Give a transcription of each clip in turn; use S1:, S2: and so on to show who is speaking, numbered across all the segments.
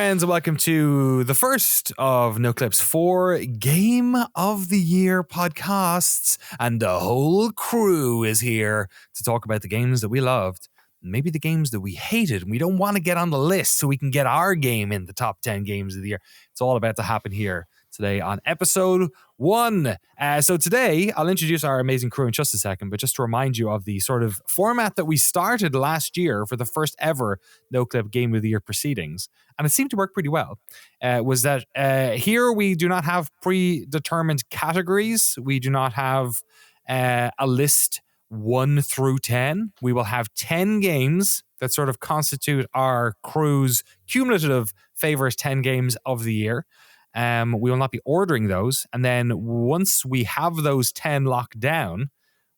S1: friends, and welcome to the first of Noclip's 4 Game of the Year podcasts. And the whole crew is here to talk about the games that we loved, maybe the games that we hated, and we don't want to get on the list so we can get our game in the top 10 games of the year. It's all about to happen here today on episode 1. So today, I'll introduce our amazing crew in just a second, but just to remind you of the sort of format that we started last year for the first ever Noclip Game of the Year proceedings, and it seemed to work pretty well, was that here we do not have predetermined categories. We do not have a list 1 through 10. We will have 10 games that sort of constitute our crew's cumulative favorite 10 games of the year. We will not be ordering those. And then once we have those 10 locked down,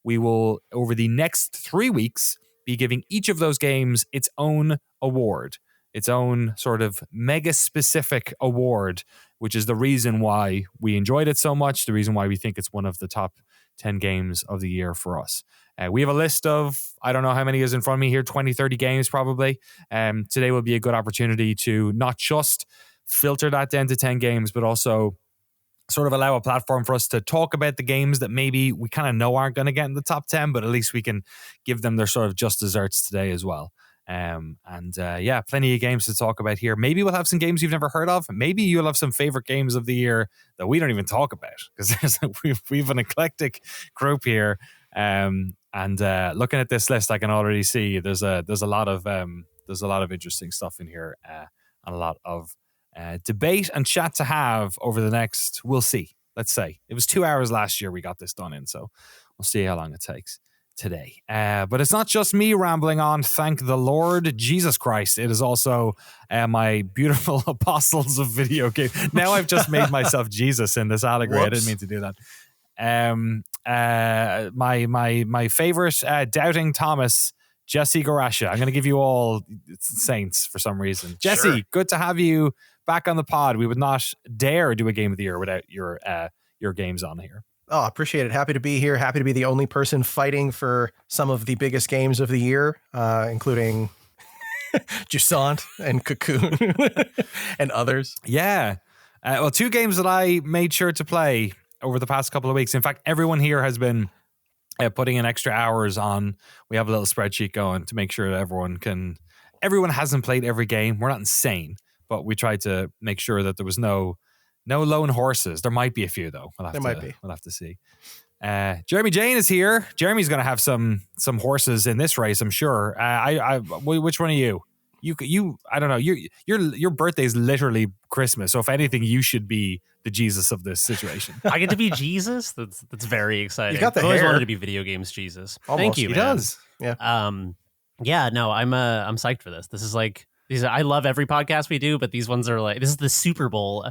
S1: we will, over the next 3 weeks, be giving each of those games its own award, its own sort of mega specific award, which is the reason why we enjoyed it so much, the reason why we think it's one of the top 10 games of the year for us. We have a list of, I don't know how many is in front of me here, 20, 30 games probably. Today will be a good opportunity to not just filter that down to 10 games, but also sort of allow a platform for us to talk about the games that maybe we kind of know aren't going to get in the top 10, but at least we can give them their sort of just desserts today as well. Plenty of games to talk about here. Maybe we'll have some games you've never heard of. Maybe you'll have some favorite games of the year that we don't even talk about, because we've an eclectic group here. Looking at this list, I can already see there's a lot of interesting stuff in here, and a lot of debate and chat to have over the next, we'll see. Let's say it was 2 hours last year we got this done in, so we'll see how long it takes today. But it's not just me rambling on, thank the Lord Jesus Christ. It is also my beautiful apostles of video games. Now I've just made myself Jesus in this allegory. Whoops. I didn't mean to do that. My favorite doubting Thomas, Jesse Garasha. I'm going to give you all saints for some reason. Jesse, sure. Good to have you back on the pod. We would not dare do a game of the year without your games on here.
S2: Oh, appreciate it. Happy to be here. Happy to be the only person fighting for some of the biggest games of the year, including Jusant and Cocoon and others.
S1: Yeah. 2 games that I made sure to play over the past couple of weeks. In fact, everyone here has been putting in extra hours on. We have a little spreadsheet going to make sure that everyone hasn't played every game. We're not insane, but we tried to make sure that there was no lone horses. There might be a few though. We'll have to see. Jeremy Jane is here. Jeremy's going to have some horses in this race, I'm sure. Which one are you? You I don't know. Your birthday is literally Christmas, so if anything, you should be the Jesus of this situation.
S3: I get to be Jesus. That's very exciting.
S2: You got the
S3: I always
S2: hair.
S3: wanted to be video games Jesus.
S2: Almost.
S3: Thank you.
S2: He
S3: man.
S2: does. Yeah.
S3: I'm psyched for this. This is like I love every podcast we do, but these ones are like, this is the Super Bowl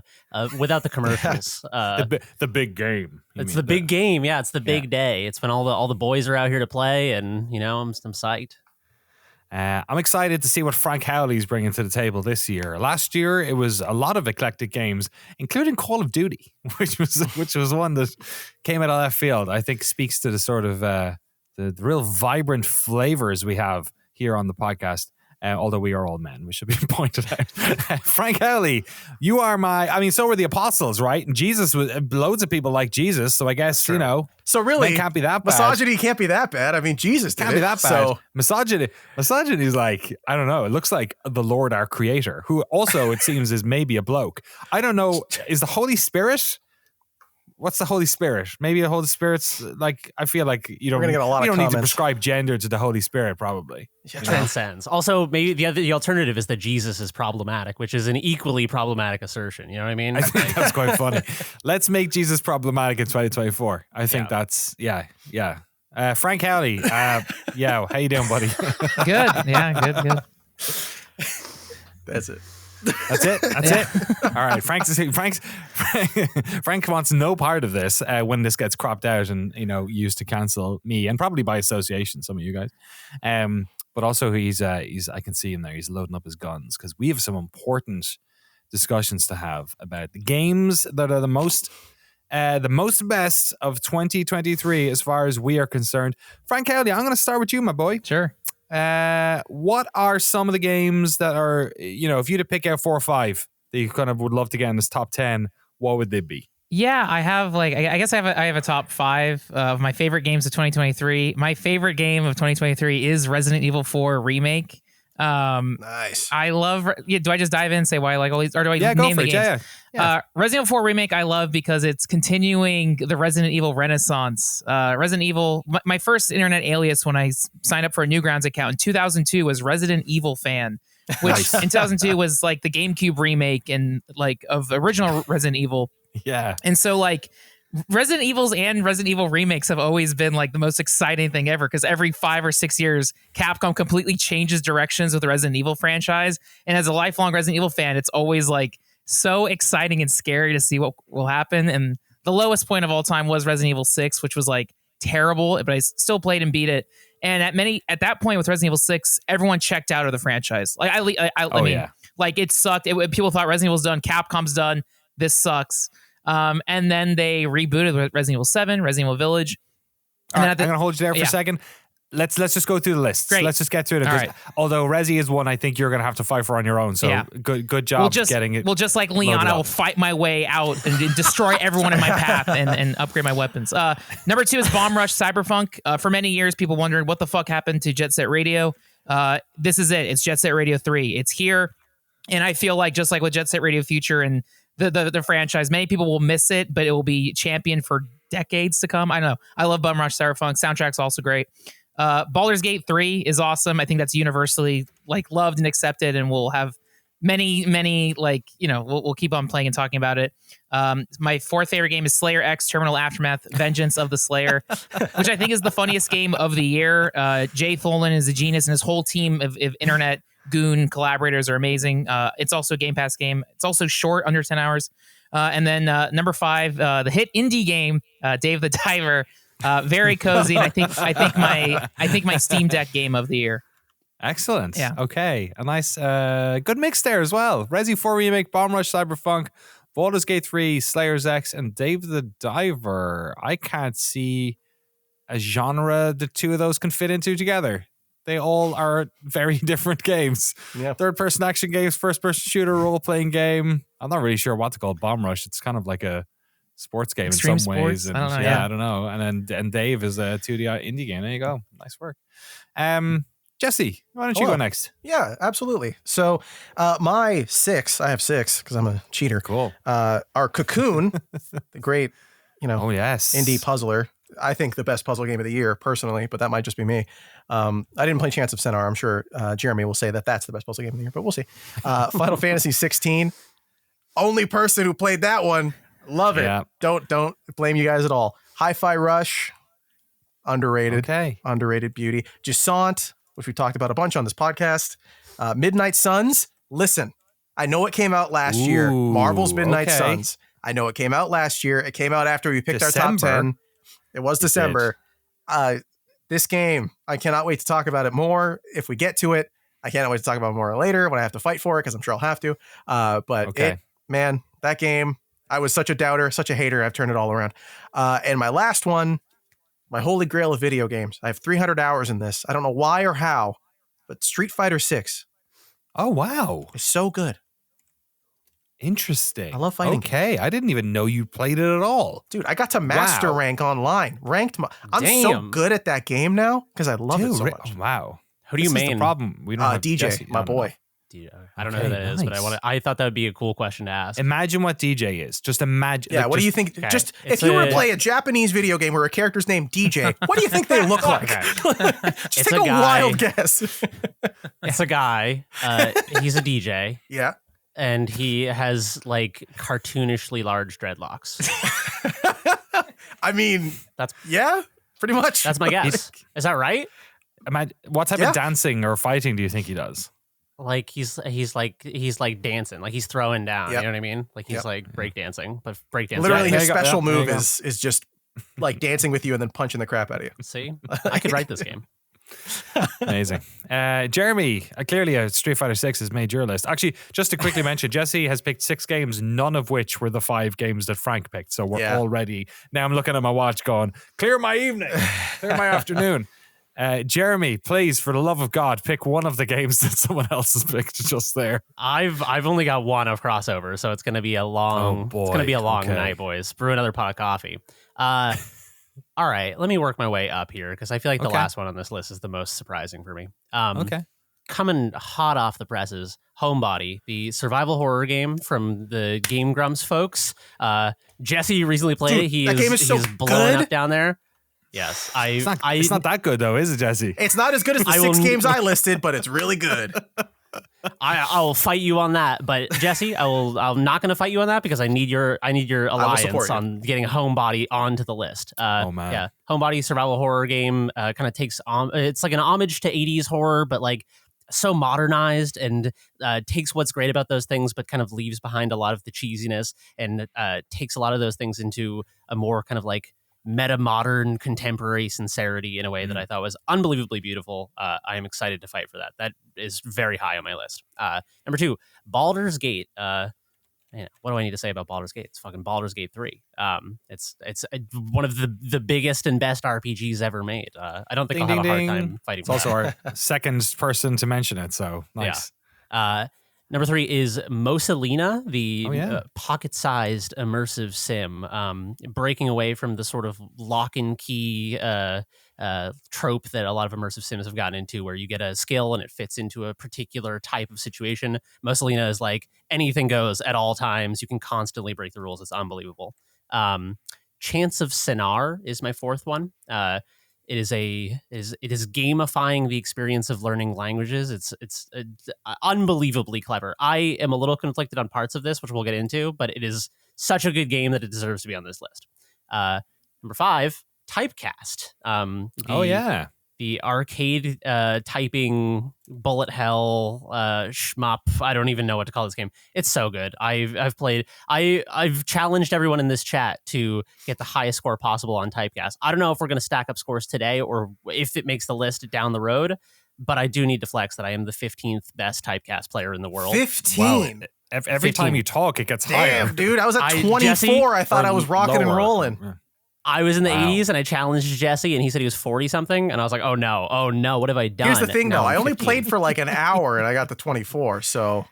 S3: without the commercials.
S1: The big game.
S3: It's the big game. Yeah, it's the big day. It's when all the boys are out here to play, and I'm psyched.
S1: I'm excited to see what Frank Howley's bringing to the table this year. Last year, it was a lot of eclectic games, including Call of Duty, which was one that came out of left field. I think speaks to the sort of the real vibrant flavors we have here on the podcast. Although we are all men, we should be pointed out. Frank Howley, you are so were the apostles, right? And Jesus was, loads of people like Jesus, so I guess, sure.
S2: So really,
S1: it can't be that bad.
S2: Misogyny can't be that bad. I mean, Jesus did
S1: can't be that bad.
S2: So.
S1: Misogyny is like, I don't know, it looks like the Lord, our creator, who also, it seems, is maybe a bloke. I don't know, is the Holy Spirit... What's the Holy Spirit? Maybe the Holy Spirit's like, I feel like you don't need to prescribe gender to the Holy Spirit, probably.
S3: Yeah, transcends. Also, maybe the alternative is that Jesus is problematic, which is an equally problematic assertion. You know what I mean?
S1: I think that's quite funny. Let's make Jesus problematic in 2024. I think that's, yeah. Frank Howley, how you doing, buddy?
S4: Good. Yeah, good.
S2: That's it.
S1: That's it. All right. Frank wants no part of this when this gets cropped out and used to cancel me, and probably by association some of you guys. But also he's I can see him there. He's loading up his guns because we have some important discussions to have about the games that are the most best of 2023 as far as we are concerned. Frank Howley, I'm going to start with you, my boy.
S4: Sure.
S1: What are some of the games that are, if you had to pick out 4 or 5 that you kind of would love to get in this top 10, what would they be?
S4: Yeah, I have I guess I have a top 5 of my favorite games of 2023. My favorite game of 2023 is Resident Evil 4 Remake.
S2: Nice.
S4: I love. Yeah, do I just dive in and say why I like all these, or do I
S1: Yeah,
S4: name
S1: go for
S4: the
S1: it.
S4: games?
S1: Yeah.
S4: Resident Evil 4 Remake I love because it's continuing the Resident Evil renaissance. Resident Evil. My first internet alias when I signed up for a Newgrounds account in 2002 was Resident Evil Fan, which in 2002 was like the GameCube remake and like of original Resident Evil.
S1: Yeah.
S4: And so like Resident Evils and Resident Evil remakes have always been like the most exciting thing ever because every 5 or 6 years, Capcom completely changes directions with the Resident Evil franchise. And as a lifelong Resident Evil fan, it's always like so exciting and scary to see what will happen. And the lowest point of all time was Resident Evil 6, which was like terrible, but I still played and beat it. And at that point with Resident Evil 6, everyone checked out of the franchise. Like I mean, like it sucked. People thought Resident Evil's done, Capcom's done. This sucks. And then they rebooted with Resident Evil 7, Resident Evil Village.
S1: All right, I'm going to hold you there for a second. Let's just go through the list.
S4: Great.
S1: Let's just get through it.
S4: Right.
S1: Although Resi is one I think you're going to have to fight for on your own. So good job getting it.
S4: Well, just like Leon, I will fight my way out and destroy everyone in my path and upgrade my weapons. Number 2 is Bomb Rush Cyberfunk. For many years, people wondered what the fuck happened to Jet Set Radio. This is it. It's Jet Set Radio 3. It's here. And I feel like just like with Jet Set Radio Future and the franchise, many people will miss it, but it will be championed for decades to come. I know. I love Bum Rush Cyberfunk. Soundtrack's also great. Baldur's Gate 3 is awesome. I think that's universally like loved and accepted, and we'll have many like, we'll keep on playing and talking about it. My 4th favorite game is Slayer X Terminal Aftermath Vengeance of the Slayer, which I think is the funniest game of the year. Jay Tholen is a genius, and his whole team of internet goon collaborators are amazing. It's also a Game Pass game. It's also short, under 10 hours. And then number 5, the hit indie game, Dave the Diver. Very cozy. And I think my Steam Deck game of the year.
S1: Excellent.
S4: Yeah.
S1: Okay. A nice, good mix there as well. Resi 4 Remake, Bomb Rush Cyberfunk, Baldur's Gate 3, Slayer's X, and Dave the Diver. I can't see a genre the two of those can fit into together. They all are very different games.
S2: Yeah.
S1: Third-person action games, first-person shooter, role-playing game. I'm not really sure what to call Bomb Rush. It's kind of like a sports game
S4: Extreme
S1: in some ways.
S4: sports?
S1: And,
S4: I don't know,
S1: I don't know. And Dave is a 2D indie game. There you go. Nice work. Jesse, why don't you go next?
S2: Yeah, absolutely. So my 6, I have 6 because I'm a cheater.
S1: Cool.
S2: Are Cocoon, the great,
S1: Oh, yes.
S2: indie puzzler. I think the best puzzle game of the year, personally, but that might just be me. I didn't play Chants of Sennaar. I'm sure Jeremy will say that that's the best puzzle game of the year, but we'll see. Final Fantasy 16. Only person who played that one. Love it.
S1: Yeah.
S2: Don't blame you guys at all. Hi-Fi Rush. Underrated.
S1: Okay.
S2: Underrated beauty. Jusant, which we talked about a bunch on this podcast. Midnight Suns. Listen, I know it came out last year. Marvel's Midnight Suns. I know it came out last year. It came out after we picked our top 10. It was December. This game, I cannot wait to talk about it more if we get to it. I can't wait to talk about it more later when I have to fight for it, because I'm sure I'll have to. But that game, I was such a doubter, such a hater. I've turned it all around. And my last one, my holy grail of video games. I have 300 hours in this. I don't know why or how, but Street Fighter 6.
S1: Oh, wow.
S2: It's so good.
S1: Interesting.
S2: I love fighting.
S1: Okay. I didn't even know you played it at all.
S2: Dude, I got to master rank online. I'm so good at that game now because I love it so much.
S1: Wow.
S3: Who do you main?
S1: Is the problem. We don't have
S2: DJ,
S1: Jesse.
S2: my boy.
S3: I don't know who that is, but I thought that would be a cool question to ask.
S1: Imagine what DJ is. Just imagine.
S2: Yeah, what do you think? Okay. Just if you were to play a Japanese video game where a character's named DJ, what do you think they look like? Just take a wild guess.
S3: It's a guy. He's a DJ.
S2: Yeah.
S3: And he has like cartoonishly large dreadlocks.
S2: I mean, pretty much.
S3: That's my guess. Is that right?
S1: What type of dancing or fighting do you think he does?
S3: Like he's like dancing, like he's throwing down.
S2: Yep.
S3: You know what I mean? Like he's like breakdancing, but breakdancing.
S2: Literally, his special move is just like dancing with you and then punching the crap out of you.
S3: See, I could write this game.
S1: Amazing. Jeremy, clearly Street Fighter 6 has made your list. Actually, just to quickly mention, Jesse has picked 6 games, none of which were the 5 games that Frank picked. So we're already, now I'm looking at my watch going, clear my evening, clear my afternoon. Jeremy, please, for the love of God, pick one of the games that someone else has picked just there.
S3: I've only got one of crossover, so it's gonna be a long it's gonna be a long night, boys. Brew another pot of coffee. All right, let me work my way up here because I feel like the last one on this list is the most surprising for me. Coming hot off the presses, Homebody, the survival horror game from the Game Grumps folks. Jesse recently played it.
S2: That game is so
S3: blowing
S2: good
S3: up down there. Yes,
S1: it's not that good though, is it, Jesse?
S2: It's not as good as the 6 games I listed, but it's really good.
S3: I will fight you on that, but Jesse, I'm not going to fight you on that because I need your alliance on getting Homebody onto the list.
S1: Oh man,
S3: yeah, Homebody survival horror game kind of takes it's like an homage to 80s horror, but like so modernized and takes what's great about those things, but kind of leaves behind a lot of the cheesiness and takes a lot of those things into a more kind of like meta modern contemporary sincerity in a way that I thought was unbelievably beautiful. I am excited to fight for that. That is very high on my list. Number 2, Baldur's Gate. What do I need to say about Baldur's Gate? It's fucking Baldur's Gate 3. It's one of the biggest and best RPGs ever made. I don't think I'll have a hard time fighting.
S1: It's also our second person to mention it, so nice.
S3: Yeah. Number 3 is Mosa Lina, the pocket-sized immersive sim, breaking away from the sort of lock and key trope that a lot of immersive sims have gotten into, where you get a skill and it fits into a particular type of situation. Mosa Lina is like anything goes at all times. You can constantly break the rules. It's unbelievable. Chants of Sennaar is my 4th one. It is gamifying the experience of learning languages. It's unbelievably clever. I am a little conflicted on parts of this, which we'll get into, but it is such a good game that it deserves to be on this list. Number 5, Typecast. The arcade typing bullet hell shmup. I don't even know what to call this game. It's so good. I've played. I've challenged everyone in this chat to get the highest score possible on Typecast. I don't know if we're going to stack up scores today or if it makes the list down the road, but I do need to flex that I am the 15th best Typecast player in the world.
S2: 15.
S1: Wow. Every
S3: 15.
S1: time you talk, it gets higher.
S2: Damn, dude, I was at 24. Jesse, I thought I was rocking and rolling.
S3: I was in the 80s and I challenged Jesse and he said he was 40 something. And I was like, oh no, what have I done?
S2: Here's the thing
S3: now
S2: though. I only
S3: 15.
S2: played for like an hour and I got to 24. So.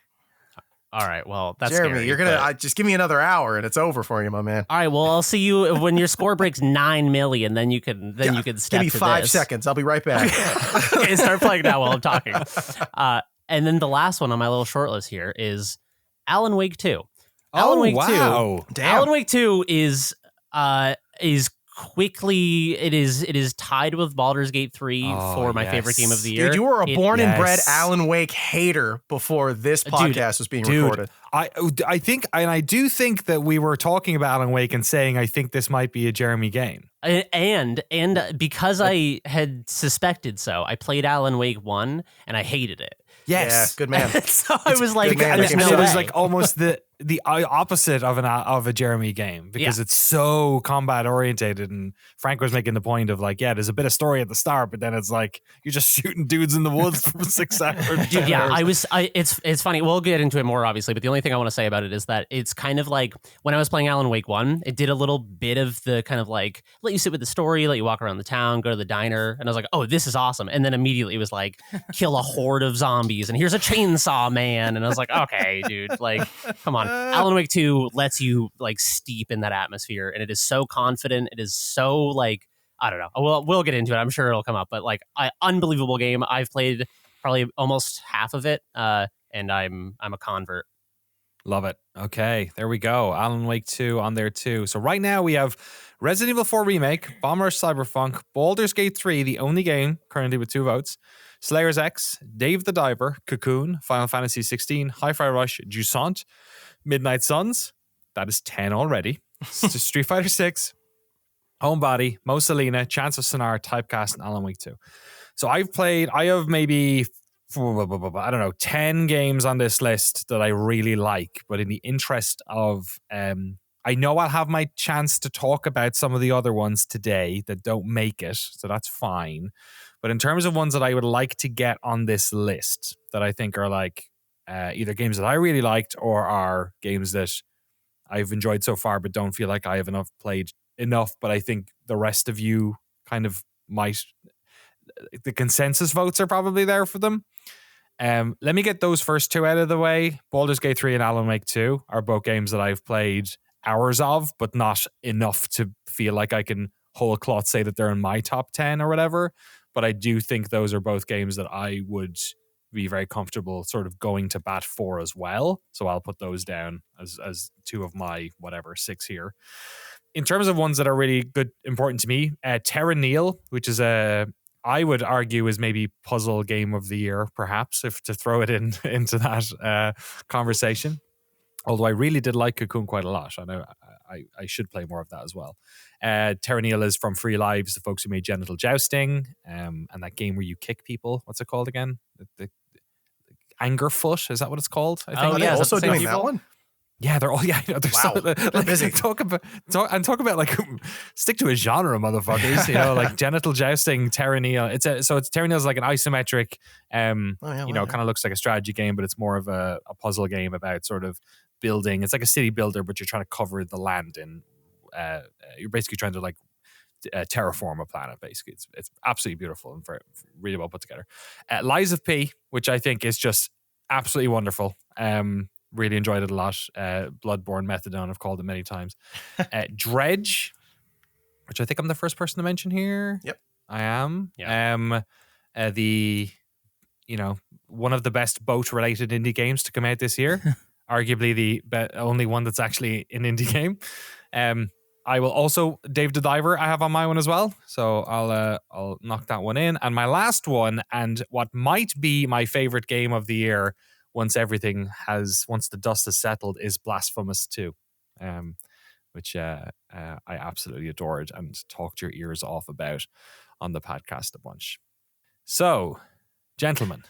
S3: All right. Well, that's
S2: Jeremy,
S3: scary,
S2: you're going to just give me another hour and it's over for you, my man.
S3: All right. Well, I'll see you when your score breaks 9 million. Then you can step
S2: give me
S3: to
S2: 5
S3: this.
S2: seconds. I'll be right back.
S3: Okay, start playing now while I'm talking. And then the last one on my little short list here is Alan Wake 2. Alan Wake 2.
S2: Damn.
S3: Alan Wake 2 is quickly it is tied with Baldur's Gate 3 for my favorite game of the year.
S2: Dude, you were a born and bred Alan Wake hater before this podcast was being recorded.
S1: I think, and I do think that we were talking about Alan Wake and saying I think this might be a Jeremy game.
S3: And because I had suspected so, I played Alan Wake 1 and I hated it.
S1: Yes,
S2: yeah, good man.
S3: So I was like,
S1: it was like almost the opposite of a Jeremy game because it's so combat orientated. And Frank was making the point of like, there's a bit of story at the start, but then it's like you're just shooting dudes in the woods for 6 hours.
S3: Dude, it's funny. We'll get into it more obviously, but the only thing I want to say about it is that it's kind of like when I was playing Alan Wake 1, it did a little bit of the kind of like let you sit with the story, let you walk around the town, go to the diner, and I was like, oh, this is awesome. And then immediately it was like kill a horde of zombies, and here's a chainsaw man, and I was like, okay, dude, like, come on. Alan Wake 2 lets you like steep in that atmosphere, and it is so confident. It is so like, I don't know. We'll get into it. I'm sure it'll come up, but like, unbelievable game. I've played probably almost half of it, and I'm a convert.
S1: Love it. Okay, there we go. Alan Wake 2 on there too. So right now we have Resident Evil 4 Remake, Bomb Rush Cyberfunk, Baldur's Gate 3, the only game currently with 2 votes, Slayer's X, Dave the Diver, Cocoon, Final Fantasy XVI, Hi-Fi Rush, Jusant, Midnight Suns. That is 10 already. Street Fighter 6, Homebody, Mosa Lina, Chants of Sennaar, Typecast, and Alan Wake 2. So I have maybe 10 games on this list that I really like, but in the interest of I know I'll have my chance to talk about some of the other ones today that don't make it, so that's fine. But in terms of ones that I would like to get on this list that I think are like either games that I really liked or are games that I've enjoyed so far but don't feel like I have played enough, but I think the rest of you kind of might the consensus votes are probably there for them. Let me get those first two out of the way. Baldur's Gate 3 and Alan Wake 2 are both games that I've played hours of, but not enough to feel like I can whole cloth say that they're in my top 10 or whatever. But I do think those are both games that I would be very comfortable sort of going to bat for as well. So I'll put those down as two of my 6 here. In terms of ones that are really good, important to me, Terra Nil, which is I would argue is maybe puzzle game of the year, perhaps, if to throw it into that conversation. Although I really did like Cocoon quite a lot. I know I should play more of that as well. Terra Nil is from Free Lives, the folks who made Genital Jousting, and that game where you kick people. What's it called again? The Anger Foot, is that what it's called? I think.
S2: Oh, yeah, also doing that one?
S1: Yeah, they're all they're
S2: wow.
S1: So like, busy. Talk about like stick to a genre, motherfuckers. You know, like Genital Jousting, Terra Nil. Terra Nil is like an isometric, kind of looks like a strategy game, but it's more of a puzzle game about sort of building. It's like a city builder, but you're trying to cover the land and you're basically trying to like terraform a planet. Basically, it's absolutely beautiful and really well put together. Lies of P, which I think is just absolutely wonderful. Really enjoyed it a lot. Bloodborne Methadone, I've called it many times. Dredge, which I think I'm the first person to mention here.
S2: Yep,
S1: I am.
S3: Yeah.
S1: One of the best boat-related indie games to come out this year. Arguably the only one that's actually an indie game. I will also Dave the Diver I have on my one as well, so I'll knock that one in. And my last one, and what might be my favorite game of the year once the dust has settled, is Blasphemous 2, which I absolutely adored and talked your ears off about on the podcast a bunch. So, gentlemen,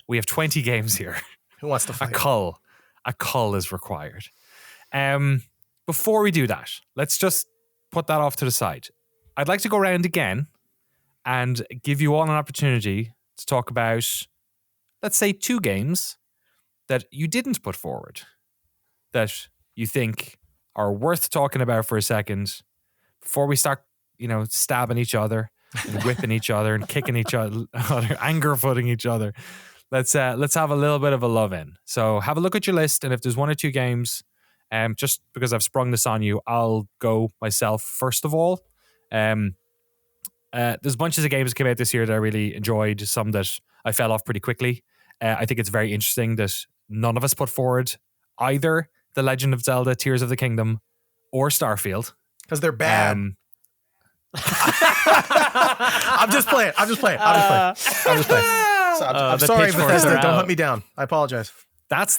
S1: we have 20 games here.
S2: Who wants to fight?
S1: A cull is required. Before we do that, let's just put that off to the side. I'd like to go around again and give you all an opportunity to talk about, let's say, 2 games that you didn't put forward that you think are worth talking about for a second before we start, stabbing each other and whipping each other and kicking each other, anger footing each other. Let's have a little bit of a love in. So have a look at your list, and if there's 1 or 2 games, just because I've sprung this on you, I'll go myself first of all. There's bunches of games that came out this year that I really enjoyed, some that I fell off pretty quickly. I think it's very interesting that none of us put forward either The Legend of Zelda Tears of the Kingdom or Starfield.
S2: Because they're bad. I'm just playing. I'm sorry, Bethesda. Don't hunt me down. I apologize.
S1: That's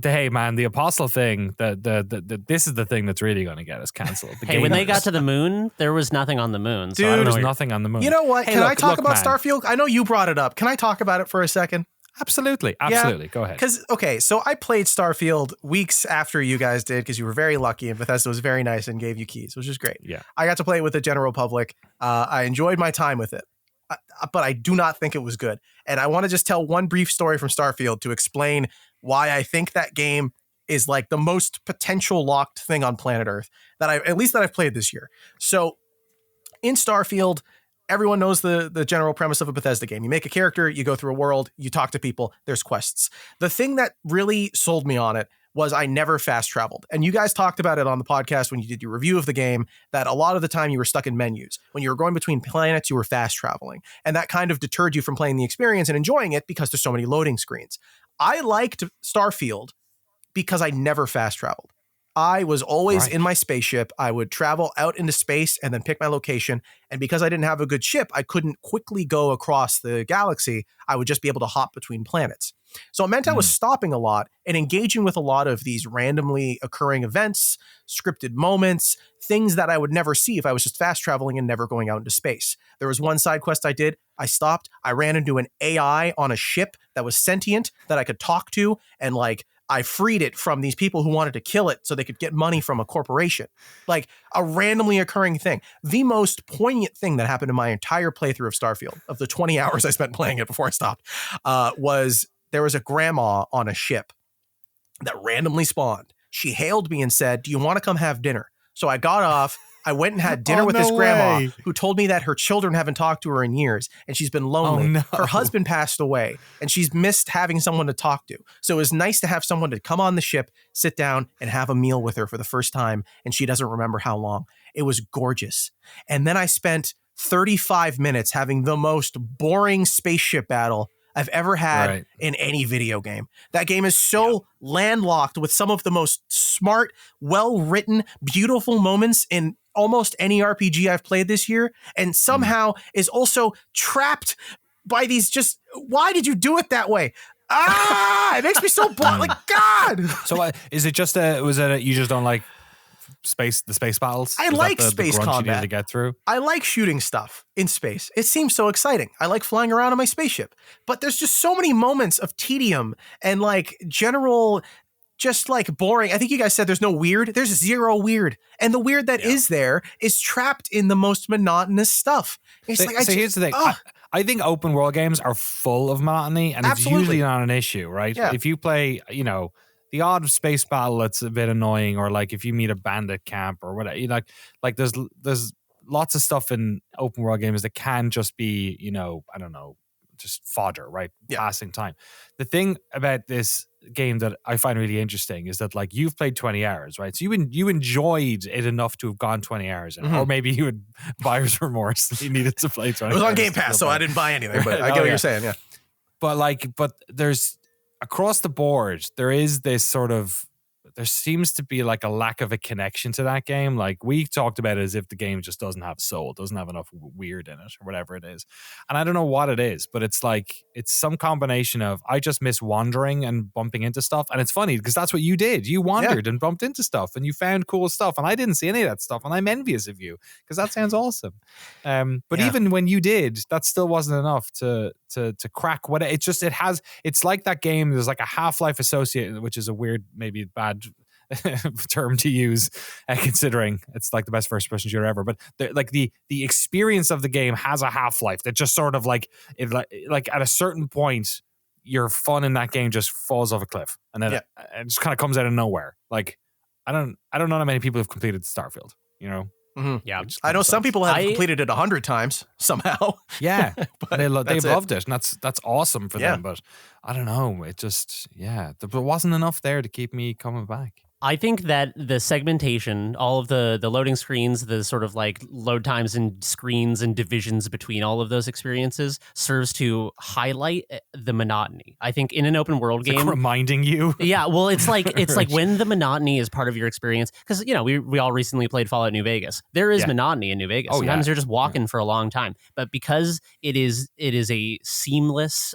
S1: hey man, the apostle thing. This is the thing that's really going to get us canceled.
S3: When they got to the moon, there was nothing on the moon.
S2: Dude,
S1: there was nothing on the moon.
S2: You know what? Can I talk about Starfield? I know you brought it up. Can I talk about it for a second?
S1: Absolutely.
S2: Yeah,
S1: go ahead.
S2: So I played Starfield weeks after you guys did, because you were very lucky and Bethesda was very nice and gave you keys, which is great.
S1: Yeah,
S2: I got to play it with the general public. I enjoyed my time with it, but I do not think it was good. And I want to just tell one brief story from Starfield to explain why I think that game is like the most potential locked thing on planet Earth that I've played this year. So in Starfield, everyone knows the general premise of a Bethesda game. You make a character, you go through a world, you talk to people, there's quests. The thing that really sold me on it was I never fast traveled. And you guys talked about it on the podcast when you did your review of the game, that a lot of the time you were stuck in menus. When you were going between planets, you were fast traveling. And that kind of deterred you from playing the experience and enjoying it because there's so many loading screens. I liked Starfield because I never fast traveled. I was always in my spaceship. I would travel out into space and then pick my location. And because I didn't have a good ship, I couldn't quickly go across the galaxy. I would just be able to hop between planets. So it meant I was stopping a lot and engaging with a lot of these randomly occurring events, scripted moments, things that I would never see if I was just fast traveling and never going out into space. There was one side quest I did. I stopped. I ran into an AI on a ship that was sentient that I could talk to, and I freed it from these people who wanted to kill it so they could get money from a corporation. Like a randomly occurring thing. The most poignant thing that happened in my entire playthrough of Starfield, of the 20 hours I spent playing it before I stopped, was there was a grandma on a ship that randomly spawned. She hailed me and said, "Do you want to come have dinner?" So I got off, I went and had dinner with this grandma who told me that her children haven't talked to her in years and she's been lonely.
S1: Oh, no.
S2: Her husband passed away and she's missed having someone to talk to. So it was nice to have someone to come on the ship, sit down and have a meal with her for the first time. And she doesn't remember how long. It was gorgeous. And then I spent 35 minutes having the most boring spaceship battle I've ever had in any video game. That game is so landlocked with some of the most smart, well-written, beautiful moments in almost any RPG I've played this year, and somehow is also trapped by these just, why did you do it that way? It makes me so bored. Like, God.
S1: So is it just you just don't like the space battles?
S2: I like space combat.
S1: You need to get through?
S2: I like shooting stuff in space. It seems so exciting. I like flying around on my spaceship. But there's just so many moments of tedium and like general, just like boring. I think you guys said there's no weird. There's zero weird. And the weird that is there is trapped in the most monotonous stuff. It's
S1: here's the thing. I think open world games are full of monotony, and it's usually not an issue, right?
S2: Yeah.
S1: If you play, the odd space battle that's a bit annoying, or like if you meet a bandit camp or whatever, like there's lots of stuff in open world games that can just be, I don't know, just fodder, right?
S2: Yeah.
S1: Passing time. The thing about this game that I find really interesting is that like you've played 20 hours, right? So you enjoyed it enough to have gone 20 hours, or maybe you had buyer's remorse. You needed to play 20 hours.
S2: It was on Game Pass, so I didn't buy anything, but I get what you're saying, yeah.
S1: But there's across the board, there seems to be like a lack of a connection to that game. Like we talked about it as if the game just doesn't have soul, doesn't have enough weird in it or whatever it is. And I don't know what it is, but it's like, it's some combination of, I just miss wandering and bumping into stuff. And it's funny because that's what you did. You wandered and bumped into stuff and you found cool stuff. And I didn't see any of that stuff. And I'm envious of you because that sounds awesome. But even when you did, that still wasn't enough to crack what it's like that game. There's like a Half-Life associated, which is a weird, maybe bad term to use, considering it's like the best first person shooter ever. But the experience of the game has a half-life that just sort of like at a certain point, your fun in that game just falls off a cliff, and then it just kind of comes out of nowhere. Like I don't know how many people have completed Starfield.
S2: Mm-hmm. Yeah, I know some people have completed it 100 times somehow.
S1: Yeah, they've loved it, and that's awesome for them. But I don't know, it just there wasn't enough there to keep me coming back.
S3: I think that the segmentation, all of the loading screens, the sort of like load times and screens and divisions between all of those experiences serves to highlight the monotony. I think in an open world game,
S1: like reminding you.
S3: Yeah, well, it's like like when the monotony is part of your experience, because we all recently played Fallout New Vegas. There is monotony in New Vegas. Sometimes you're just walking for a long time, but because it is a seamless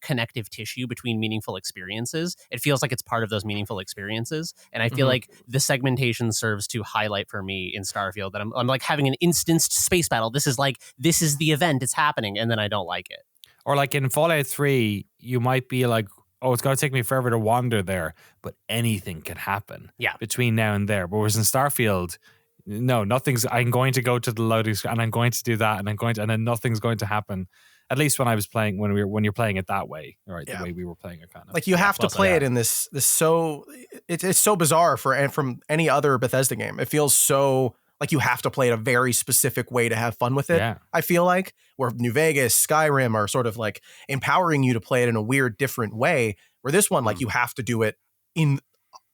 S3: connective tissue between meaningful experiences, it feels like it's part of those meaningful experiences. And I feel like the segmentation serves to highlight for me in Starfield that I'm like having an instanced space battle. This is the event, it's happening, and then I don't like it.
S1: Or like in Fallout 3, you might be like, oh, it's going to take me forever to wander there, but anything can happen between now and there. But whereas in Starfield, no, I'm going to go to the loading screen and I'm going to do that and then nothing's going to happen. At least when I was playing, when you're playing it that way, right? The way we were playing it, kind of
S2: like you have to play it in this so it's so bizarre from any other Bethesda game. It feels so like you have to play it a very specific way to have fun with it. Yeah. I feel like where New Vegas, Skyrim are sort of like empowering you to play it in a weird, different way. Where this one, like you have to do it in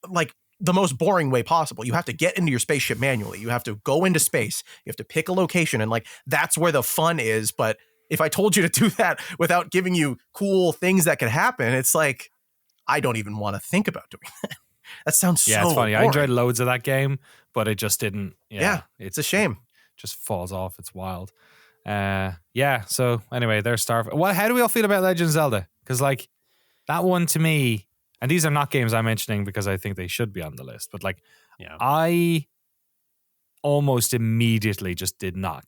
S2: like the most boring way possible. You have to get into your spaceship manually. You have to go into space. You have to pick a location, and like that's where the fun is. But if I told you to do that without giving you cool things that could happen, it's like, I don't even want to think about doing that. That sounds so
S1: it's funny.
S2: boring.
S1: I enjoyed loads of that game, but it just didn't. Yeah,
S2: it's a shame.
S1: Just falls off. It's wild. So anyway, there's Starfield. Well, how do we all feel about Legend of Zelda? Because like that one to me, and these are not games I'm mentioning because I think they should be on the list, but like I almost immediately just did not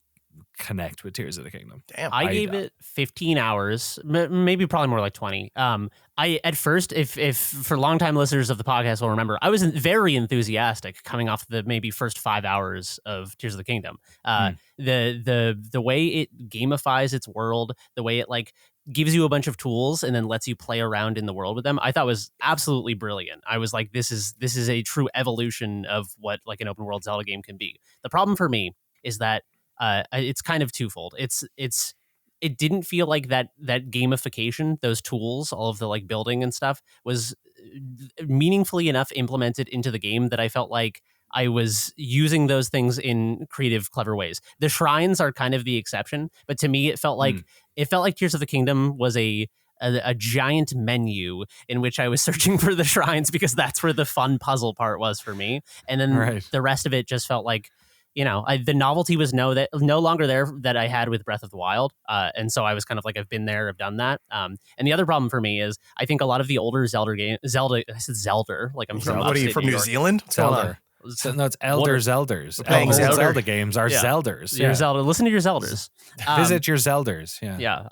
S1: connect with Tears of the Kingdom.
S2: Damn.
S3: I gave it 15 hours, maybe probably more like 20. I at first, if for longtime listeners of the podcast will remember, I was very enthusiastic coming off the maybe first 5 hours of Tears of the Kingdom. The way it gamifies its world, the way it like gives you a bunch of tools and then lets you play around in the world with them, I thought was absolutely brilliant. I was like, this is a true evolution of what like an open world Zelda game can be. The problem for me is that it's kind of twofold. It didn't feel like that gamification, those tools, all of the like building and stuff, was meaningfully enough implemented into the game that I felt like I was using those things in creative, clever ways. The shrines are kind of the exception, but to me, it felt like Tears of the Kingdom was a giant menu in which I was searching for the shrines because that's where the fun puzzle part was for me, and then the rest of it just felt like, you know, the novelty was no longer there that I had with Breath of the Wild. And so I was kind of like, I've been there, I've done that. And the other problem for me is I think a lot of the older Zelda, I said Zelda, like I'm from
S2: What are you, from New Zealand?
S1: Zelda. No, it's Zelders.
S2: Playing Zelda.
S1: Zelda games are Zelders.
S3: Your Zelda. Listen to your Zelders.
S1: Visit your Zelders. Yeah.
S3: Yeah.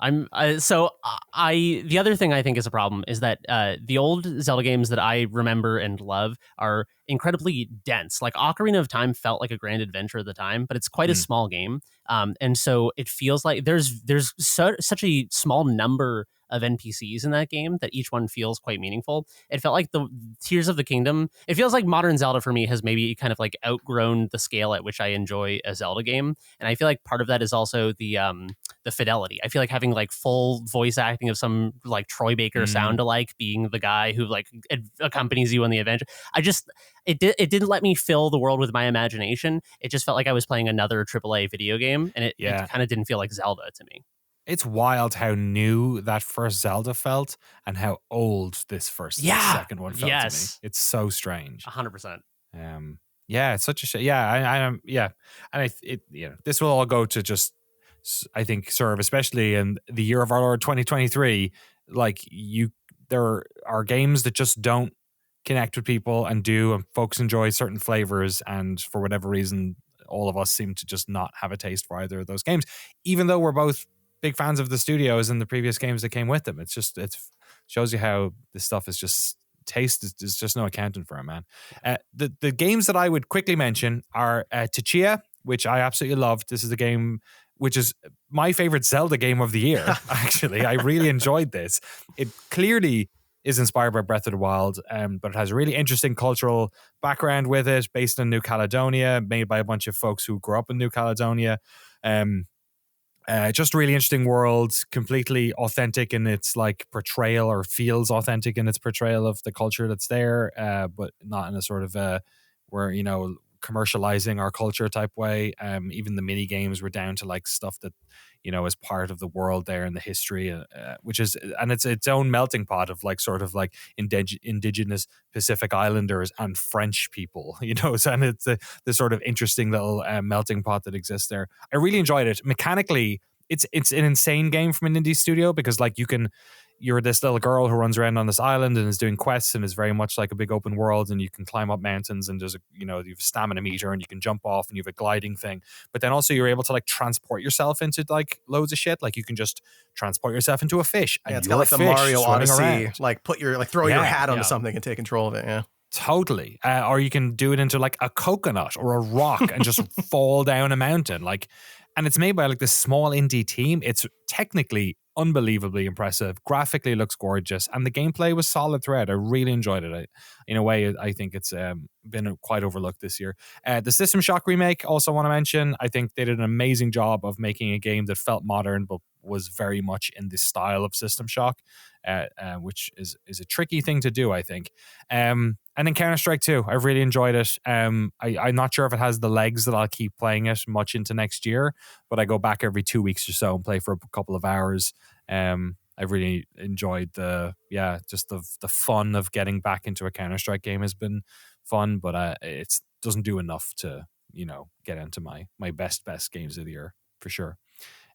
S3: The other thing I think is a problem is that the old Zelda games that I remember and love are incredibly dense. Like Ocarina of Time felt like a grand adventure at the time, but it's quite a small game. And so it feels like there's such a small number of NPCs in that game that each one feels quite meaningful. It felt like the Tears of the Kingdom, it feels like modern Zelda for me has maybe kind of like outgrown the scale at which I enjoy a Zelda game. And I feel like part of that is also the fidelity. I feel like having like full voice acting of some like Troy Baker sound alike being the guy who like accompanies you on the adventure. It didn't let me fill the world with my imagination. It just felt like I was playing another AAA video game, and it kind of didn't feel like Zelda to me.
S1: It's wild how new that first Zelda felt and how old this second one felt to me. It's so strange.
S3: 100%.
S1: It's such a shit. Yeah, and this will all go to just, I think, serve, especially in the year of our Lord 2023. Like there are games that just don't connect with people and folks enjoy certain flavors, and for whatever reason, all of us seem to just not have a taste for either of those games, even though we're both big fans of the studios and the previous games that came with them. It shows you how this stuff is just taste is just no accounting for it, man. The games that I would quickly mention are Tchia, which I absolutely loved. This is the game which is my favorite Zelda game of the year. Actually, I really enjoyed this. It clearly is inspired by Breath of the Wild, but it has a really interesting cultural background with it, based in New Caledonia, made by a bunch of folks who grew up in New Caledonia. Just a really interesting world, completely authentic in its like portrayal, or feels authentic in its portrayal of the culture that's there, but not in a sort of where, you know, commercializing our culture type way. Even the mini games were down to like stuff that, you know, is part of the world there and the history, which is, and it's its own melting pot of like sort of like indigenous Pacific Islanders and French people, you know, and it's the sort of interesting little melting pot that exists there. I really enjoyed it. Mechanically, it's an insane game from an indie studio, because like you're this little girl who runs around on this island and is doing quests, and is very much like a big open world, and you can climb up mountains, and there's you have a stamina meter, and you can jump off, and you have a gliding thing. But then also you're able to like transport yourself into like loads of shit. Like you can just transport yourself into a fish. And
S2: it's got like the Mario Odyssey, like throw your hat onto something and take control of it. Yeah.
S1: Totally. Or you can do it into like a coconut or a rock and just fall down a mountain. Like, and it's made by like this small indie team. It's technically unbelievably impressive. Graphically looks gorgeous, and the gameplay was solid thread. I really enjoyed it. In a way, I think it's been quite overlooked this year. The System Shock remake, also want to mention. I think they did an amazing job of making a game that felt modern but was very much in the style of System Shock, which is a tricky thing to do, I think. And then Counter-Strike 2, I've really enjoyed it. I'm not sure if it has the legs that I'll keep playing it much into next year, but I go back every 2 weeks or so and play for a couple of hours. I've really enjoyed the fun of getting back into a Counter-Strike game has been fun, but it doesn't do enough to, get into my best games of the year for sure.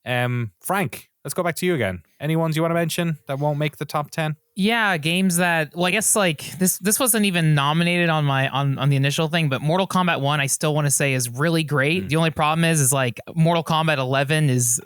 S1: Frank, let's go back to you again. Any ones you want to mention that won't make the top 10?
S4: Yeah, games that, well, I guess like this wasn't even nominated on my on the initial thing, but Mortal Kombat 1 I still want to say is really great. The only problem is like Mortal Kombat 11 is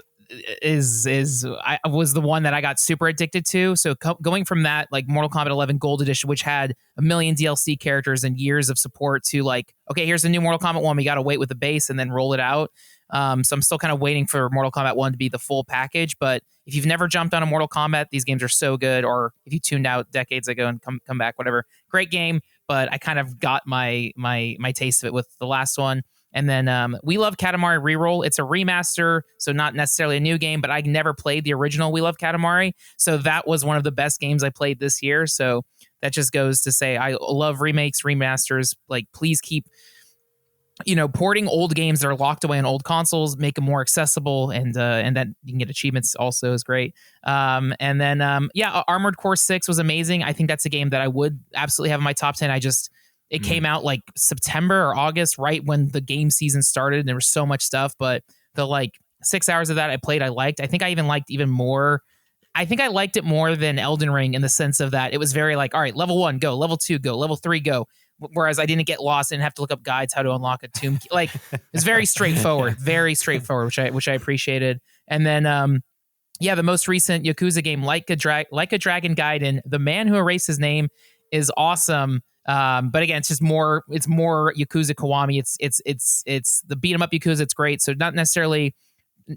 S4: I was the one that I got super addicted to. So going from that, like Mortal Kombat 11 Gold Edition, which had a million DLC characters and years of support, to like, okay, here's the new Mortal Kombat 1, we got to wait with the base and then roll it out. So I'm still kind of waiting for Mortal Kombat 1 to be the full package. But if you've never jumped on a Mortal Kombat, these games are so good. Or if you tuned out decades ago and come back, whatever, great game. But I kind of got my taste of it with the last one. And then We Love Katamari Reroll. It's a remaster, so not necessarily a new game, but I never played the original We Love Katamari. So that was one of the best games I played this year. So that just goes to say I love remakes, remasters. Like, please keep, porting old games that are locked away on old consoles, make them more accessible, and that you can get achievements also is great. And then Armored Core 6 was amazing. I think that's a game that I would absolutely have in my top 10. It came out like September or August, right when the game season started, and there was so much stuff. But the like 6 hours of that I played, I liked. I think I even liked even more. I think I liked it more than Elden Ring in the sense of that it was very like, all right, level 1, go, level 2, go, level 3, go. Whereas I didn't get lost and have to look up guides how to unlock a tomb. Like, it's very straightforward, which I appreciated. And then, the most recent Yakuza game, Like a Dragon Gaiden, The Man Who Erased His Name, is awesome. But again, it's more Yakuza Kiwami. It's the beat 'em up Yakuza. It's great. So not necessarily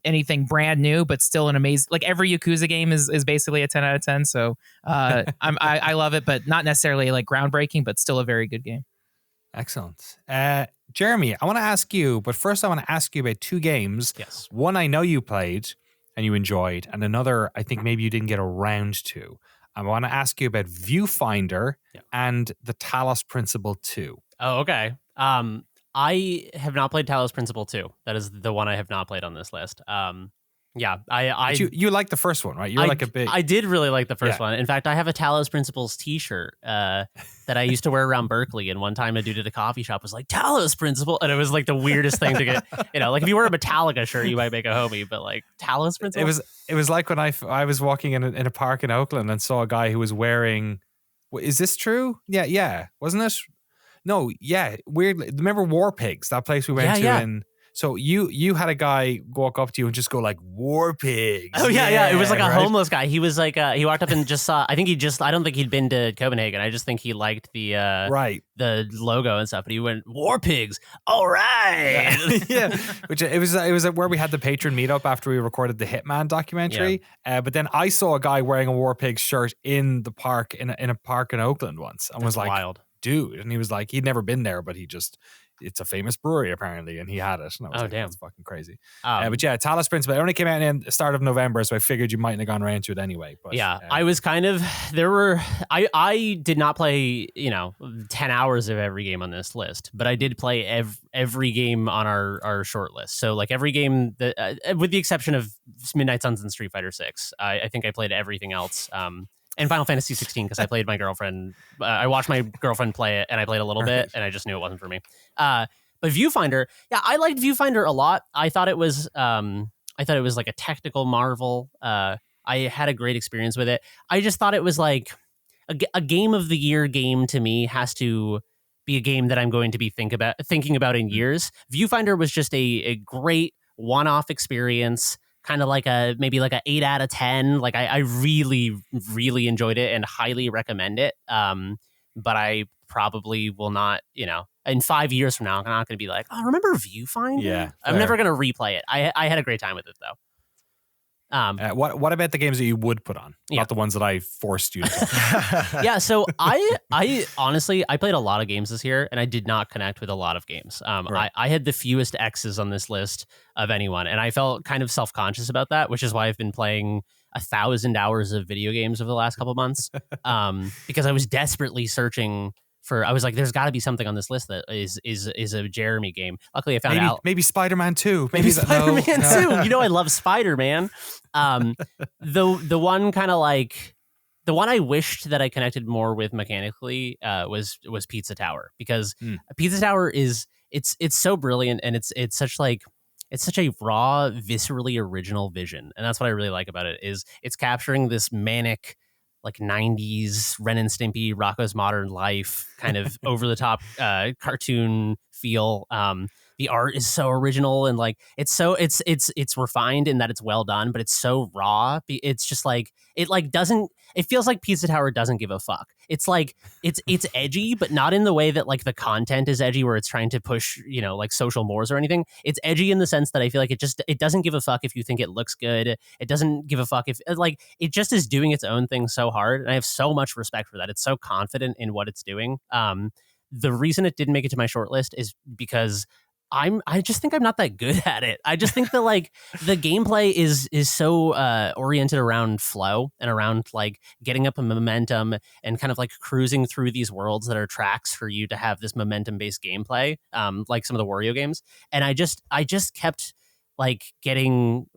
S4: anything brand new, but still an amazing, like every Yakuza game is basically a 10 out of 10. So I love it, but not necessarily like groundbreaking, but still a very good game.
S1: Excellent. Jeremy, I want to ask you, but first I want to ask you about two games.
S3: Yes.
S1: One I know you played and you enjoyed, and another I think maybe you didn't get around to. I want to ask you about Viewfinder and the Talos Principle 2.
S3: Oh, okay. I have not played Talos Principle 2. That is the one I have not played on this list.
S1: You like the first one, right? You're like a big...
S3: I did really like the first one. In fact, I have a Talos Principles t-shirt that I used to wear around Berkeley. And one time a dude at a coffee shop was like, Talos Principle. And it was like the weirdest thing to get, like if you wear a Metallica shirt, you might make a homie, but like Talos Principle.
S1: It was like when I was walking in a park in Oakland and saw a guy who was wearing, is this true? Yeah. Wasn't it? No, yeah. Weirdly, remember War Pigs, that place we went to? And so you had a guy walk up to you and just go like, War Pigs.
S3: Oh, yeah. It was like a homeless guy. He was like, he walked up and just saw, I don't think he'd been to Copenhagen. I just think he liked the logo and stuff. But he went, War Pigs. All right.
S1: Yeah. Which it was where we had the patron meetup after we recorded the Hitman documentary. Yeah. But then I saw a guy wearing a War Pigs shirt in the park, in a park in Oakland once. And was like, wild. Dude, and he was like, he'd never been there, but it's a famous brewery apparently, and he had it. And I was like, damn, that's fucking crazy. But yeah, Talos Principle, it only came out in the start of November, so I figured you mightn't have gone around to it anyway. But
S3: I was kind of, I did not play 10 hours of every game on this list, but I did play every game on our short list. So like every game that, with the exception of Midnight Suns and Street Fighter 6, I think I played everything else. And Final Fantasy 16, because I played my girlfriend. I watched my girlfriend play it, and I played a little bit, and I just knew it wasn't for me. But Viewfinder, I liked Viewfinder a lot. I thought it was like a technical marvel. I had a great experience with it. I just thought it was like a game of the year game to me has to be a game that I'm going to be thinking about in years. Viewfinder was just a great one-off experience. Kind of like maybe like an 8 out of 10. Like I really, really enjoyed it and highly recommend it. But I probably will not, in 5 years from now, I'm not going to be like, oh, remember Viewfinder? Yeah, I'm never going to replay it. I had a great time with it though.
S1: What about the games that you would put on? Not the ones that I forced you to talk
S3: Yeah, so I honestly, I played a lot of games this year, and I did not connect with a lot of games. Right. I had the fewest X's on this list of anyone, and I felt kind of self-conscious about that, which is why I've been playing 1,000 hours of video games over the last couple months, because I was desperately searching for, I was like, there's got to be something on this list that is a Jeremy game. Luckily, I found out.
S1: Maybe Spider-Man 2.
S3: Maybe Spider-Man 2. I love Spider-Man. The one kind of like, the one I wished that I connected more with mechanically was Pizza Tower, because Pizza Tower it's so brilliant, and it's such a raw, viscerally original vision, and that's what I really like about it. Is it's capturing this manic like 90s Ren and Stimpy, Rocko's Modern Life kind of over the top cartoon feel. The art is so original and like it's refined in that it's well done, but it's so raw. It's just like it feels like Pizza Tower doesn't give a fuck. It's like it's edgy, but not in the way that like the content is edgy where it's trying to push, like social mores or anything. It's edgy in the sense that I feel like it doesn't give a fuck if you think it looks good. It doesn't give a fuck if like it just is doing its own thing so hard. And I have so much respect for that. It's so confident in what it's doing. The reason it didn't make it to my short list is because I just think I'm not that good at it. I just think that like the gameplay is so oriented around flow and around like getting up a momentum and kind of like cruising through these worlds that are tracks for you to have this momentum based gameplay, like some of the Wario games. And I just kept like getting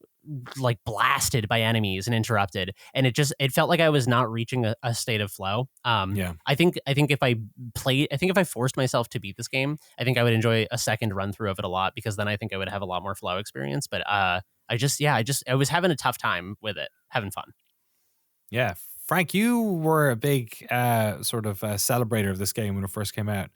S3: like blasted by enemies and interrupted, and it felt like I was not reaching a state of flow. I think if I forced myself to beat this game, I think I would enjoy a second run through of it a lot, because then I think I would have a lot more flow experience. But I was having a tough time with it, having fun.
S1: Yeah, Frank, you were a big sort of celebrator of this game when it first came out.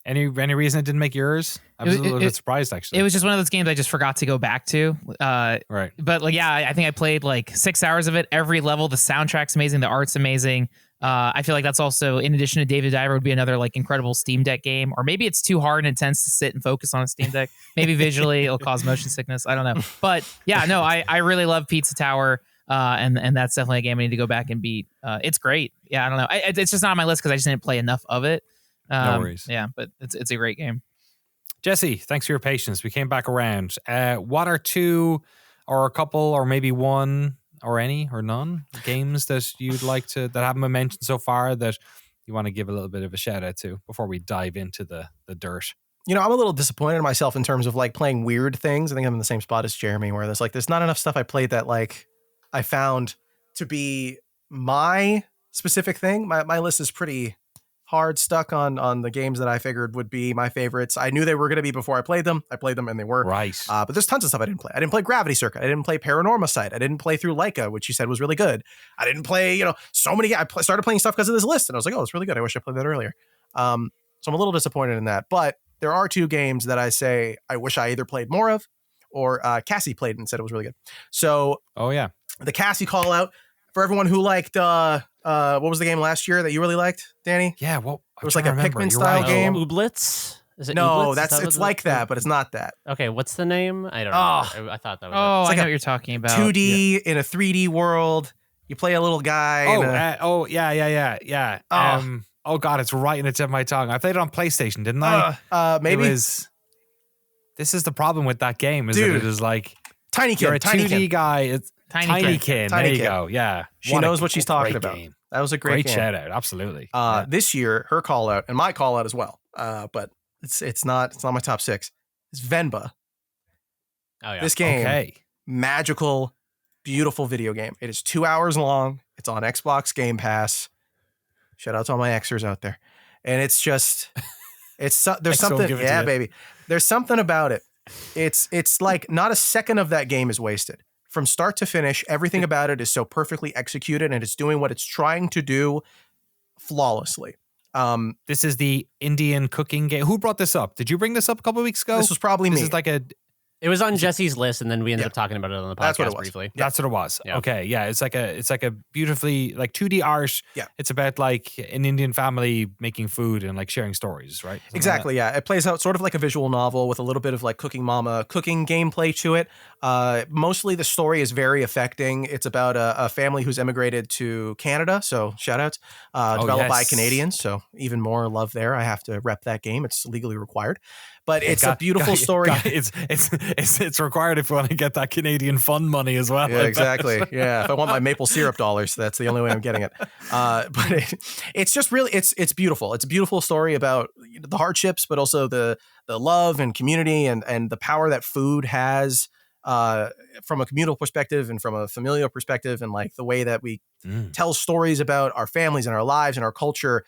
S1: Any reason it didn't make yours? I was a little bit surprised, actually.
S4: It was just one of those games I just forgot to go back to.
S1: Right.
S4: But like, yeah, I think I played like 6 hours of it. Every level, the soundtrack's amazing, the art's amazing. I feel like that's also, in addition to David Diver, would be another like incredible Steam Deck game. Or maybe it's too hard and intense to sit and focus on a Steam Deck. Maybe visually it'll cause motion sickness. I don't know. But yeah, no, I really love Pizza Tower. And that's definitely a game I need to go back and beat. It's great. Yeah, I don't know. It's just not on my list because I just didn't play enough of it.
S1: No worries.
S4: Yeah, but it's a great game.
S1: Jesse, thanks for your patience. We came back around. What are two or a couple or maybe one or any or none games that you'd like to, that haven't been mentioned so far, that you want to give a little bit of a shout out to before we dive into the dirt?
S2: I'm a little disappointed in myself in terms of like playing weird things. I think I'm in the same spot as Jeremy, where there's not enough stuff I played that like I found to be my specific thing. My list is pretty hard stuck on the games that I figured would be my favorites. I knew they were going to be before I played them. I played them and they were.
S1: Right.
S2: But there's tons of stuff I didn't play. I didn't play Gravity Circuit. I didn't play Paranormal Sight. I didn't play through Leica, which you said was really good. I didn't play, so many. I started playing stuff because of this list and I was like, oh, it's really good. I wish I played that earlier. So I'm a little disappointed in that. But there are two games that I say I wish I either played more of, or Cassie played and said it was really good. So,
S1: oh yeah,
S2: the Cassie call out for everyone who liked what was the game last year that you really liked, Danny?
S1: Yeah, well,
S2: it was like a Pikmin style game.
S3: Ooblets? Is it
S2: no,
S3: Ooblets?
S2: It's like that, but it's not that.
S3: Okay, what's the name? I don't know. I thought that was
S4: it.
S2: Like
S4: I know what you're talking about.
S2: 2D in a 3D world. You play a little guy.
S1: Yeah. Oh god, it's right in the tip of my tongue. I played it on PlayStation, didn't I?
S2: Maybe.
S1: This is the problem with that game, is that it is like
S2: Tiny Kid.
S1: You're a 2D guy. It's Tiny Kid. There you go. Yeah.
S2: She knows what she's talking about.
S1: Game.
S2: That was a great game.
S1: Shout out. Absolutely.
S2: This year, her call out and my call out as well. But it's not my top 6. It's Venba.
S3: Oh yeah.
S2: This game, magical, beautiful video game. It is 2 hours long. It's on Xbox Game Pass. Shout out to all my Xers out there. And it's just, there's something. Yeah, baby. There's something about it. It's like not a second of that game is wasted. From start to finish, everything about it is so perfectly executed and it's doing what it's trying to do flawlessly.
S1: This is the Indian cooking game. Who brought this up? Did you bring this up a couple of weeks ago?
S2: This was probably me.
S1: This is like
S3: it was on Jesse's list, and then we ended up talking about it on the podcast briefly.
S1: That's what it was.
S3: Yeah.
S1: Okay, yeah, it's like a beautifully like 2D art.
S2: Yeah,
S1: it's about like an Indian family making food and like sharing stories, right? Something
S2: exactly. Yeah, it plays out sort of like a visual novel with a little bit of like cooking gameplay to it. Mostly the story is very affecting. It's about a family who's emigrated to Canada. So shout outs. Developed by Canadians. So even more love there. I have to rep that game. It's legally required. But it's a beautiful story.
S1: It's required if you want to get that Canadian fund money as well.
S2: Yeah, exactly. Yeah, if I want my maple syrup dollars, that's the only way I'm getting it. But it's just really it's beautiful. It's a beautiful story about the hardships, but also the love and community and the power that food has from a communal perspective and from a familial perspective, and like the way that we tell stories about our families and our lives and our culture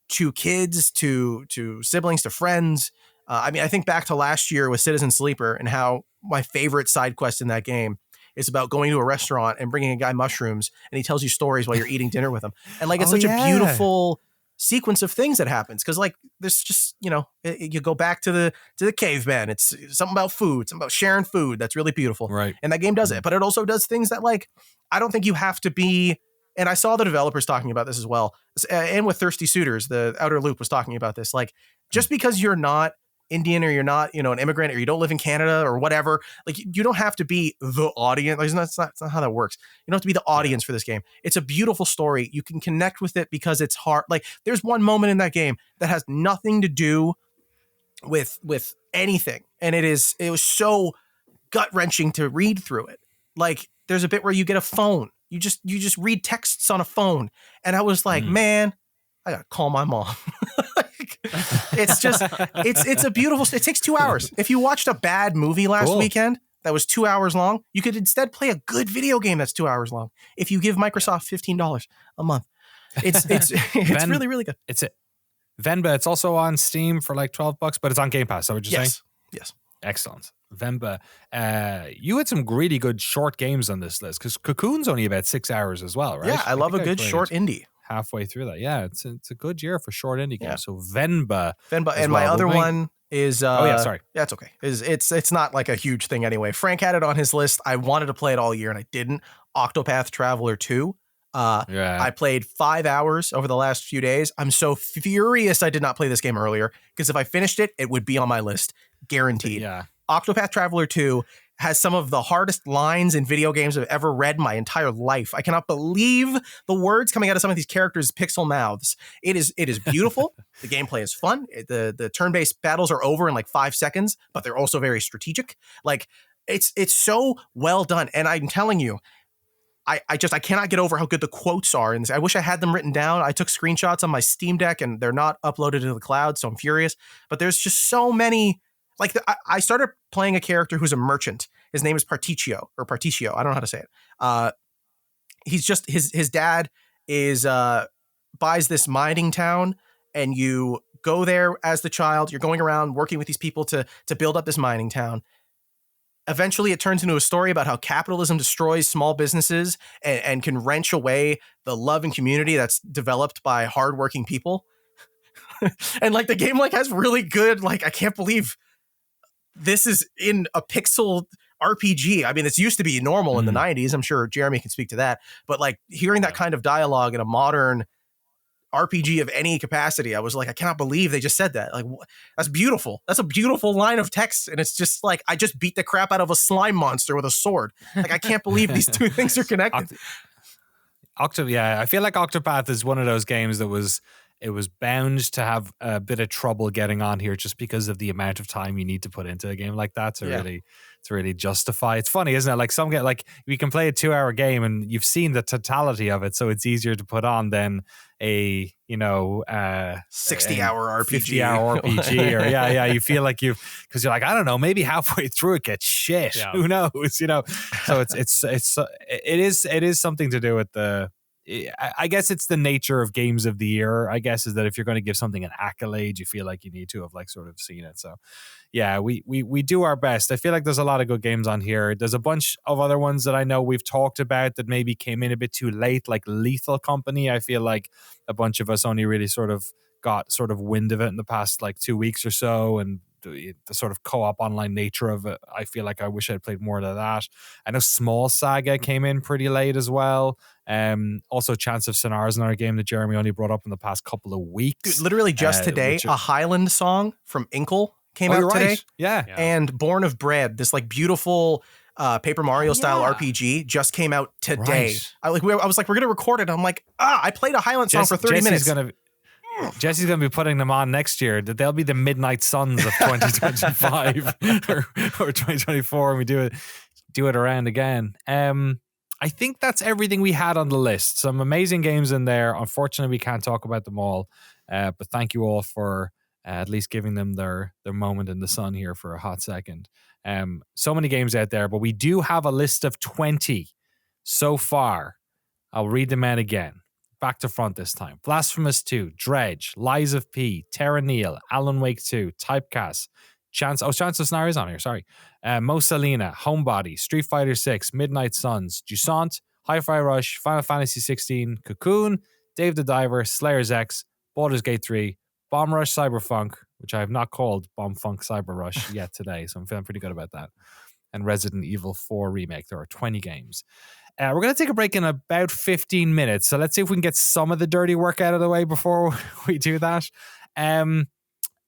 S2: to kids, to siblings, to friends. I think back to last year with Citizen Sleeper and how my favorite side quest in that game It's about going to a restaurant and bringing a guy mushrooms, and he tells you stories while you're eating dinner with him. And like, it's such a beautiful sequence of things that happens. Cause like there's just, you go back to the caveman. It's something about food, something about sharing food. That's really beautiful.
S1: Right.
S2: And that game does it, but it also does things that like, I don't think you have to be, and I saw the developers talking about this as well. And with Thirsty Suitors, the Outer Loop was talking about this. Like, just because you're not Indian or you're not, an immigrant, or you don't live in Canada or whatever, like you don't have to be the audience. Like, that's not how that works. You don't have to be the audience for this game. It's a beautiful story. You can connect with it because it's hard. Like, there's one moment in that game that has nothing to do with anything. And it was so gut-wrenching to read through it. Like, there's a bit where you get a phone. You just read texts on a phone. And I was like, man, I gotta call my mom. It's just, it's a beautiful, it takes 2 hours. If you watched a bad movie last weekend that was 2 hours long, you could instead play a good video game that's 2 hours long. If you give Microsoft $15 a month, it's really, really good.
S1: It's Venba. It's also on Steam for like $12, but it's on Game Pass. So what you're saying?
S2: Yes.
S1: Excellent. Venba, you had some really good short games on this list because Cocoon's only about 6 hours as well, right?
S2: Yeah, I love a good short indie.
S1: Halfway through that. Yeah, it's a good year for short indie games. So Venba.
S2: And my other one is
S1: sorry.
S2: Yeah, it's okay. It's not like a huge thing anyway. Frank had it on his list. I wanted to play it all year and I didn't. Octopath Traveler 2. I played 5 hours over the last few days. I'm so furious I did not play this game earlier because if I finished it, it would be on my list. Guaranteed.
S1: Yeah.
S2: Octopath Traveler 2 has some of the hardest lines in video games I've ever read in my entire life. I cannot believe the words coming out of some of these characters' pixel mouths. It is beautiful. The gameplay is fun. The turn-based battles are over in like 5 seconds, but they're also very strategic. Like, it's so well done. And I'm telling you, I cannot get over how good the quotes are. And I wish I had them written down. I took screenshots on my Steam Deck and they're not uploaded to the cloud, so I'm furious. But there's just so many. Like, I started playing a character who's a merchant. His name is Particio. I don't know how to say it. He's just, his dad is buys this mining town, and you go there as the child. You're going around working with these people to build up this mining town. Eventually, it turns into a story about how capitalism destroys small businesses and can wrench away the love and community that's developed by hardworking people. And like, the game like has really good, like, I can't believe this is in a pixel RPG. I mean, it's used to be normal in the 90s. I'm sure Jeremy can speak to that. But like, hearing that kind of dialogue in a modern RPG of any capacity, I was like, I cannot believe they just said that. Like, that's beautiful. That's a beautiful line of text. And it's just like, I just beat the crap out of a slime monster with a sword. Like, I can't believe these two things are connected.
S1: I feel like Octopath is one of those games that it was bound to have a bit of trouble getting on here just because of the amount of time you need to put into a game like that to really justify. It's funny, isn't it? Like, some get, like, you can play a 2 hour game and you've seen the totality of it, so it's easier to put on than a
S2: 60-hour RPG,
S1: 50-hour RPG, or you feel like because you're like, I don't know, maybe halfway through it gets shit. Yeah. Who knows? So it is something to do with the. I guess it's the nature of games of the year, I guess, is that if you're going to give something an accolade, you feel like you need to have like sort of seen it. So yeah, we do our best. I feel like there's a lot of good games on here. There's a bunch of other ones that I know we've talked about that maybe came in a bit too late, like Lethal Company. I feel like a bunch of us only really sort of got sort of wind of it in the past like 2 weeks or so, and the sort of co-op online nature of it, I feel like I wish I'd played more of that. I know Small Saga came in pretty late as well. Also Chants of Sennaar is another game that Jeremy only brought up in the past couple of weeks.
S2: Dude, literally just today, a Highland song from Inkle came out today.
S1: Right. Yeah.
S2: And Born of Bread, this like beautiful Paper Mario style RPG, just came out today. Right. I was like, we're gonna record it. I'm like, I played a Highland song for 30 minutes.
S1: Jesse's going to be putting them on next year. They'll be the Midnight Suns of 2025 or 2024, and we do it around again. I think that's everything we had on the list. Some amazing games in there. Unfortunately, we can't talk about them all, but thank you all for at least giving them their moment in the sun here for a hot second. So many games out there, but we do have a list of 20 so far. I'll read them out again. Back to front this time. Blasphemous 2, Dredge, Lies of P, Terra Nil, Alan Wake 2, Typecast, Chants of Sennaar is on here, sorry. Mosa Lina, Homebody, Street Fighter 6, Midnight Suns, Jusant, Hi-Fi Rush, Final Fantasy 16, Cocoon, Dave the Diver, Slayer's X, Baldur's Gate 3, Bomb Rush Cyberfunk, which I have not called Bomb Funk Cyber Rush yet today, so I'm feeling pretty good about that. And Resident Evil 4 Remake. There are 20 games. We're going to take a break in about 15 minutes, so let's see if we can get some of the dirty work out of the way before we do that.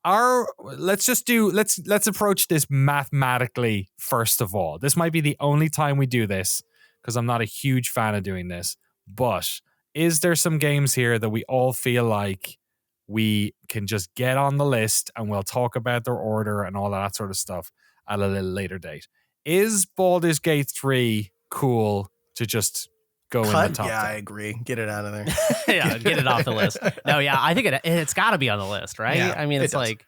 S1: Let's approach this mathematically first of all. This might be the only time we do this because I'm not a huge fan of doing this, but is there some games here that we all feel like we can just get on the list and we'll talk about their order and all that sort of stuff at a little later date? Is Baldur's Gate 3 cool to just go in the top 10?
S2: I agree. Get it out of there.
S3: Yeah, get it off the list. No, yeah, I think it's got to be on the list, right?
S2: Yeah,
S3: I mean, it's like,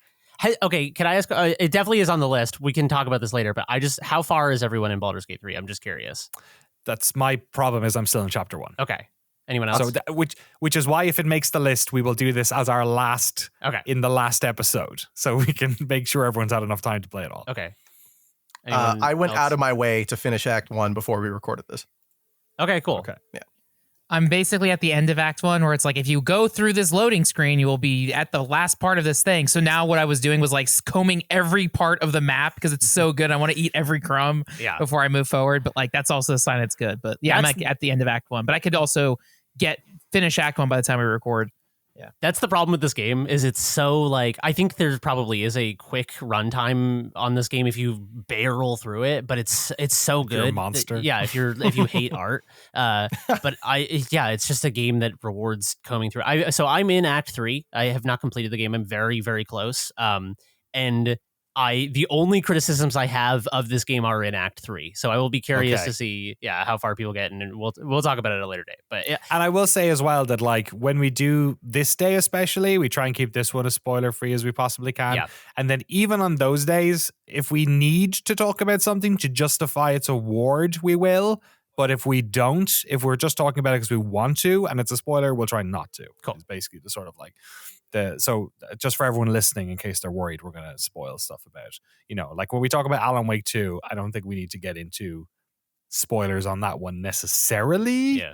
S3: okay, can I ask? It definitely is on the list. We can talk about this later, but how far is everyone in Baldur's Gate 3? I'm just curious.
S1: That's my problem. Is I'm still in chapter 1.
S3: Okay. Anyone else?
S1: So which is why if it makes the list, we will do this as our last in the last episode, so we can make sure everyone's had enough time to play it all.
S3: Okay.
S2: I went out of my way to finish Act 1 before we recorded this.
S3: Okay, cool.
S1: Okay.
S2: Yeah.
S4: I'm basically at the end of Act 1 where it's like, if you go through this loading screen, you will be at the last part of this thing. So now what I was doing was like combing every part of the map because it's so good. I want to eat every crumb before I move forward. But like, that's also a sign it's good. But yeah, I'm like at the end of Act 1. But I could also finish Act 1 by the time we record.
S3: Yeah. That's the problem with this game is it's so like, I think there probably is a quick runtime on this game if you barrel through it, but it's so good.
S1: You're a monster.
S3: Yeah, if you hate art. But it's just a game that rewards combing through. So I'm in Act 3. I have not completed the game. I'm very, very close. And the only criticisms I have of this game are in Act 3. So I will be curious to see, how far people get, and we'll talk about it at a later date. But yeah.
S1: And I will say as well that like when we do this day, especially, we try and keep this one as spoiler free as we possibly can.
S3: Yeah.
S1: And then even on those days, if we need to talk about something to justify its award, we will. But if we don't, if we're just talking about it because we want to, and it's a spoiler, we'll try not to.
S3: Cool.
S1: It's basically the sort of like so just for everyone listening, in case they're worried, we're going to spoil stuff about, like when we talk about Alan Wake 2, I don't think we need to get into spoilers on that one necessarily.
S3: Yeah.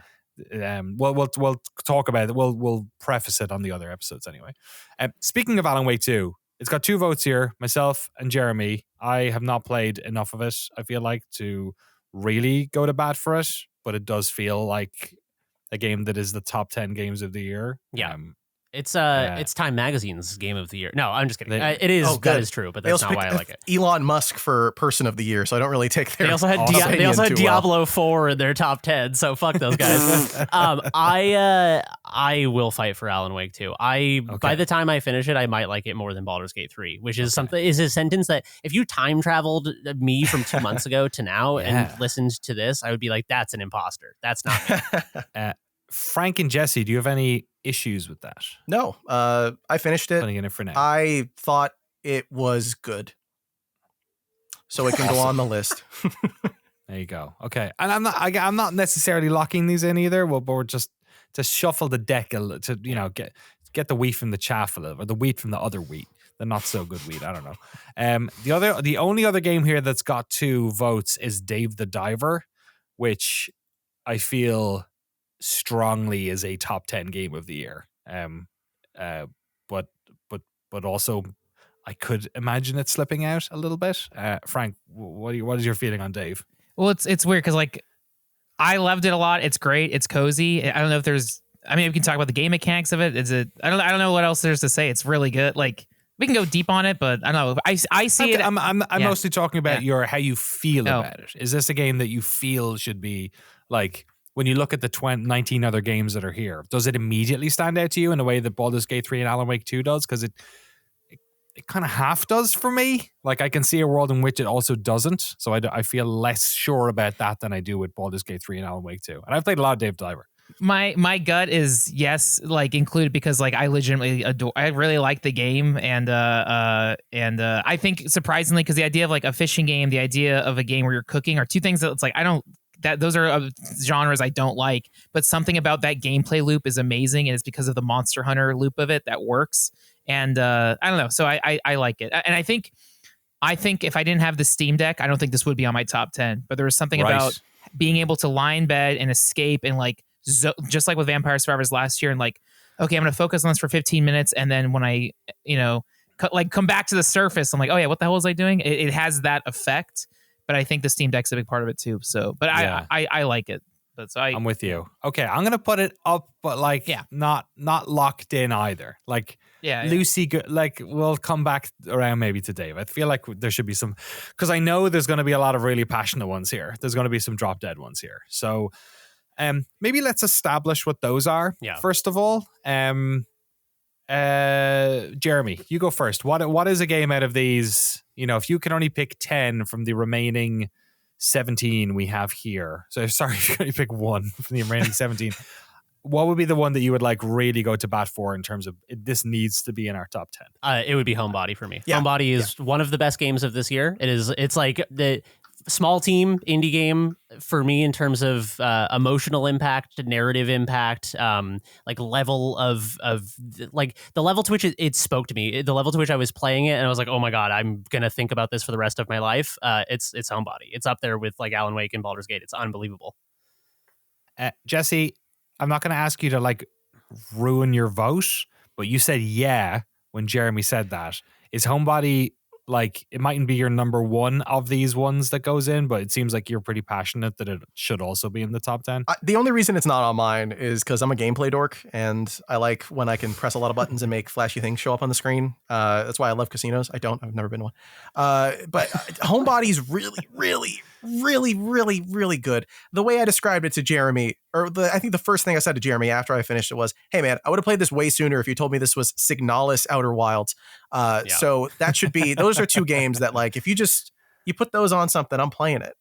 S1: We'll talk about it. We'll preface it on the other episodes anyway. Speaking of Alan Wake 2, it's got 2 votes here, myself and Jeremy. I have not played enough of it, I feel like, to really go to bat for it, but it does feel like a game that is the top 10 games of the year.
S3: Yeah. It's Time Magazine's Game of the Year. No, I'm just kidding. It is that is true, but that's not why I like it.
S2: Elon Musk for Person of the Year, so I don't really take their.
S3: They also had Diablo 4 in their top 10, so fuck those guys. I will fight for Alan Wake 2. By the time I finish it, I might like it more than Baldur's Gate 3, which is is a sentence that if you time traveled me from 2 months ago to now and listened to this, I would be like, that's an imposter. That's not me.
S1: Frank and Jesse, do you have any issues with that?
S2: No, I finished it.
S1: Putting it in for now.
S2: I thought it was good, so it can go on the list.
S1: There you go. Okay, and I'm not necessarily locking these in either. But we're just to shuffle the deck a little, to get the wheat from the chaff a little, or the wheat from the other wheat, the not so good wheat. I don't know. The only other game here that's got 2 votes is Dave the Diver, which I feel strongly is a top 10 game of the year. But also I could imagine it slipping out a little bit. Frank, what is your feeling on Dave?
S4: Well, it's weird because like I loved it a lot. It's great. It's cozy. I don't know if we can talk about the game mechanics of it. I don't know what else there's to say. It's really good. Like we can go deep on it, but I don't know. I see it.
S1: I'm mostly talking about how you feel about it. Is this a game that you feel should be like, when you look at the 19 other games that are here, does it immediately stand out to you in a way that Baldur's Gate 3 and Alan Wake 2 does? Because it kind of half does for me. Like I can see a world in which it also doesn't. So I feel less sure about that than I do with Baldur's Gate 3 and Alan Wake 2. And I've played a lot of Dave Diver.
S4: My gut is yes, like included because like I legitimately I really like the game and I think surprisingly because the idea of like a fishing game, the idea of a game where you're cooking are 2 things that it's like those are genres I don't like, but something about that gameplay loop is amazing, and it's because of the Monster Hunter loop of it that works. And I don't know, so I like it, and I think I think if I didn't have the Steam Deck, I don't think this would be on my top 10. But there was something about being able to lie in bed and escape and like just like with Vampire Survivors last year and like, okay, I'm going to focus on this for 15 minutes. And then when I, come back to the surface, I'm like, oh yeah, what the hell was I doing? It has that effect. But I think the Steam Deck's a big part of it too. So, but I like it.
S1: I'm with you. Okay, I'm gonna put it up, but not locked in either. Lucy, we'll come back around maybe to Dave. I feel like there should be some, because I know there's going to be a lot of really passionate ones here. There's going to be some drop dead ones here. So, maybe let's establish what those are.
S3: Yeah.
S1: First of all, Jeremy, you go first. What is a game out of these? If you can only pick 10 from the remaining 17 we have here. So sorry, if you can only pick one from the remaining 17. What would be the one that you would like really go to bat for in terms of this needs to be in our top 10?
S3: It would be Homebody for me.
S2: Yeah.
S3: Homebody is one of the best games of this year. It's like the small team indie game for me in terms of emotional impact, narrative impact, like level of like the level to which it spoke to me, the level to which I was playing it, and I was like, oh my god, I'm gonna think about this for the rest of my life. It's Homebody. It's up there with like Alan Wake and Baldur's Gate. It's unbelievable.
S1: Jesse, I'm not gonna ask you to like ruin your vote, but you said yeah when Jeremy said that. Is Homebody, like, it mightn't be your number one of these ones that goes in, but it seems like you're pretty passionate that it should also be in the top 10.
S2: The only reason it's not on mine is because I'm a gameplay dork and I like when I can press a lot of buttons and make flashy things show up on the screen. That's why I love casinos. I've never been to one. But Homebody's really, really, really, really, really good. The way I described it to Jeremy, I think the first thing I said to Jeremy after I finished it was, hey man, I would have played this way sooner if you told me this was Signalis Outer Wilds. So that should be, those are two games that like, if you put those on something, I'm playing it.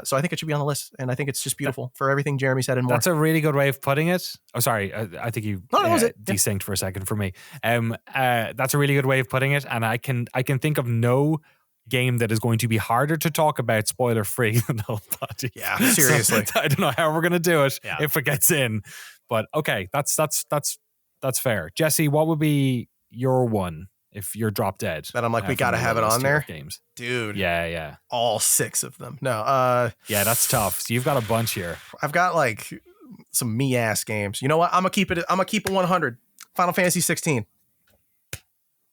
S2: So I think it should be on the list, and I think it's just beautiful for everything Jeremy said and more.
S1: That's a really good way of putting it. Oh, sorry. I think you
S2: was it?
S1: desynced for a second for me. That's a really good way of putting it, and I can think of no game that is going to be harder to talk about spoiler free than Homebody.
S2: Yeah, seriously.
S1: So, I don't know how we're gonna do it if it gets in, but okay, that's fair. Jesse, what would be your one if you're drop dead?
S2: That I'm like, we gotta have it on there,
S1: games,
S2: dude.
S1: Yeah.
S2: All 6 of them. No.
S1: Yeah, that's tough. So you've got a bunch here.
S2: I've got like some me ass games. You know what? I'm gonna keep it 100. Final Fantasy 16.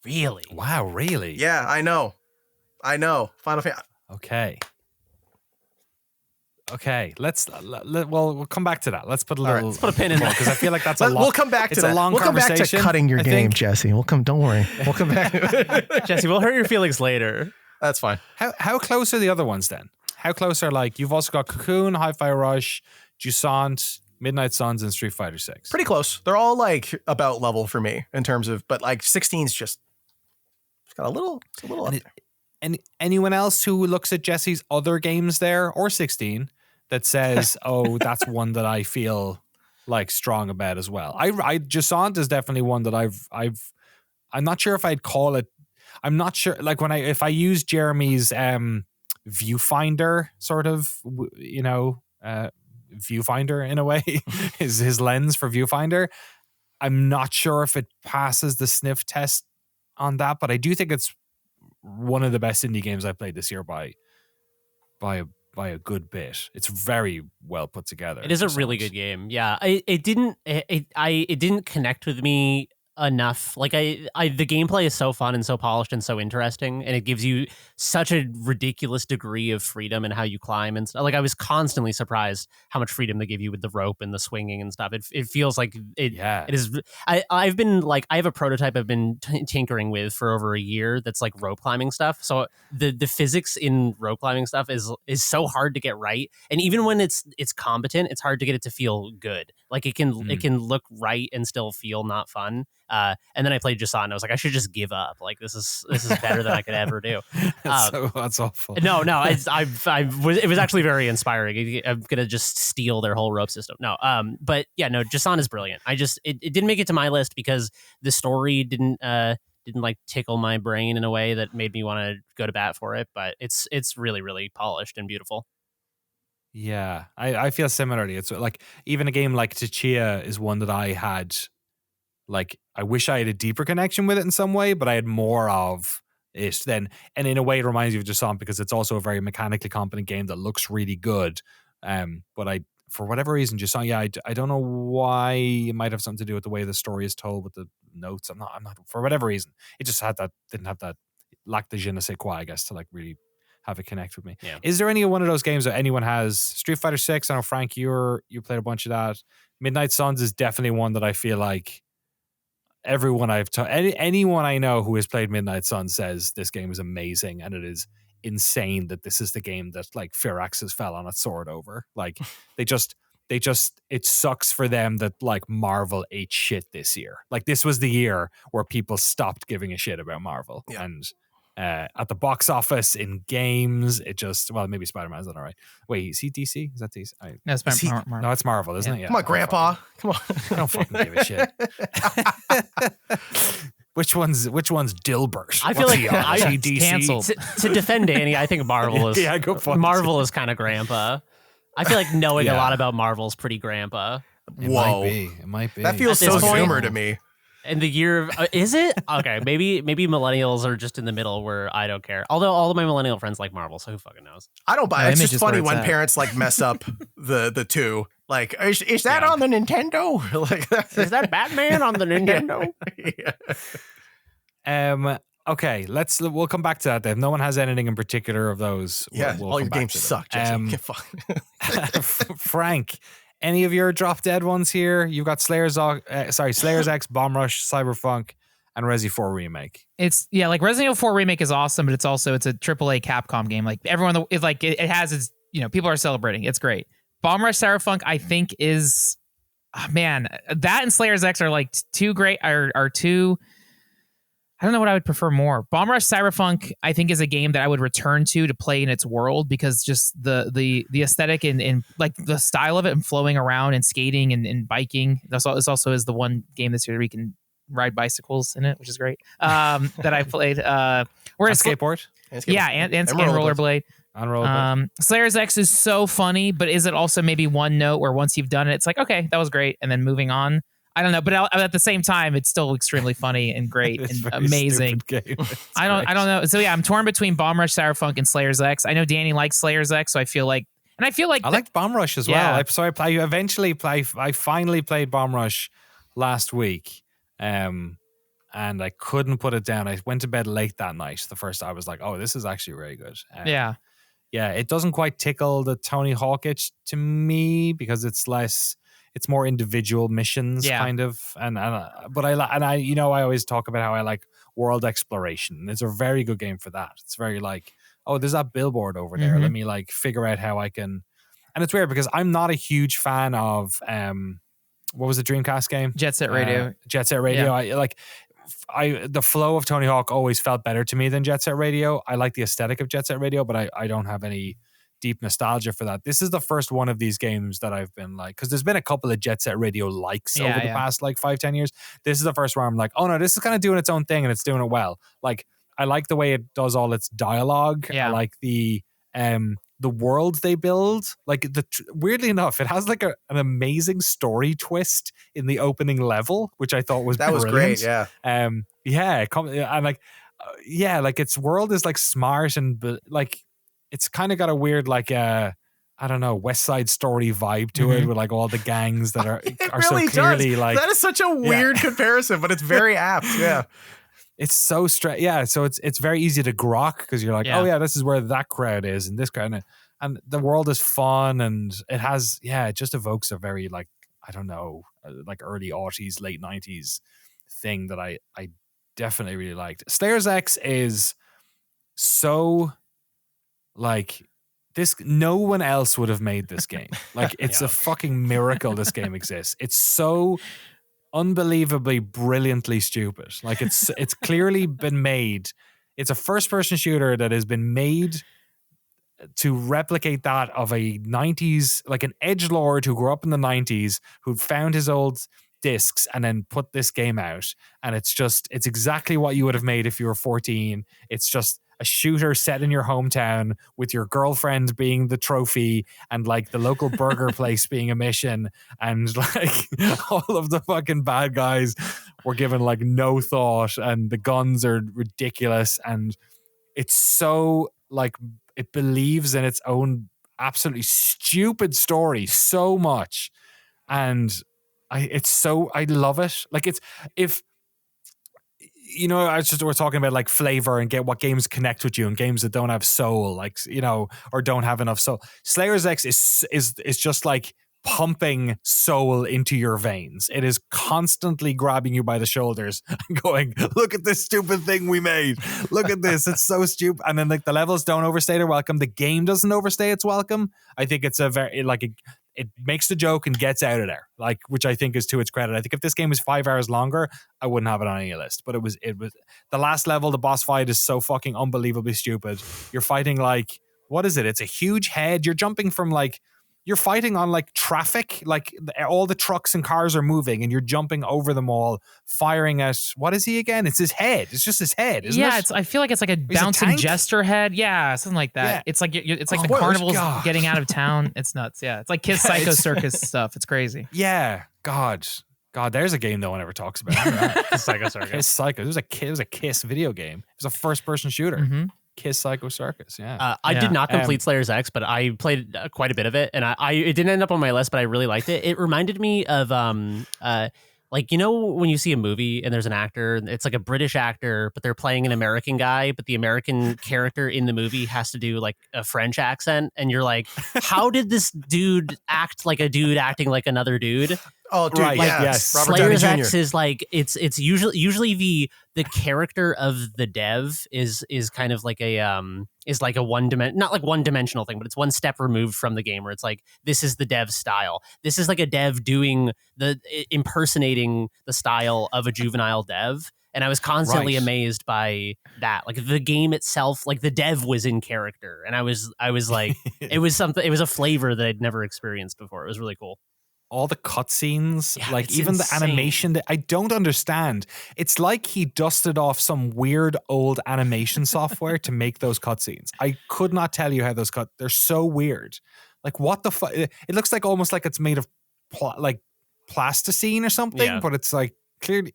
S3: Really?
S1: Wow, really?
S2: Yeah, I know. Final Fantasy.
S1: Okay. We'll come back to that. Let's put a little.
S3: Let's put a pin in there
S1: because I feel like that's a long.
S2: We'll come back to that.
S1: A long
S2: we'll come back to cutting your game, Jesse. Don't worry. We'll come back.
S3: Jesse, we'll hurt your feelings later.
S2: That's fine.
S1: How close are the other ones then? How close are, like, you've also got Cocoon, Hi-Fi Rush, Jusant, Midnight Suns, and Street Fighter 6.
S2: Pretty close. They're all like about level for me in terms of, but like 16's just got a little up there.
S1: And anyone else who looks at Jesse's other games there, or 16, that says, oh, that's one that I feel like strong about as well. Jusant is definitely one that I'm not sure if I'd call it. I'm not sure, like, if I use Jeremy's viewfinder sort of, viewfinder in a way, his lens for viewfinder, I'm not sure if it passes the sniff test on that, but I do think it's one of the best indie games I played this year by a good bit. It's very well put together.
S3: It is a really good game. Yeah, it didn't connect with me enough. Like the gameplay is so fun and so polished and so interesting, and it gives you such a ridiculous degree of freedom in how you climb and stuff. Like I was constantly surprised how much freedom they give you with the rope and the swinging and stuff. It feels like it is. I've been like, I have a prototype I've been tinkering with for over a year that's like rope climbing stuff. So the physics in rope climbing stuff is so hard to get right, and even when it's competent, it's hard to get it to feel good. Like it can look right and still feel not fun. And then I played Jusant and I was like, I should just give up. Like this is better than I could ever do.
S1: That's awful.
S3: No, it was actually very inspiring. I'm gonna just steal their whole rope system. But yeah, no, Jusant is brilliant. It didn't make it to my list because the story didn't like tickle my brain in a way that made me want to go to bat for it. But it's really, really polished and beautiful.
S1: Yeah, I feel similarly. It's like even a game like Tchia is one that I had, like, I wish I had a deeper connection with it in some way, but I had more of it, then, and in a way it reminds you of Jusant because it's also a very mechanically competent game that looks really good. But for whatever reason, Jusant, I don't know why. It might have something to do with the way the story is told with the notes. I'm not for whatever reason. It just didn't have that, lacked the je ne sais quoi, I guess, to like really have it connect with me.
S3: Yeah.
S1: Is there any one of those games that anyone has? Street Fighter 6, I know Frank, you played a bunch of that. Midnight Suns is definitely one that I feel like everyone anyone I know who has played Midnight Suns says this game is amazing, and it is insane that this is the game that like Firaxis fell on its sword over. Like they just it sucks for them that like Marvel ate shit this year. Like this was the year where people stopped giving a shit about Marvel. Yeah. And at the box office, in games, it just, well, maybe Spider-Man's not all right. Wait, is he DC? Is that DC?
S4: No, it's Marvel.
S1: No, it's Marvel, isn't it? Yeah.
S2: Come on, Grandpa. Come on.
S1: I don't fucking give a shit. Which one's Dilbert?
S3: I feel like
S1: he DC?
S4: Canceled.
S3: To defend Danny, I think Marvel is
S1: go for it.
S3: Marvel is kind of grandpa. I feel like knowing a lot about Marvel is pretty grandpa.
S1: It might be.
S2: That feels so zoomer to me.
S3: In the year of, is it? Okay, maybe millennials are just in the middle where I don't care. Although all of my millennial friends like Marvel, so who fucking knows?
S2: I don't buy it. It's just funny when parents like mess up the two. Like, is that on the Nintendo? Like,
S3: is that Batman on the Nintendo?
S1: Okay, we'll come back to that then. If no one has anything in particular of those, we'll
S2: all your games suck, Jesse.
S1: Frank, any of your drop dead ones here? You've got Slayer's X, Bomb Rush, Cyberfunk, and Resi 4 Remake.
S4: It's like Resident Evil 4 Remake is awesome, but it's a AAA Capcom game. Like everyone, it has its, people are celebrating. It's great. Bomb Rush, Cyberfunk, I think is, man, that and Slayer's X are like two great, are two. I don't know what I would prefer more. Bomb Rush Cyberfunk, I think, is a game that I would return to play in its world because just the aesthetic and like the style of it and flowing around and skating and biking. This also is the one game this year where you can ride bicycles in it, which is great. That I played.
S1: Whereas skateboard?
S4: Yeah, and rollerblade.
S1: On rollerblade.
S4: Slayer's X is so funny, but is it also maybe one note where once you've done it, it's like, okay, that was great, and then moving on? I don't know, but at the same time, it's still extremely funny and great and amazing. I don't know. So yeah, I'm torn between Bomb Rush, Cyberfunk, and Slayer's X. I know Danny likes Slayer's X, so I feel like I
S1: liked Bomb Rush as well. I finally played Bomb Rush last week, and I couldn't put it down. I went to bed late that night. The first I was like, oh, this is actually very good. Yeah, it doesn't quite tickle the Tony Hawk itch to me because it's more individual missions, kind of, but I always talk about how I like world exploration, and it's a very good game for that. It's very like, oh, there's that billboard over there. Let me like figure out how I can. And it's weird because I'm not a huge fan of what was the Dreamcast game?
S4: Jet Set Radio.
S1: Jet Set Radio. Yeah. The flow of Tony Hawk always felt better to me than Jet Set Radio. I like the aesthetic of Jet Set Radio, but I don't have any deep nostalgia for that. This is the first one of these games that I've been like, because there's been a couple of Jet Set Radio likes over the past like 5-10 years. This is the first where I'm like, oh no, this is kind of doing its own thing and it's doing it well. Like I like the way it does all its dialogue. I like the world they build. Like weirdly enough, it has like an amazing story twist in the opening level, which I thought was brilliant.
S2: Was great. Yeah.
S1: And like its world is like smart and like it's kind of got a weird like I don't know, West Side Story vibe to it with like all the gangs that are really so clearly does.
S2: Like that is such a weird comparison, but it's very apt. Yeah.
S1: It's so straight. Yeah. So it's very easy to grok because you're like, oh yeah, this is where that crowd is and this crowd and the world is fun and it has, it just evokes a very like, I don't know, like early 80s, late 90s thing that I definitely really liked. Slayer's X is so like this, no one else would have made this game. Like it's a fucking miracle this game exists. It's so unbelievably brilliantly stupid. Like it's clearly been made. It's a first person shooter that has been made to replicate that of a 90s, like an edgelord who grew up in the 90s, who found his old discs and then put this game out. And it's exactly what you would have made if you were 14. It's just a a shooter set in your hometown with your girlfriend being the trophy and like the local burger place being a mission, and like all of the fucking bad guys were given like no thought, and the guns are ridiculous, and it's so like it believes in its own absolutely stupid story so much, and I love it. Like it's if you know, we're talking about like flavor and get what games connect with you and games that don't have soul, like, you know, or don't have enough soul. Slayer's X is just like pumping soul into your veins. It is constantly grabbing you by the shoulders and going, look at this stupid thing we made. Look at this. It's so stupid. And then like the levels don't overstay their welcome. The game doesn't overstay its welcome. I think it's a very like it makes the joke and gets out of there, like, which I think is to its credit. I think if this game was 5 hours longer, I wouldn't have it on any list. But it was the last level, the boss fight is so fucking unbelievably stupid. You're fighting like, what is it? It's a huge head. You're jumping from like, you're fighting on like traffic, like all the trucks and cars are moving and you're jumping over them all, firing at, what is he again? It's his head. It's just his head, isn't it?
S4: I feel like it's like a bouncing jester head. Yeah, something like that. Yeah. It's like the carnival's getting out of town. It's nuts. Yeah, it's like Kiss Psycho Circus stuff. It's crazy.
S1: Yeah, God, there's a game no one ever talks about. Kiss Psycho Circus. Kiss Psycho. It was a Kiss video game. It was a first-person shooter.
S4: Mm-hmm.
S1: Kiss Psycho Circus, yeah.
S3: I did not complete Slayer's X, but I played quite a bit of it, and it didn't end up on my list, but I really liked it. It reminded me of like, you know, when you see a movie and there's an actor, it's like a British actor, but they're playing an American guy, but the American character in the movie has to do like a French accent, and you're like, how did this dude act like a dude acting like another dude?
S2: Oh, dude,
S1: right,
S2: like,
S1: yes.
S3: Slayer's X is like it's usually the character of the dev is kind of like a not like one dimensional thing, but it's one step removed from the game where it's like, this is the dev style. This is like a dev doing impersonating the style of a juvenile dev. And I was constantly amazed by that. Like the game itself, like the dev was in character, and I was like, it was a flavor that I'd never experienced before. It was really cool.
S1: All the cutscenes, like even insane. The animation that I don't understand. It's like he dusted off some weird old animation software to make those cutscenes. I could not tell you how those they're so weird. Like what the fuck? It looks like almost like it's made of like plasticine or something, but it's like clearly.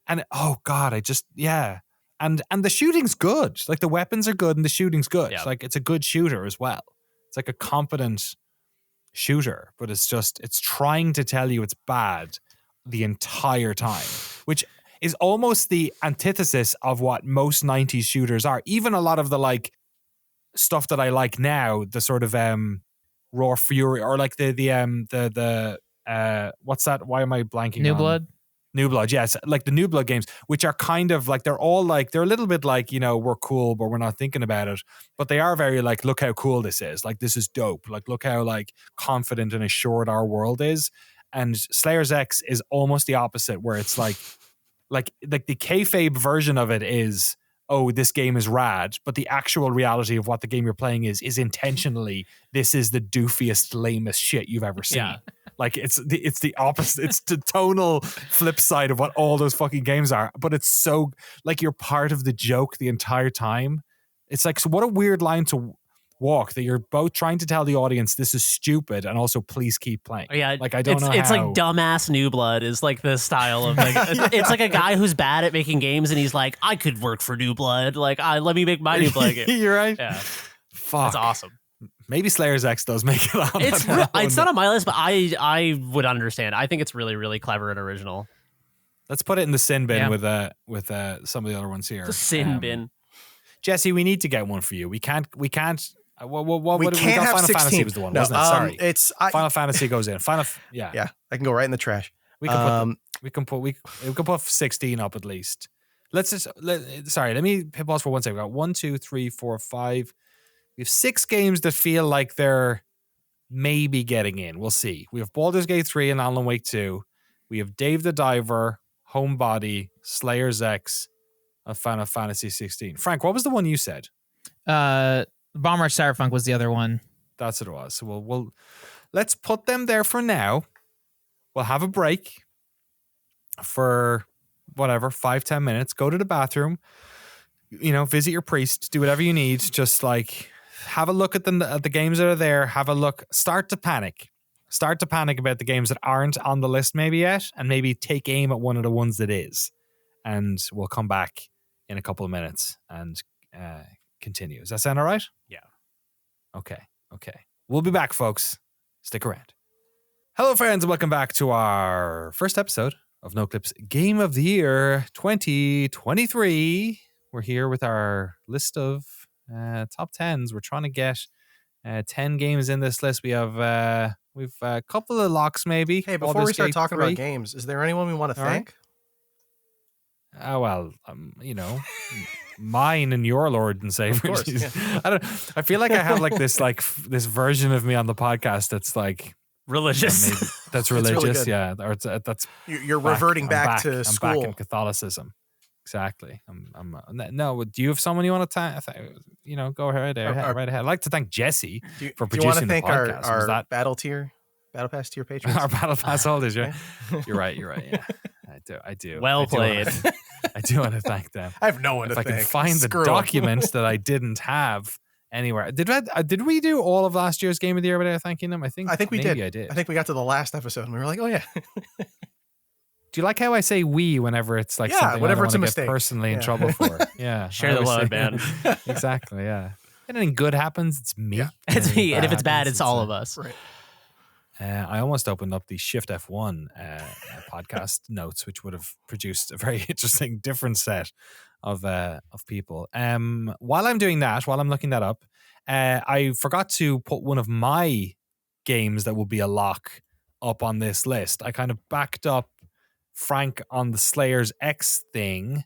S1: And oh God, and the shooting's good. Like the weapons are good and the shooting's good. Yeah. Like it's a good shooter as well. It's like a competent shooter, but it's trying to tell you it's bad the entire time, which is almost the antithesis of what most 90s shooters are. Even a lot of the like stuff that I like now, the sort of Raw Fury, or like the what's that? Why am I blanking?
S4: New Blood?
S1: New Blood, yes. Like the New Blood games, which are kind of like, they're a little bit like, you know, we're cool, but we're not thinking about it. But they are very like, look how cool this is. Like, this is dope. Like, look how like confident and assured our world is. And Slayer's X is almost the opposite, where it's like the kayfabe version of it is, oh, this game is rad, but the actual reality of what the game you're playing is intentionally, this is the doofiest, lamest shit you've ever seen. Yeah. Like it's the opposite. It's the tonal flip side of what all those fucking games are. But it's so like you're part of the joke the entire time. It's like, so what a weird line to walk, that you're both trying to tell the audience this is stupid and also please keep playing.
S3: Yeah,
S1: like I don't know.
S3: It's like dumbass New Blood is like the style of like it's like a guy who's bad at making games and he's like, I could work for New Blood. Like, let me make my New Blood game.
S1: You're right.
S3: Yeah,
S1: fuck,
S3: that's awesome.
S1: Maybe Slayer's X does make it on.
S3: It's not on my list, but I would understand. I think it's really, really clever and original.
S1: Let's put it in the sin bin with some of the other ones here.
S3: The sin bin.
S1: Jesse, we need to get one for you. We can't.
S2: We can't
S1: have Final
S2: 16.
S1: Fantasy was the one,
S2: no,
S1: wasn't it? Sorry, Final Fantasy goes in.
S2: Yeah, I can go right in the trash.
S1: We can put 16 up at least. Let me pause for 1 second. We got 1, 2, 3, 4, 5. We have 6 games that feel like they're maybe getting in. We'll see. We have Baldur's Gate 3 and Alan Wake 2. We have Dave the Diver, Homebody, Slayer's X, and Final Fantasy 16. Frank, what was the one you said?
S4: Bomb Rush Cyberfunk was the other one.
S1: That's what it was. So we'll let's put them there for now. We'll have a break for whatever, 5-10 minutes. Go to the bathroom. visit your priest, do whatever you need. Just like have a look at the games that are there. Have a look. Start to panic about the games that aren't on the list maybe yet, and maybe take aim at one of the ones that is. And we'll come back in a couple of minutes and continue. Does that sound all right?
S3: Yeah.
S1: Okay. We'll be back, folks. Stick around. Hello, friends, and welcome back to our first episode of Noclip's Game of the Year 2023. We're here with our list of top 10s. We're trying to get 10 games in this list. We've a couple of locks, maybe.
S2: Hey, before we start talking about games, is there anyone we want to thank?
S1: Well, mine and your Lord and Savior.
S2: Of course, yeah.
S1: I feel like I have this version of me on the podcast that's like
S3: religious.
S1: That's religious,
S2: really
S1: yeah. Or that's
S2: you're reverting back to school.
S1: I'm back in Catholicism. Exactly. No. Do you have someone you want to thank? Go right ahead. I'd like to thank Jesse for producing the podcast.
S2: Do you want to thank our Battle Pass tier patrons?
S1: Our Battle Pass holders, right? You're right. Yeah. I do.
S3: Well played.
S1: I do want to thank them.
S2: I have no one to thank.
S1: If I can find the document that I didn't have anywhere. Did we do all of last year's Game of the Year without thanking them? I think
S2: we did.
S1: I did.
S2: I think we got to the last episode and we were like, oh yeah.
S1: Do you like how I say we whenever it's like something
S2: whenever
S1: I
S2: it's
S1: don't
S2: a
S1: want to
S2: mistake.
S1: get personally in trouble for? Yeah.
S3: Share the load, man.
S1: Exactly, yeah. If anything good happens, it's me.
S2: Yeah.
S3: It's me. And if it's bad, it's all of us.
S2: Right.
S1: I almost opened up the Shift F1 podcast notes, which would have produced a very interesting, different set of people. While I'm doing that, while I'm looking that up, I forgot to put one of my games that will be a lock up on this list. I kind of backed up Frank on the Slayers X thing,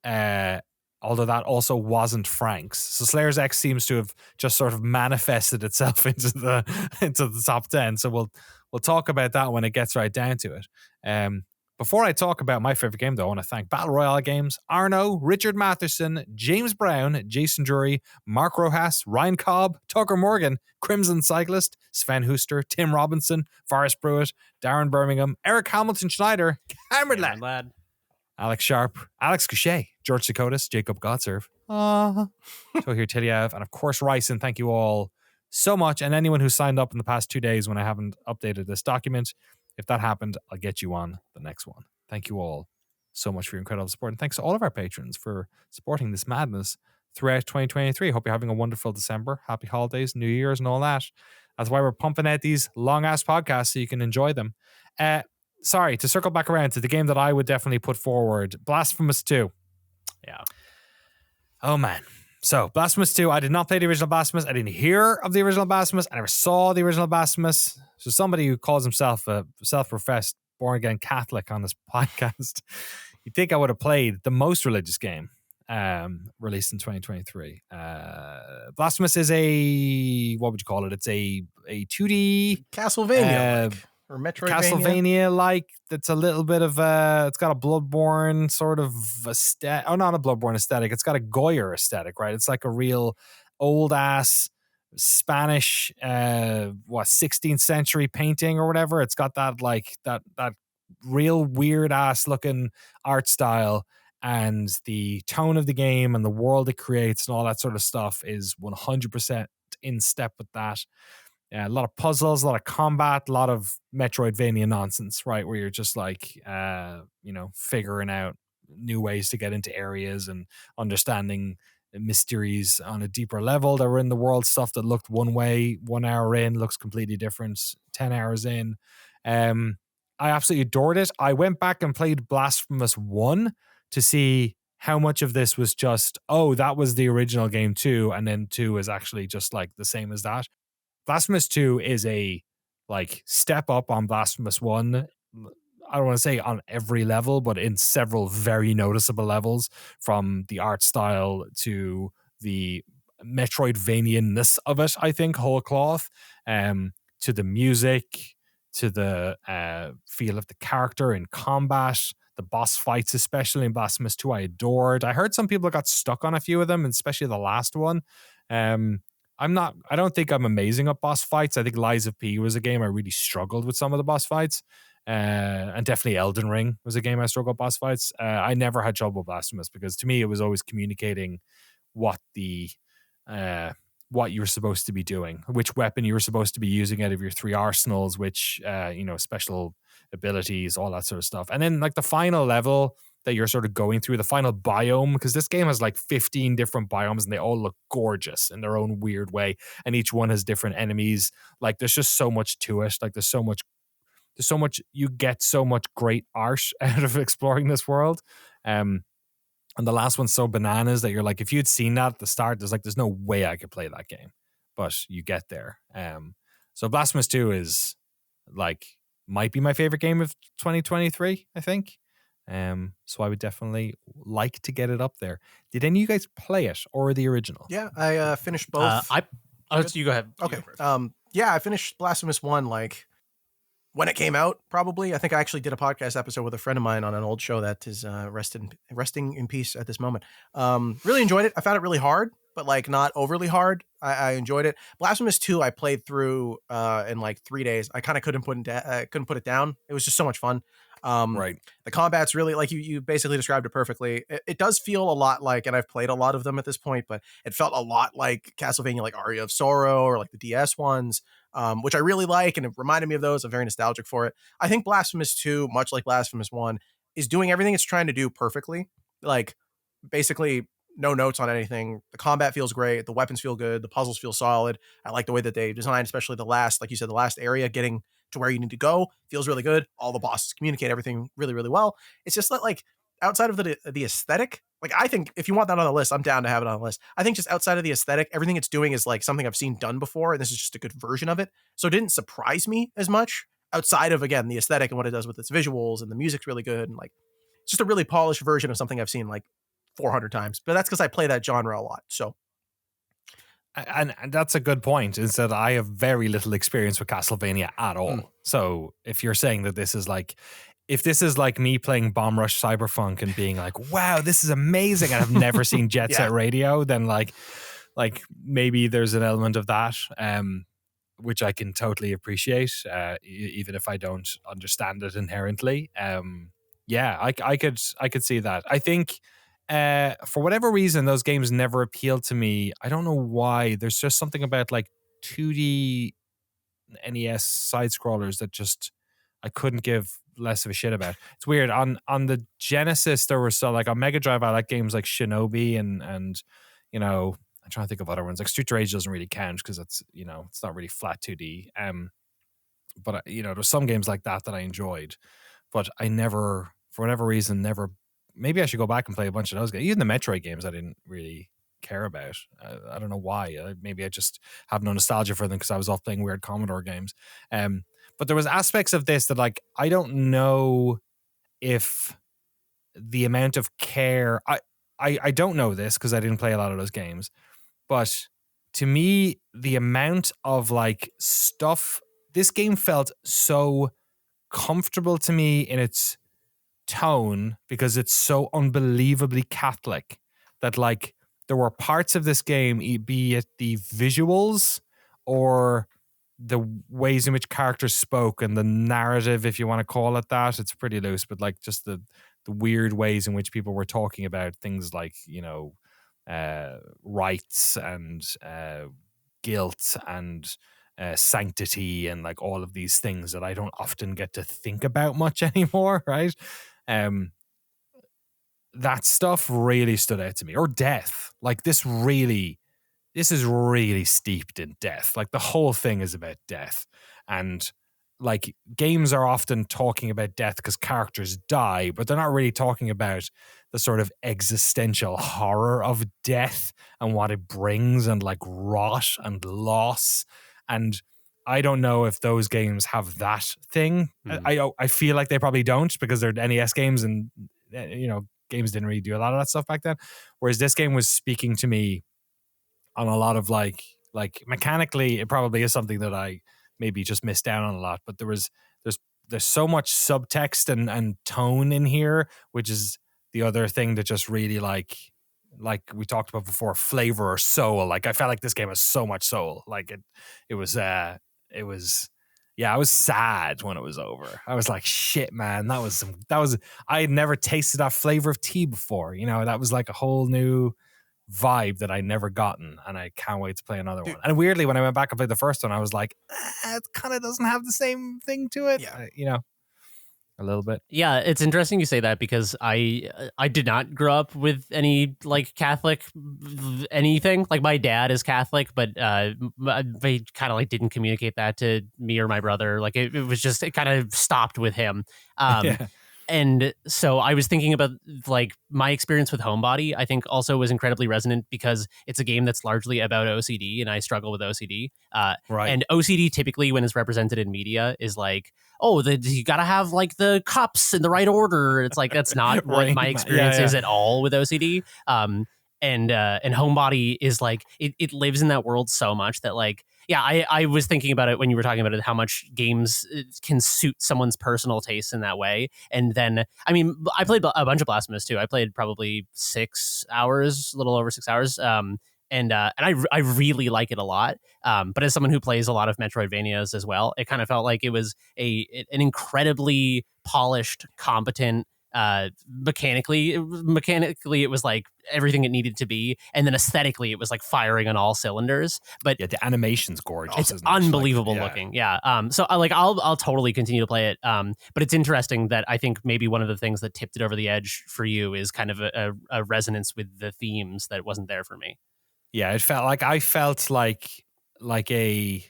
S1: although that also wasn't Frank's. So Slayers X seems to have just sort of manifested itself into the top 10. So we'll talk about that when it gets right down to it. Before I talk about my favorite game, though, I want to thank Battle Royale Games, Arno, Richard Matheson, James Brown, Jason Drury, Mark Rojas, Ryan Cobb, Tucker Morgan, Crimson Cyclist, Sven Huster, Tim Robinson, Forrest Brewitt, Darren Birmingham, Eric Hamilton Schneider, Cameron Lad, Alex Sharp, Alex Couchet, George Dakotas, Jacob Godserve, Tohir Tilyav, and of course Ryson. Thank you all so much. And anyone who signed up in the past 2 days when I haven't updated this document, if that happened, I'll get you on the next one. Thank you all so much for your incredible support. And thanks to all of our patrons for supporting this madness throughout 2023. Hope you're having a wonderful December. Happy holidays, New Year's, and all that. That's why we're pumping out these long-ass podcasts so you can enjoy them. Sorry, to circle back around to the game that I would definitely put forward, Blasphemous 2.
S3: Yeah.
S1: Oh, man. So, Blasphemous 2, I did not play the original Blasphemous. I didn't hear of the original Blasphemous. I never saw the original Blasphemous. So, somebody who calls himself a self-professed born-again Catholic on this podcast, you'd think I would have played the most religious game released in 2023. Blasphemous is what would you call it? It's a 2D...
S2: Castlevania or Metroidvania.
S1: Castlevania-like. That's a little bit of it's got a Bloodborne sort of aesthetic. Oh, not a Bloodborne aesthetic. It's got a Goyer aesthetic, right? It's like a real old-ass Spanish 16th century painting or whatever. It's got that like that real weird ass looking art style, and the tone of the game and the world it creates and all that sort of stuff is 100% in step with that. A lot of puzzles, a lot of combat, a lot of Metroidvania nonsense, right? Where you're just like figuring out new ways to get into areas and understanding mysteries on a deeper level that were in the world. Stuff that looked one way 1 hour in looks completely different 10 hours in. I absolutely adored it. I went back and played Blasphemous 1 to see how much of this was just, that was the original game too, and then 2 is actually just like the same as that. Blasphemous 2 is a like step up on Blasphemous 1. I don't want to say on every level, but in several very noticeable levels, from the art style to the Metroidvania-ness of it, I think, whole cloth, to the music, to the feel of the character in combat, the boss fights, especially in Blasphemous 2, I adored. I heard some people got stuck on a few of them, especially the last one. I don't think I'm amazing at boss fights. I think Lies of P was a game I really struggled with some of the boss fights. and definitely Elden Ring was a game I struggled with boss fights. I never had trouble with Blasphemous because to me it was always communicating what what you were supposed to be doing, which weapon you were supposed to be using out of your 3 arsenals, which special abilities, all that sort of stuff. And then like the final level that you're sort of going through, the final biome, because this game has like 15 different biomes and they all look gorgeous in their own weird way, and each one has different enemies. Like there's just so much to it. Like there's so much, you get so much great art out of exploring this world. And the last one's so bananas that you're like, if you'd seen that at the start, there's no way I could play that game. But you get there. So Blasphemous 2 is like, might be my favorite game of 2023, I think. So I would definitely like to get it up there. Did any of you guys play it or the original?
S2: Yeah, I finished both.
S3: You go ahead.
S2: Okay. I finished Blasphemous 1 like when it came out, probably. I think I actually did a podcast episode with a friend of mine on an old show that is resting in peace at this moment. Really enjoyed it. I found it really hard, but like not overly hard. I enjoyed it. Blasphemous 2 I played through in like 3 days. I kind of couldn't put it down. It was just so much fun.
S1: Right.
S2: The combat's really like you basically described it perfectly. It does feel a lot like, and I've played a lot of them at this point, but it felt a lot like Castlevania, like Aria of Sorrow or like the DS ones, which I really like. And it reminded me of those. I'm very nostalgic for it. I think Blasphemous 2, much like Blasphemous 1, is doing everything it's trying to do perfectly. Like basically no notes on anything. The combat feels great. The weapons feel good. The puzzles feel solid. I like the way that they designed, especially the last, like you said, the last area, getting to where you need to go feels really good. All the bosses communicate everything really, really well. It's just that like outside of the aesthetic, like I think if you want that on the list, I'm down to have it on the list. I think just outside of the aesthetic, everything it's doing is like something I've seen done before, and this is just a good version of it. So it didn't surprise me as much outside of, again, the aesthetic and what it does with its visuals, and the music's really good, and like it's just a really polished version of something I've seen like 400 times. But that's because I play that genre a lot. So
S1: and that's a good point, is that I have very little experience with Castlevania at all. So if you're saying that this is like, if this is like me playing Bomb Rush Cyberfunk and being like, wow, this is amazing, and I've never seen Jet Set Radio, then like maybe there's an element of that, which I can totally appreciate, even if I don't understand it inherently. I could see that. I think for whatever reason, those games never appealed to me. I don't know why. There's just something about like 2D NES side scrollers that just I couldn't give less of a shit about. It's weird. On the Genesis, there were so like on Mega Drive, I like games like Shinobi and you know, I'm trying to think of other ones. Like Street Rage doesn't really count because it's, you know, it's not really flat 2D. But you know, there's some games like that I enjoyed, but I never, for whatever reason, never. Maybe I should go back and play a bunch of those games. Even the Metroid games, I didn't really care about. I don't know why. Maybe I just have no nostalgia for them because I was off playing weird Commodore games. But there was aspects of this that, like, I don't know if the amount of care. I don't know this because I didn't play a lot of those games. But to me, the amount of like stuff, this game felt so comfortable to me in its tone because it's so unbelievably Catholic that like there were parts of this game, be it the visuals or the ways in which characters spoke and the narrative, if you want to call it that. It's pretty loose, but like just the weird ways in which people were talking about things like, you know, rights and guilt and sanctity and like all of these things that I don't often get to think about much anymore, right? That stuff really stood out to me. Or death. Like this is really steeped in death. Like the whole thing is about death. And like games are often talking about death because characters die, but they're not really talking about the sort of existential horror of death and what it brings and like rot and loss. And I don't know if those games have that thing. I feel like they probably don't because they're NES games and, you know, games didn't really do a lot of that stuff back then. Whereas this game was speaking to me on a lot of like mechanically, it probably is something that I maybe just missed out on a lot. But there's so much subtext and tone in here, which is the other thing that just really like we talked about before, flavor or soul. Like I felt like this game has so much soul. Like it was Yeah, I was sad when it was over. I was like, shit, man, that was I had never tasted that flavor of tea before. You know, that was like a whole new vibe that I never gotten, and I can't wait to play another one. And weirdly, when I went back and played the first one, I was like, it kind of doesn't have the same thing to it.
S2: Yeah.
S1: You know, a little bit.
S3: Yeah, it's interesting you say that because I did not grow up with any like Catholic anything. Like my dad is Catholic, but they kind of like didn't communicate that to me or my brother. Like it was just, it kind of stopped with him.
S1: Yeah.
S3: And so I was thinking about like my experience with Homebody, I think also was incredibly resonant because it's a game that's largely about OCD, and I struggle with OCD.
S1: Right.
S3: And OCD typically when it's represented in media is like, oh, you got to have like the cups in the right order. It's like, that's not what my experience is at all with OCD. And Homebody is like, it lives in that world so much that like, yeah, I was thinking about it when you were talking about it, how much games can suit someone's personal taste in that way. And then, I mean, I played a bunch of Blasphemous too. I played probably 6 hours, a little over 6 hours. And I really like it a lot. But as someone who plays a lot of Metroidvanias as well, it kind of felt like it was an incredibly polished, competent, mechanically it was like everything it needed to be, and then aesthetically it was like firing on all cylinders. But
S1: yeah, the animation's gorgeous.
S3: It's unbelievable looking. Yeah. So I'll totally continue to play it. But it's interesting that I think maybe one of the things that tipped it over the edge for you is kind of a resonance with the themes that wasn't there for me.
S1: Yeah, it felt like I felt like a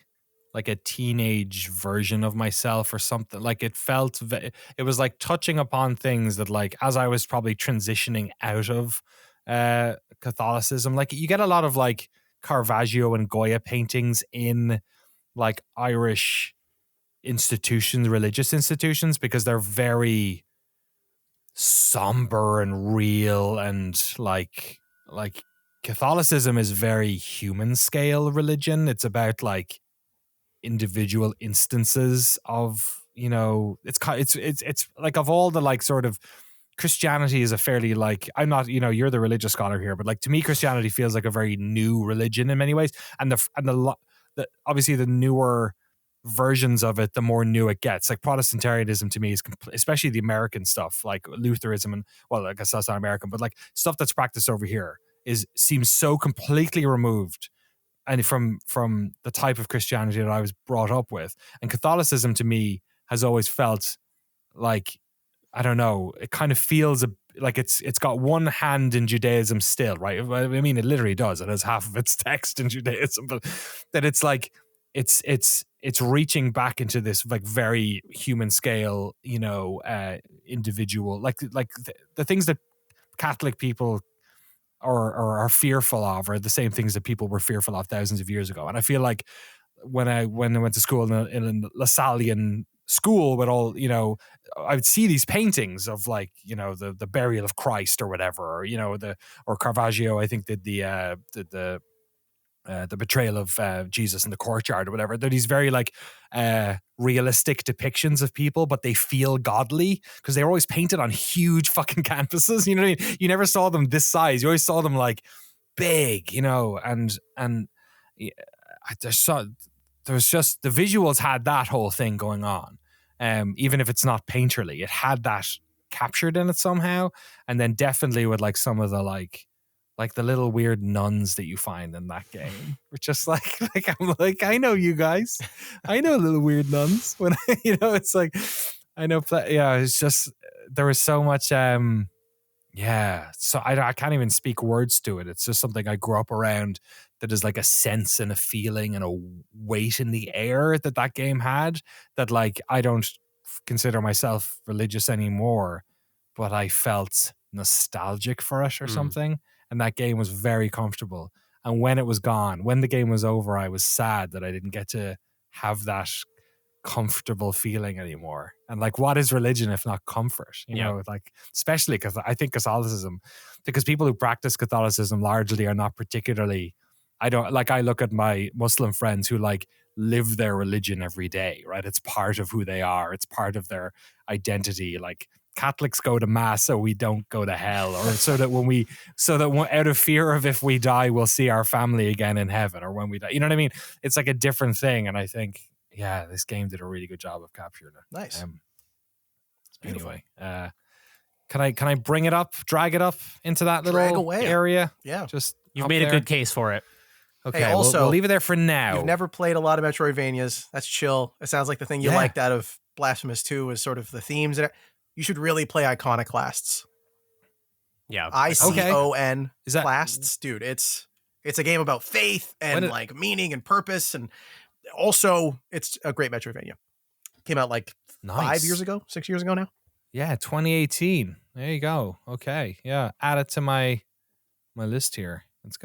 S1: teenage version of myself or something. Like it felt, it was like touching upon things that like, as I was probably transitioning out of Catholicism, like you get a lot of like Caravaggio and Goya paintings in like Irish institutions, religious institutions, because they're very somber and real, and like Catholicism is very human scale religion. It's about like individual instances of, you know, it's like of all the like sort of, Christianity is a fairly like, I'm not, you know, you're the religious scholar here, but like to me Christianity feels like a very new religion in many ways, and the obviously the newer versions of it, the more new it gets. Like Protestantarianism to me is especially the American stuff, like Lutheranism, and well, I guess that's not American, but like stuff that's practiced over here seems so completely removed and from the type of Christianity that I was brought up with. And Catholicism to me has always felt like, I don't know, it kind of feels like it's got one hand in Judaism still, right? I mean, it literally does. It has half of its text in Judaism, but that it's like it's reaching back into this like very human scale, you know, individual, like the things that Catholic people or are fearful of are the same things that people were fearful of thousands of years ago. And I feel like when I went to school in a Lassallean school with all, you know, I would see these paintings of like, you know, the burial of Christ or whatever, or, you know, or Caravaggio, I think did the betrayal of Jesus in the courtyard or whatever. They're these very like realistic depictions of people, but they feel godly because they were always painted on huge fucking canvases. You know what I mean? You never saw them this size. You always saw them like big, you know, and there was just, the visuals had that whole thing going on. Even if it's not painterly, it had that captured in it somehow. And then definitely with like some of the like the little weird nuns that you find in that game. We're just like I'm like, I know you guys. I know little weird nuns. When you know, it's like, I know, yeah, it's just, there was so much, so I can't even speak words to it. It's just something I grew up around that is like a sense and a feeling and a weight in the air that game had, that like, I don't consider myself religious anymore, but I felt nostalgic for it or something. And that game was very comfortable. And when it was gone, when the game was over, I was sad that I didn't get to have that comfortable feeling anymore. And like, what is religion if not comfort? You know, like, especially because I think Catholicism, because people who practice Catholicism largely are not particularly, I look at my Muslim friends who like live their religion every day, right? It's part of who they are. It's part of their identity. Like, Catholics go to mass so we don't go to hell, or so that out of fear of if we die, we'll see our family again in heaven, or when we die. You know what I mean? It's like a different thing. And I think yeah, this game did a really good job of capturing it.
S2: Nice.
S1: It's beautiful. Anyway, can I bring it up, drag it up into that little area?
S2: Yeah.
S1: Just
S3: you've made a good case for it.
S1: Okay,
S2: hey, also,
S1: we'll leave it there for now.
S2: You've never played a lot of Metroidvanias. That's chill. It sounds like the thing you liked out of Blasphemous 2 was sort of the themes. You should really play Iconoclasts.
S3: Yeah.
S2: ICON Clasts. Dude, it's a game about faith and like meaning and purpose. And also, it's a great Metroidvania. Came out like 5 years ago, 6 years ago now.
S1: Yeah, 2018. There you go. Okay. Yeah. Add it to my list here. It's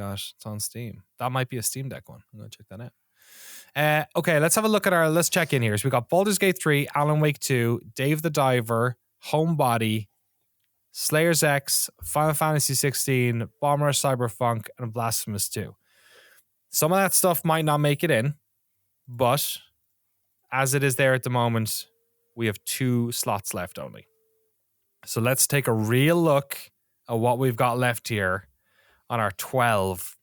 S1: on Steam. That might be a Steam Deck one. I'm going to check that out. Okay, let's have a look at let's check in here. So we got Baldur's Gate 3, Alan Wake 2, Dave the Diver, Homebody, Slayer's X, Final Fantasy 16, Bomber Cyberfunk, and Blasphemous 2. Some of that stuff might not make it in, but as it is there at the moment, we have 2 slots left only. So let's take a real look at what we've got left here on our 12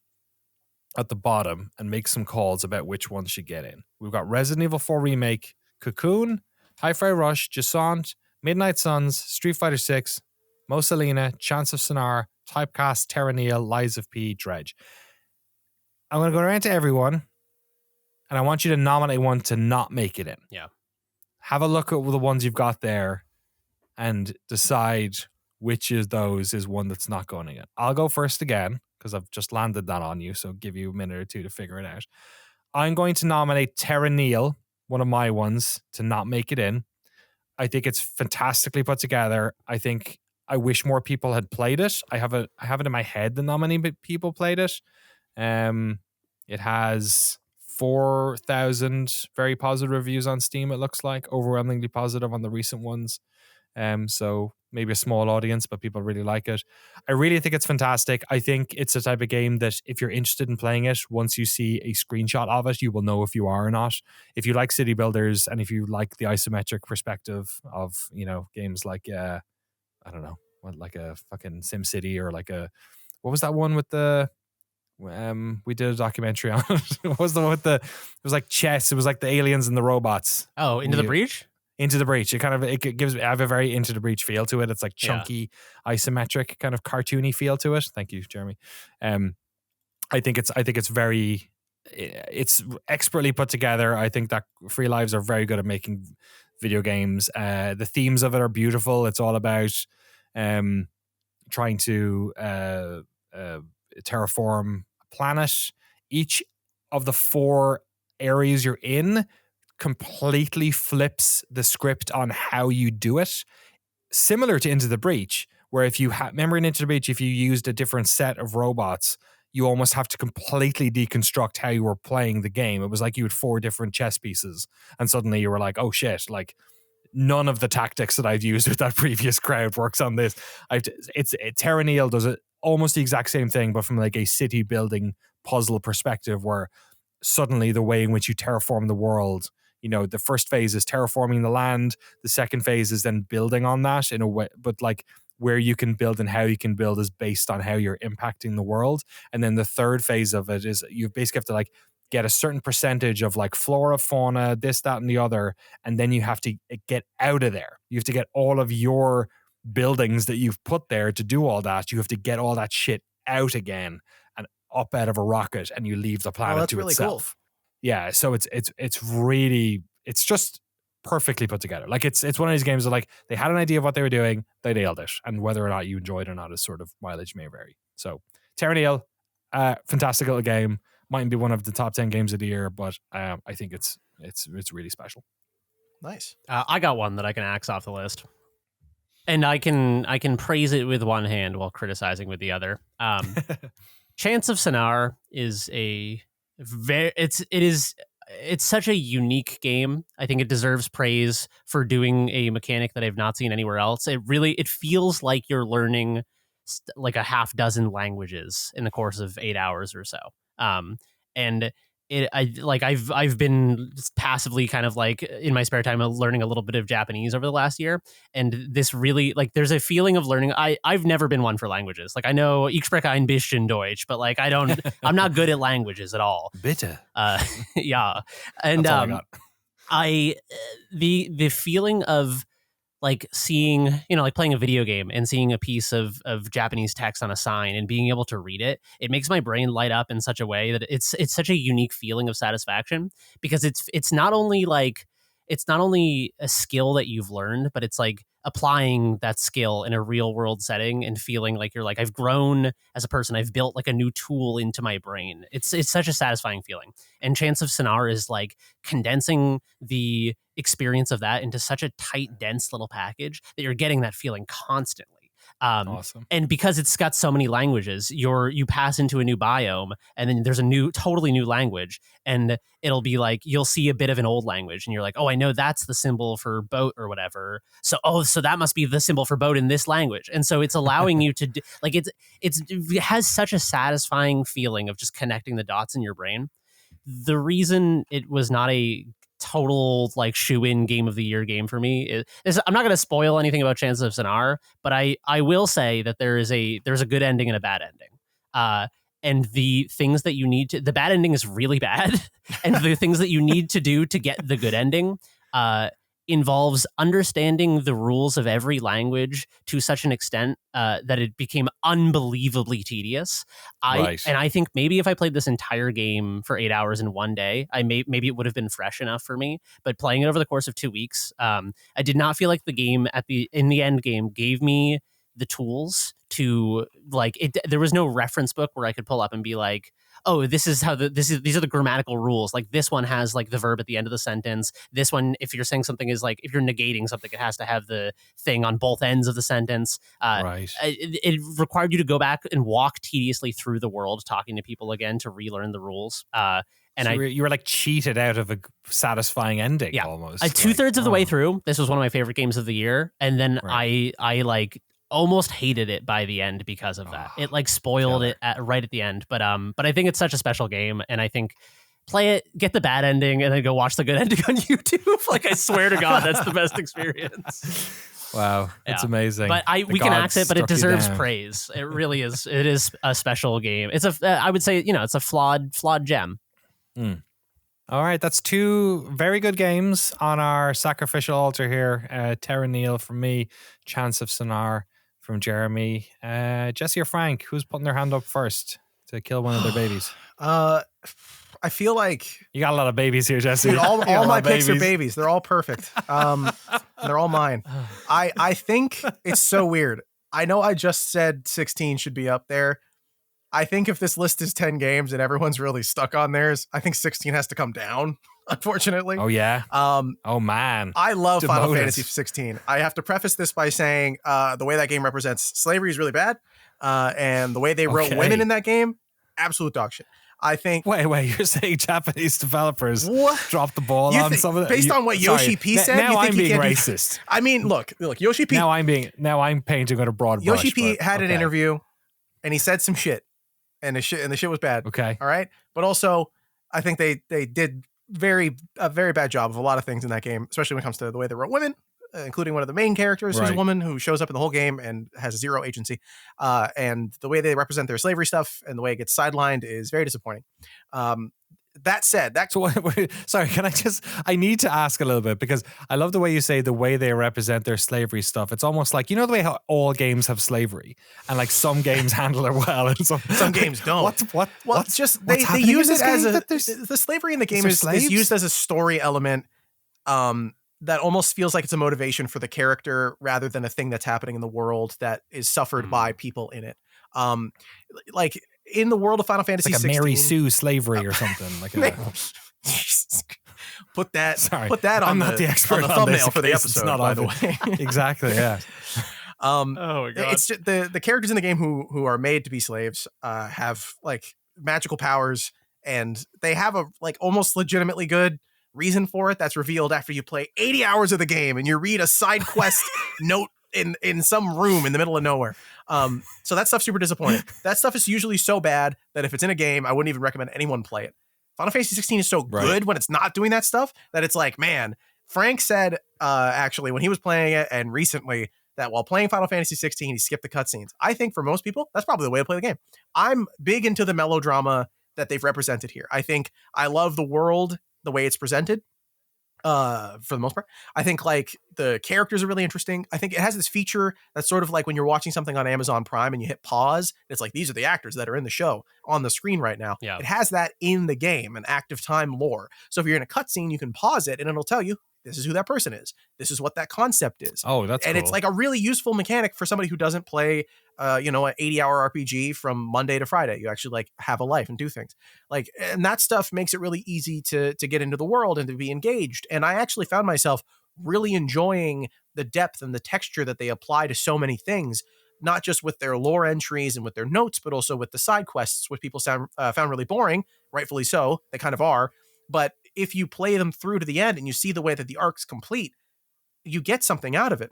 S1: at the bottom and make some calls about which ones should get in. We've got Resident Evil 4 Remake, Cocoon, Hi-Fi Rush, Jusant, Midnight Suns, Street Fighter 6, Mosa Lina, Chants of Sennaar, Typecast, Terra Nil, Lies of P, Dredge. I'm going to go around to everyone and I want you to nominate one to not make it in.
S3: Yeah.
S1: Have a look at the ones you've got there and decide which of those is one that's not going in. I'll go first again because I've just landed that on you, so I'll give you a minute or two to figure it out. I'm going to nominate Terra Nil, one of my ones, to not make it in. I think it's fantastically put together. I wish more people had played it. I have it in my head that not many people played it. It has 4,000 very positive reviews on Steam, it looks like, overwhelmingly positive on the recent ones. So maybe a small audience, but people really like it. I really think it's fantastic. I think it's the type of game that if you're interested in playing it, once you see a screenshot of it, you will know if you are or not. If you like city builders and if you like the isometric perspective of, games like, I don't know, like a fucking Sim City or like what was that one with the, we did a documentary on it. What was the one with it was like chess. It was like the aliens and the robots.
S3: Oh, Into the Breach?
S1: Into the Breach. It gives I have a very Into the Breach feel to it. It's like chunky, isometric, kind of cartoony feel to it. Thank you, Jeremy. I think it's very, it's expertly put together. I think that Free Lives are very good at making video games. The themes of it are beautiful. It's all about trying to terraform a planet. Each of the 4 areas you're in completely flips the script on how you do it, similar to Into the Breach, where if you remember in Into the Breach, if you used a different set of robots, you almost have to completely deconstruct how you were playing the game. It was like you had 4 different chess pieces and suddenly you were like, oh shit, like none of the tactics that I've used with that previous crowd works on this. Terra Nil does it almost the exact same thing, but from like a city building puzzle perspective, where suddenly the way in which you terraform the world, the first phase is terraforming the land. The second phase is then building on that in a way, but like where you can build and how you can build is based on how you're impacting the world. And then the third phase of it is you basically have to like get a certain percentage of like flora, fauna, this, that, and the other. And then you have to get out of there. You have to get all of your buildings that you've put there to do all that. You have to get all that shit out again and up out of a rocket, and you leave the planet to
S2: really
S1: itself.
S2: Cool.
S1: Yeah, so it's really, it's just perfectly put together. Like it's one of these games that like they had an idea of what they were doing, they nailed it, and whether or not you enjoyed it or not is sort of mileage may vary. So Terra Nil, fantastic little game, mightn't be one of the top 10 games of the year, but I think it's really special.
S2: Nice.
S3: I got one that I can axe off the list, and I can praise it with one hand while criticizing with the other. Chants of Sennaar is it's such a unique game. I think it deserves praise for doing a mechanic that I've not seen anywhere else. It feels like you're learning like a half dozen languages in the course of 8 hours or so. And I've been passively kind of like in my spare time learning a little bit of Japanese over the last year, and this really like there's a feeling of learning. I've never been one for languages. Like I know ich spreche ein bisschen Deutsch, but like I'm not good at languages at all.
S1: Bitte.
S3: Yeah, and
S1: That's all I got.
S3: The feeling of like seeing, like playing a video game and seeing a piece of Japanese text on a sign and being able to read it, it makes my brain light up in such a way that it's such a unique feeling of satisfaction, because it's not only a skill that you've learned, but it's like applying that skill in a real world setting and feeling like you're like, I've grown as a person. I've built like a new tool into my brain. It's such a satisfying feeling. And Chants of Sennaar is like condensing the experience of that into such a tight, dense little package that you're getting that feeling constantly.
S1: Awesome.
S3: And because it's got so many languages, you pass into a new biome, and then there's a totally new language, and it'll be like you'll see a bit of an old language, and you're like, oh, I know that's the symbol for boat or whatever. So that must be the symbol for boat in this language. And so it's allowing you to like it has such a satisfying feeling of just connecting the dots in your brain. The reason it was not a total like shoe-in game of the year game for me is I'm not going to spoil anything about Chants of Sennaar, but I will say that there's a good ending and a bad ending. And the things that you need to, the bad ending is really bad, and the things that you need to do to get the good ending involves understanding the rules of every language to such an extent that it became unbelievably tedious.
S1: Right.
S3: And I think maybe if I played this entire game for 8 hours in one day, maybe it would have been fresh enough for me. But playing it over the course of 2 weeks, I did not feel like the game in the end game gave me the tools to like it. There was no reference book where I could pull up and be like, oh, this is how these are the grammatical rules. Like this one has like the verb at the end of the sentence. This one, if you're saying something is like, if you're negating something, it has to have the thing on both ends of the sentence.
S1: Right.
S3: It required you to go back and walk tediously through the world, talking to people again to relearn the rules. And
S1: so you were like cheated out of a satisfying ending, almost.
S3: 2/3 of the way through, this was one of my favorite games of the year, and then I like almost hated it by the end because of that. It like spoiled it right at the end. But I think it's such a special game, and I think play it, get the bad ending, and then go watch the good ending on YouTube. Like I swear to God, that's the best experience.
S1: Wow, it's amazing.
S3: But we can axe it, but it deserves praise. It really is. It is a special game. It's I would say, it's a flawed gem.
S1: All right, that's 2 very good games on our sacrificial altar here. Terra Nil from me, Chants of Sennaar from Jeremy. Jesse or Frank, who's putting their hand up first to kill one of their babies?
S2: I feel like
S1: you got a lot of babies here, Jesse.
S2: Dude, all my picks are babies. They're all perfect. They're all mine. I think it's so weird. I know I just said 16 should be up there. I think if this list is 10 games and everyone's really stuck on theirs, I think 16 has to come down, unfortunately.
S1: Oh, yeah? Oh, man.
S2: I love Final Fantasy 16. I have to preface this by saying the way that game represents slavery is really bad. And the way they wrote women in that game, absolute dog shit. I think.
S1: Wait, you're saying Japanese developers dropped the ball on some of that?
S2: Based on what Yoshi P said,
S1: now I'm being racist.
S2: I mean, look, Yoshi P.
S1: Now I'm painting on a broad brush.
S2: Yoshi P had an interview, and he said some shit. And the shit was bad.
S1: Okay.
S2: All right. But also, I think they did a very bad job of a lot of things in that game, especially when it comes to the way they wrote women, including one of the main characters who's a woman who shows up in the whole game and has zero agency. And the way they represent their slavery stuff and the way it gets sidelined is very disappointing. That said,
S1: sorry, I need to ask a little bit, because I love the way you say the way they represent their slavery stuff. It's almost like, the way how all games have slavery, and like some games handle it well and
S2: some games don't. They use it as the slavery in the game is used as a story element that almost feels like it's a motivation for the character rather than a thing that's happening in the world that is suffered by people in it. Like in the world of Final Fantasy
S1: like
S2: 16,
S1: a Mary Sue slavery or something like that.
S2: Put that
S1: I'm
S2: on
S1: not the expert
S2: on the
S1: on
S2: thumbnail
S1: this
S2: for the
S1: case.
S2: episode,
S1: Not
S2: by the way.
S1: Exactly, yeah.
S3: Oh my God.
S2: It's just the characters in the game who are made to be slaves have like magical powers, and they have a like almost legitimately good reason for it that's revealed after you play 80 hours of the game and you read a side quest note in some room in the middle of nowhere. So that stuff's super disappointing. That stuff is usually so bad that if it's in a game, I wouldn't even recommend anyone play it. Final Fantasy 16 is so good when it's not doing that stuff that it's like, man, Frank said actually when he was playing it and recently that while playing Final Fantasy 16, he skipped the cutscenes. I think for most people, that's probably the way to play the game. I'm big into the melodrama that they've represented here. I think I love the world, the way it's presented. for the most part. I think like the characters are really interesting. I think it has this feature that's sort of like when you're watching something on Amazon Prime and you hit pause, it's like, these are the actors that are in the show on the screen right now.
S3: Yeah.
S2: It has that in the game, an active time lore. So if you're in a cutscene, you can pause it and it'll tell you, this is who that person is. This is what that concept is.
S1: Oh, that's
S2: and
S1: cool.
S2: It's like a really useful mechanic for somebody who doesn't play, an 80-hour RPG from Monday to Friday. You actually like have a life and do things like, and that stuff makes it really easy to get into the world and to be engaged. And I actually found myself really enjoying the depth and the texture that they apply to so many things, not just with their lore entries and with their notes, but also with the side quests, which people found really boring, rightfully so. They kind of are. But if you play them through to the end and you see the way that the arc's complete, you get something out of it.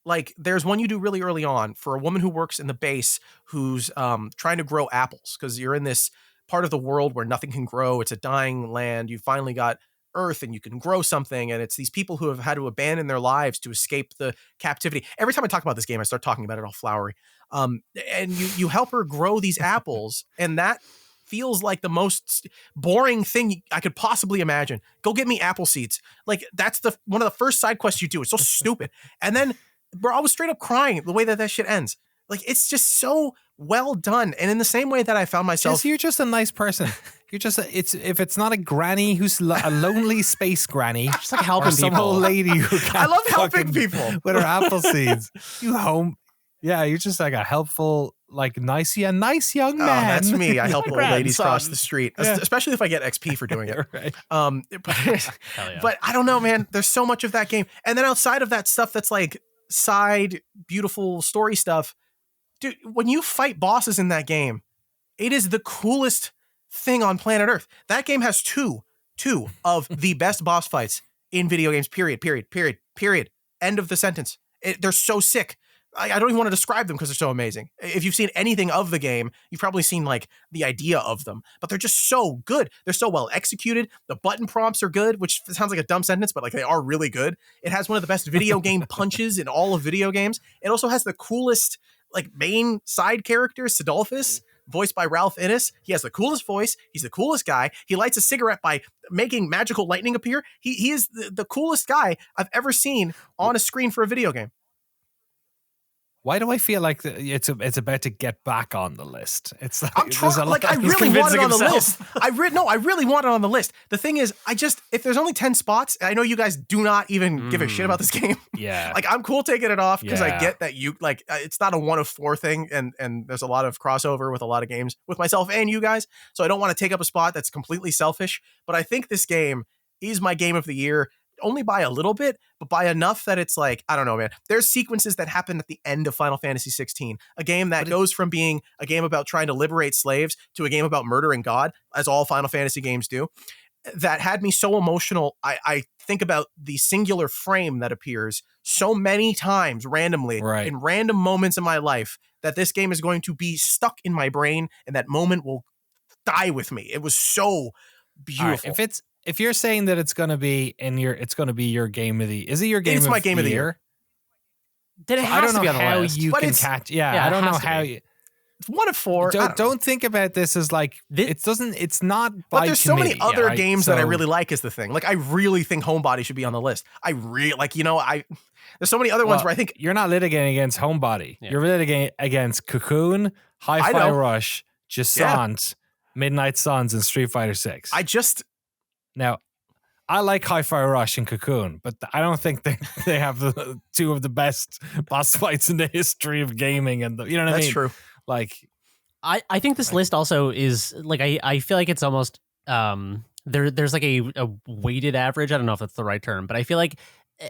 S2: Like there's one you do really early on for a woman who works in the base who's trying to grow apples, because you're in this part of the world where nothing can grow. It's a dying land. You finally got Earth and you can grow something. And it's these people who have had to abandon their lives to escape the captivity. Every time I talk about this game, I start talking about it all flowery. And you help her grow these apples, and that feels like the most boring thing I could possibly imagine. Go get me apple seeds. Like that's one of the first side quests you do. It's so stupid. And then, bro, I was straight up crying the way that shit ends. Like it's just so well done. And in the same way that I found myself,
S1: Jesse, you're just a nice person. You're just if it's not a granny who's a lonely space granny,
S3: Just like helping
S1: some
S3: people.
S1: old lady who can't
S2: I love helping
S1: fucking-
S2: people
S1: with her apple seeds. Yeah, you're just like a helpful, like nice young man.
S2: Oh, that's me. I help old
S3: grandson.
S2: ladies cross the street,
S1: Yeah.
S2: especially if I get XP for doing it.
S1: Right.
S3: Yeah.
S2: But I don't know, man. There's so much of that game. And then outside of that stuff that's like side, beautiful story stuff, dude, when you fight bosses in that game, it is the coolest thing on planet Earth. That game has two of the best boss fights in video games, period. End of the sentence. They're so sick. I don't even want to describe them because they're so amazing. If you've seen anything of the game, you've probably seen like the idea of them, but they're just so good. They're so well executed. The button prompts are good, which sounds like a dumb sentence, but like they are really good. It has one of the best video game punches in all of video games. It also has the coolest like main side character, Sidolphus, voiced by Ralph Innes. He has the coolest voice. He's the coolest guy. He lights a cigarette by making magical lightning appear. He is the coolest guy I've ever seen on a screen for a video game.
S1: Why do I feel like it's about to get back on the list? It's like,
S2: I'm trying, like I
S1: he's
S2: really want it
S1: convincing
S2: on the
S1: himself.
S2: list. I really want it on the list. The thing is, if there's only 10 spots, I know you guys do not even give a shit about this game.
S1: Yeah.
S2: Like I'm cool taking it off because I
S1: Yeah.
S2: get that you like it's not a 1 of 4 thing, and there's a lot of crossover with a lot of games with myself and you guys. So I don't want to take up a spot that's completely selfish. But I think this game is my game of the year. Only by a little bit, but by enough that it's like, I don't know, man. There's sequences that happen at the end of Final Fantasy XVI, a game that goes from being a game about trying to liberate slaves to a game about murdering God, as all Final Fantasy games do, that had me so emotional. I think about the singular frame that appears so many times randomly in random moments in my life that this game is going to be stuck in my brain, and that moment will die with me. It was so beautiful.
S1: Right, if you're saying that it's going to be your game of the, is it your game?
S2: It's my game of the year.
S3: Then it
S1: I
S3: has
S1: don't
S3: to be
S1: know
S3: on the
S1: how
S3: list.
S1: you
S2: But
S1: can
S2: it's-
S1: catch. Yeah,
S3: Yeah,
S1: I
S3: it
S1: don't know
S3: has to
S1: how
S3: be.
S1: you.
S2: It's 1 of 4.
S1: Don't think about this as like it doesn't. It's not.
S2: But
S1: by
S2: there's so many
S1: committee,
S2: other
S1: right?
S2: games that I
S1: So-
S2: really like is the thing. Like I really think Homebody should be on the list. I really like, there's so many other ones where I think
S1: you're not litigating against Homebody.
S3: Yeah.
S1: You're litigating against Cocoon, Hi-Fi
S2: know.
S1: Rush, Jusant, Midnight Suns, and Street Fighter 6. Now, I like Hi-Fi Rush and Cocoon, but I don't think they have the 2 of the best boss fights in the history of gaming. And you know what I mean?
S2: that's true.
S1: Like,
S3: I think this list also is like I feel like it's almost there's like a weighted average. I don't know if that's the right term, but I feel like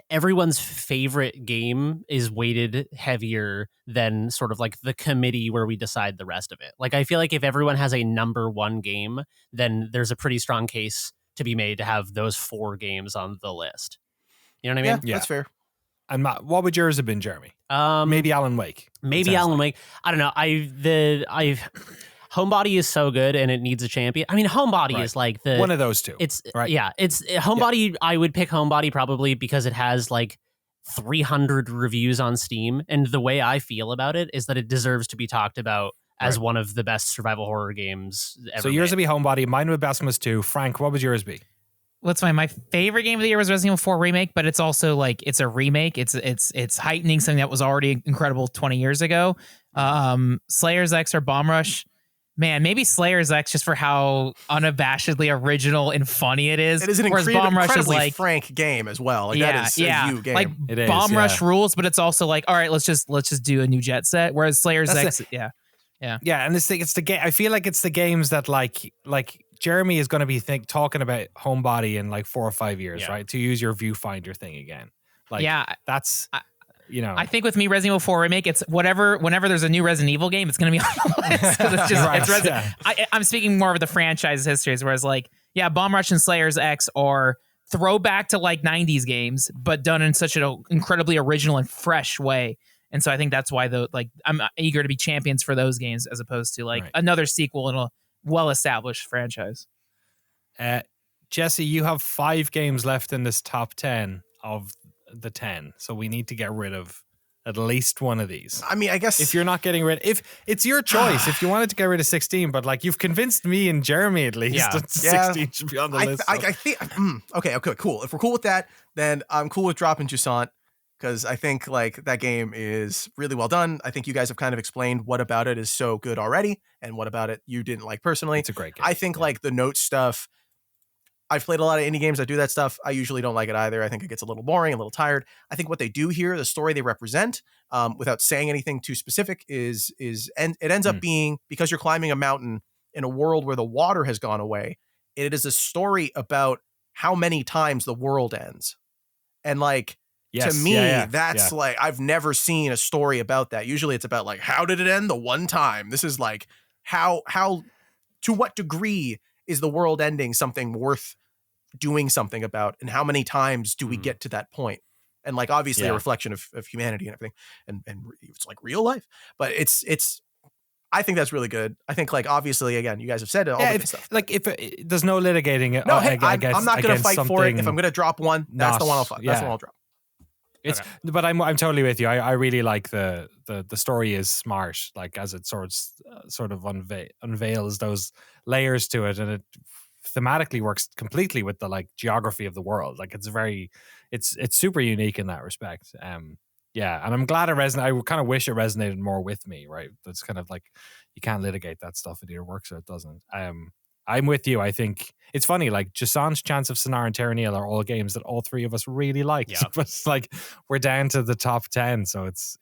S3: everyone's favorite game is weighted heavier than sort of like the committee where we decide the rest of it. Like I feel like if everyone has a number 1 game, then there's a pretty strong case to be made to have those 4 games on the list. You know what I mean?
S2: Yeah, that's fair.
S1: and Matt, what would yours have been, Jeremy?
S3: Maybe
S1: Alan Wake.
S3: Alan Wake. I don't know. Homebody is so good and it needs a champion. I mean, Homebody is like the
S1: one of those 2.
S3: It's
S1: right.
S3: Yeah, it's Homebody. Yeah. I would pick Homebody probably because it has like 300 reviews on Steam, and the way I feel about it is that it deserves to be talked about as one of the best survival horror games ever.
S1: So yours
S3: made.
S1: would be Homebody. Mine would be Blasphemous 2. Frank, what would yours be?
S4: what's my favorite game of the year was Resident Evil 4 Remake, but it's also like it's a remake. It's heightening something that was already incredible 20 years ago. Slayer's X or Bomb Rush. Man, maybe Slayer's X just for how unabashedly original and funny it is.
S2: It is an incredibly frank game as well. Like, that is a you game.
S4: Like Bomb Rush rules, but it's also like, all right, let's just do a new Jet Set. Whereas Slayer's X, yeah,
S1: and it's the game. I feel like it's the games that like Jeremy is going to be talking about Homebody in like 4 or 5 years, right? To use your viewfinder thing again. Like, that's. I
S4: think with me, Resident Evil 4 Remake, it's whenever there's a new Resident Evil game, it's going to be on the list because it's just it's Resident. I'm speaking more of the franchise histories, whereas like Bomb Rush and Slayer's X are throwback to like 90s games, but done in such an incredibly original and fresh way. And so I think that's why I'm eager to be champions for those games as opposed to like another sequel in a well-established franchise.
S1: Jesse, you have 5 games left in this top 10 of the 10, so we need to get rid of at least one of these.
S2: I mean, I guess
S1: if you're not getting rid, if it's your choice, if you wanted to get rid of 16, but like you've convinced me and Jeremy at least that 16 should be on the list.
S2: I think okay, cool. If we're cool with that, then I'm cool with dropping Jusant because I think like that game is really well done. I think you guys have kind of explained what about it is so good already, and what about it you didn't like personally.
S1: It's a great game.
S2: I think like the note stuff. I've played a lot of indie games that do that stuff. I usually don't like it either. I think it gets a little boring, a little tired. I think what they do here, the story they represent, without saying anything too specific, is and it ends up being, because you're climbing a mountain in a world where the water has gone away. It is a story about how many times the world ends, and like to me, that's like I've never seen a story about that. Usually, it's about like how did it end the one time. This is like how to what degree is the world ending something worth doing something about, and how many times do we get to that point? And like obviously a reflection of humanity and everything, and it's like real life, but it's I think that's really good. I think like obviously again you guys have said all the stuff.
S1: Like if there's no litigating it.
S2: No, hey, I'm not going to fight for it. If I'm going to drop one, that's the one I'll fight. That's the one I'll drop.
S1: But I'm totally with you. I really like the story is smart, like as it sort of unveils those layers to it, and it thematically works completely with the like geography of the world. Like it's super unique in that respect. And I'm glad it resonated. I kind of wish it resonated more with me. Right, that's kind of like you can't litigate that stuff. It either works or it doesn't. I'm with you. I think it's funny, like Jusant, Chants of Sennaar, and Terra Nil are all games that all three of us really liked. Yeah. But it's like we're down to the top 10, so it's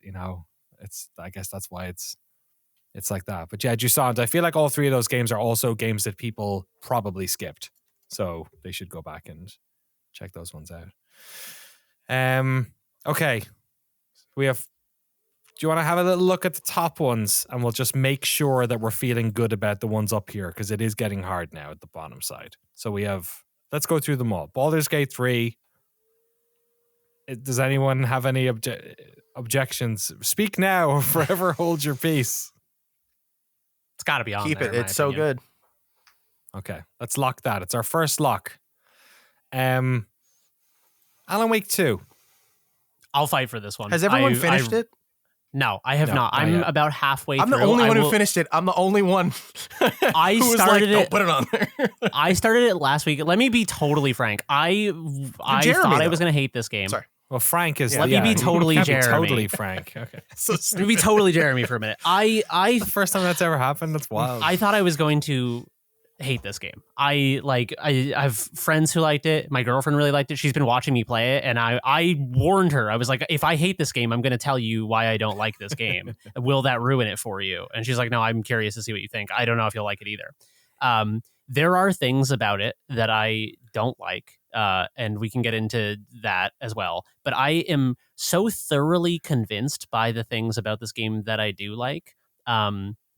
S1: I guess that's why it's like that. But yeah, Jusant, I feel like all three of those games are also games that people probably skipped, so they should go back and check those ones out. Okay, we have. Do you want to have a little look at the top ones, and we'll just make sure that we're feeling good about the ones up here, because it is getting hard now at the bottom side. So we have, let's go through them all. Baldur's Gate 3. Does anyone have any objections? Speak now or forever hold your peace.
S3: It's got to be on
S2: Keep
S3: there.
S2: Keep it. It's so good.
S1: Okay, let's lock that. It's our first lock. Alan Wake 2.
S3: I'll fight for this one.
S2: Has everyone finished it?
S3: No, I have not. I'm about halfway through.
S2: I'm the only one who finished it. I'm the only one
S3: I started it.
S2: Put it on there.
S3: I started it last week. Let me be totally frank. I thought I was going to hate this game.
S2: Sorry.
S1: Well, Frank is.
S3: Let me be totally Jeremy.
S1: Totally Frank. Okay.
S3: Let me be totally Jeremy for a minute.
S1: The first time that's ever happened. That's wild.
S3: I thought I was going to hate this game. I have friends who liked it. My girlfriend really liked it. She's been watching me play it, and I warned her. I was like, if I hate this game, I'm going to tell you why I don't like this game. Will that ruin it for you? And she's like, no, I'm curious to see what you think. I don't know if you'll like it either. There are things about it that I don't like, and we can get into that as well. But I am so thoroughly convinced by the things about this game that I do like,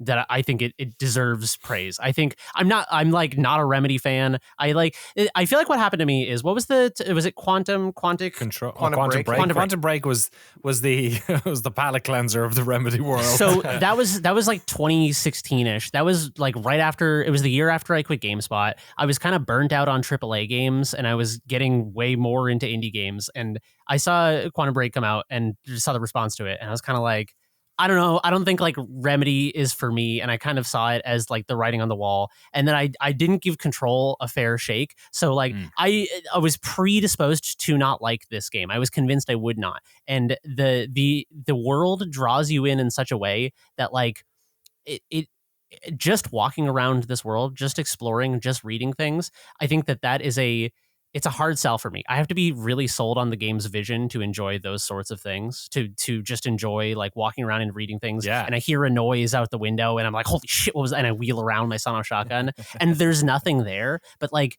S3: that I think it deserves praise. I think I'm like not a Remedy fan. I feel like what happened to me is, what was was it Quantum Break?
S1: Quantum Break was the was the palate cleanser of the Remedy world.
S3: So that was like 2016ish. That was like right after, it was the year after I quit GameSpot. I was kind of burnt out on AAA games, and I was getting way more into indie games. And I saw Quantum Break come out and just saw the response to it, and I was kind of like, I don't know. I don't think like Remedy is for me, and I kind of saw it as like the writing on the wall. And then I didn't give Control a fair shake. So like I was predisposed to not like this game. I was convinced I would not. And the world draws you in such a way that like it just walking around this world, just exploring, just reading things. I think that is it's a hard sell for me. I have to be really sold on the game's vision to enjoy those sorts of things, to just enjoy like walking around and reading things.
S1: Yeah.
S3: And I hear a noise out the window and I'm like, holy shit, what was that? And I wheel around my sawed-off shotgun and there's nothing there. But like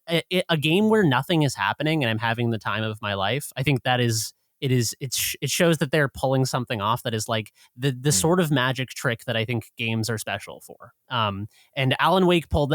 S3: a game where nothing is happening and I'm having the time of my life, I think that is... It shows that they're pulling something off that is like the sort of magic trick that I think games are special for. And Alan Wake 2,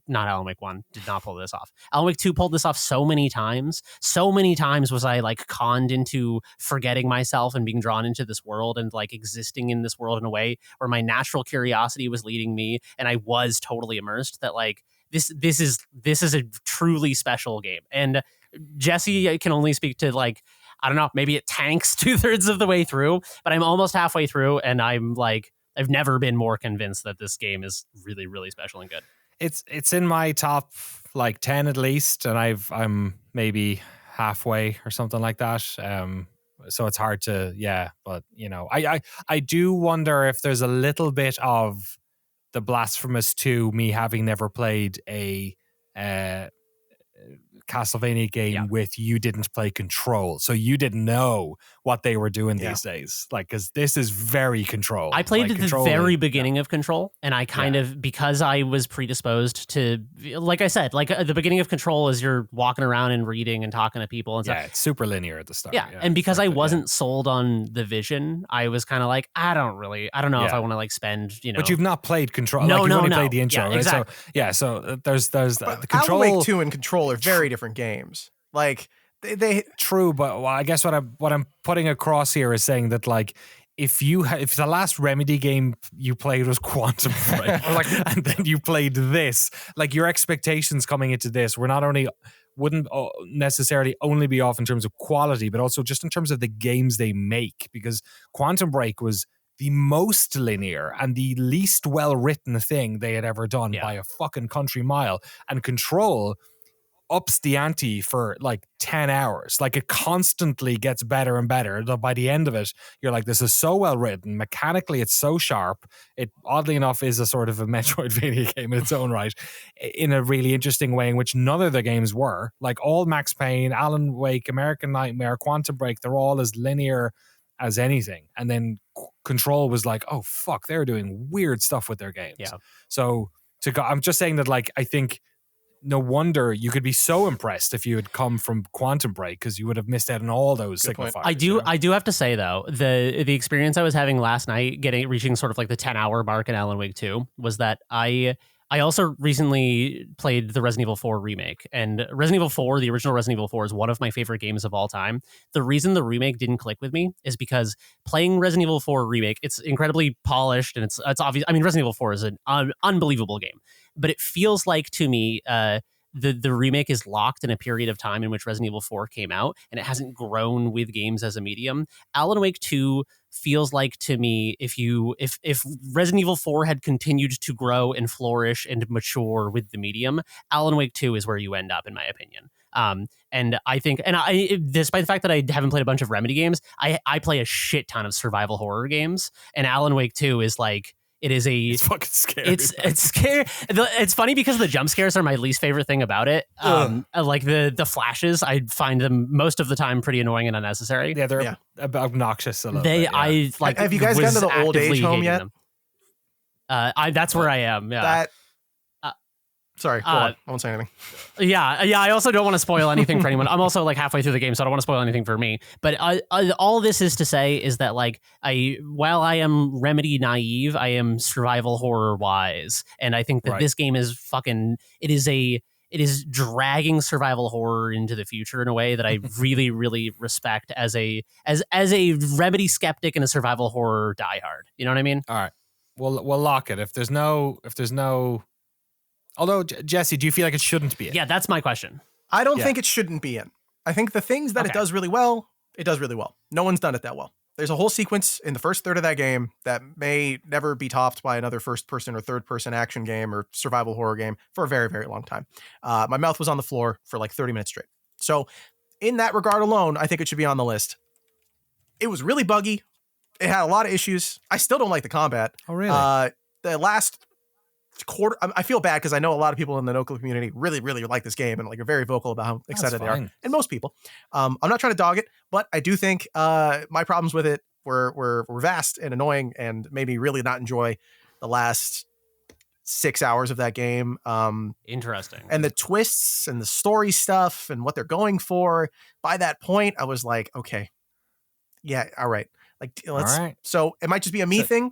S3: not Alan Wake 1, did not pull this off. Alan Wake 2 pulled this off so many times. So many times was I like conned into forgetting myself and being drawn into this world and like existing in this world in a way where my natural curiosity was leading me and I was totally immersed, that like this is a truly special game. And Jesse can only speak to like, I don't know, maybe it tanks 2/3 of the way through, but I'm almost halfway through and I'm like, I've never been more convinced that this game is really, really special and good.
S1: It's in my top like 10 at least, and I'm maybe halfway or something like that. So it's hard to, but you know, I do wonder if there's a little bit of the Blasphemous 2, me having never played a Castlevania game with you didn't play Control, so you didn't know what they were doing these days, like, because this is very Control.
S3: I played
S1: like,
S3: at the very beginning of Control, and I kind of, because I was predisposed to, like I said, like the beginning of Control is you're walking around and reading and talking to people and stuff.
S1: It's super linear at the start.
S3: And because I wasn't sold on the vision, I was kind of like, I don't know if I want to like spend, you know.
S1: But you've not played Control.
S3: No,
S1: like, you've only
S3: no.
S1: played the intro, right?
S3: Exactly.
S1: So there's the Control.
S2: Alan Wake 2 and Control are very different games. Like they
S1: true, but I guess what I'm putting across here is saying that like if the last Remedy game you played was Quantum Break, and then you played this, like your expectations coming into this wouldn't necessarily only be off in terms of quality, but also just in terms of the games they make, because Quantum Break was the most linear and the least well-written thing they had ever done by a fucking country mile, and Control ups the ante for like 10 hours. Like it constantly gets better and better. By the end of it, you're like, this is so well written. Mechanically, it's so sharp. It, oddly enough, is a sort of a Metroidvania game in its own right, in a really interesting way in which none of the games were. Like all Max Payne, Alan Wake, American Nightmare, Quantum Break, they're all as linear as anything. And then Control was like, oh, fuck, they're doing weird stuff with their games. Yeah. So I'm just saying that, like, I think no wonder you could be so impressed if you had come from Quantum Break, because you would have missed out on all those signifiers.
S3: I do have to say though, the experience I was having last night, reaching sort of like the 10-hour mark in Alan Wake 2, was that I also recently played the Resident Evil 4 remake, and Resident Evil 4, the original Resident Evil 4, is one of my favorite games of all time. The reason the remake didn't click with me is because playing Resident Evil 4 remake, it's incredibly polished and it's obvious. I mean, Resident Evil 4 is an unbelievable game, but it feels like to me, the remake is locked in a period of time in which Resident Evil 4 came out, and it hasn't grown with games as a medium. Alan Wake 2 feels like to me, if Resident Evil 4 had continued to grow and flourish and mature with the medium, Alan Wake 2 is where you end up, in my opinion. And I think, despite the fact that I haven't played a bunch of Remedy games, I play a shit ton of survival horror games, and Alan Wake 2 is like, it's
S1: fucking scary.
S3: It's scary. It's funny because the jump scares are my least favorite thing about it. Like the flashes, I find them most of the time pretty annoying and unnecessary.
S1: Yeah, they're obnoxious a little bit.
S3: I like.
S2: Have you guys gotten to the old age home yet?
S3: That's where I am. Yeah.
S2: Sorry, go on. I won't say anything.
S3: Yeah. I also don't want to spoil anything for anyone. I'm also like halfway through the game, so I don't want to spoil anything for me. But all this is to say is that like while I am Remedy naive, I am survival horror wise, and I think that this game is fucking. It is dragging survival horror into the future in a way that I really, really respect as a Remedy skeptic and a survival horror diehard. You know what I mean?
S1: All right, we'll lock it. If there's no. Although, Jesse, do you feel like it shouldn't be in?
S3: Yeah, that's my question.
S2: I don't think it shouldn't be in. I think the things that it does really well, it does really well. No one's done it that well. there's a whole sequence in the first third of that game that may never be topped by another first person or third person action game or survival horror game for a very, very long time. My mouth was on the floor for like 30 minutes straight. So in that regard alone, I think it should be on the list. It was really buggy. It had a lot of issues. I still don't like the combat.
S1: Oh, really?
S2: The last quarter, I feel bad because I know a lot of people in the Noclip community really, really like this game and like are very vocal about how excited they are. And most people. I'm not trying to dog it, but I do think my problems with it were vast and annoying and made me really not enjoy the last 6 hours of that game.
S3: Interesting.
S2: And the twists and the story stuff and what they're going for. By that point, I was like, okay, yeah, all right. Like, let's. All right. So it might just be a me thing.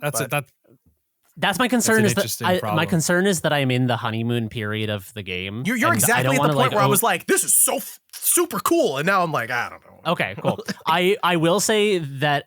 S3: That's my concern. Is that my concern is that I'm in the honeymoon period of the game.
S2: You're exactly at the point where I was like, this is so super cool, and now I'm like, I don't know.
S3: Okay, cool. I will say that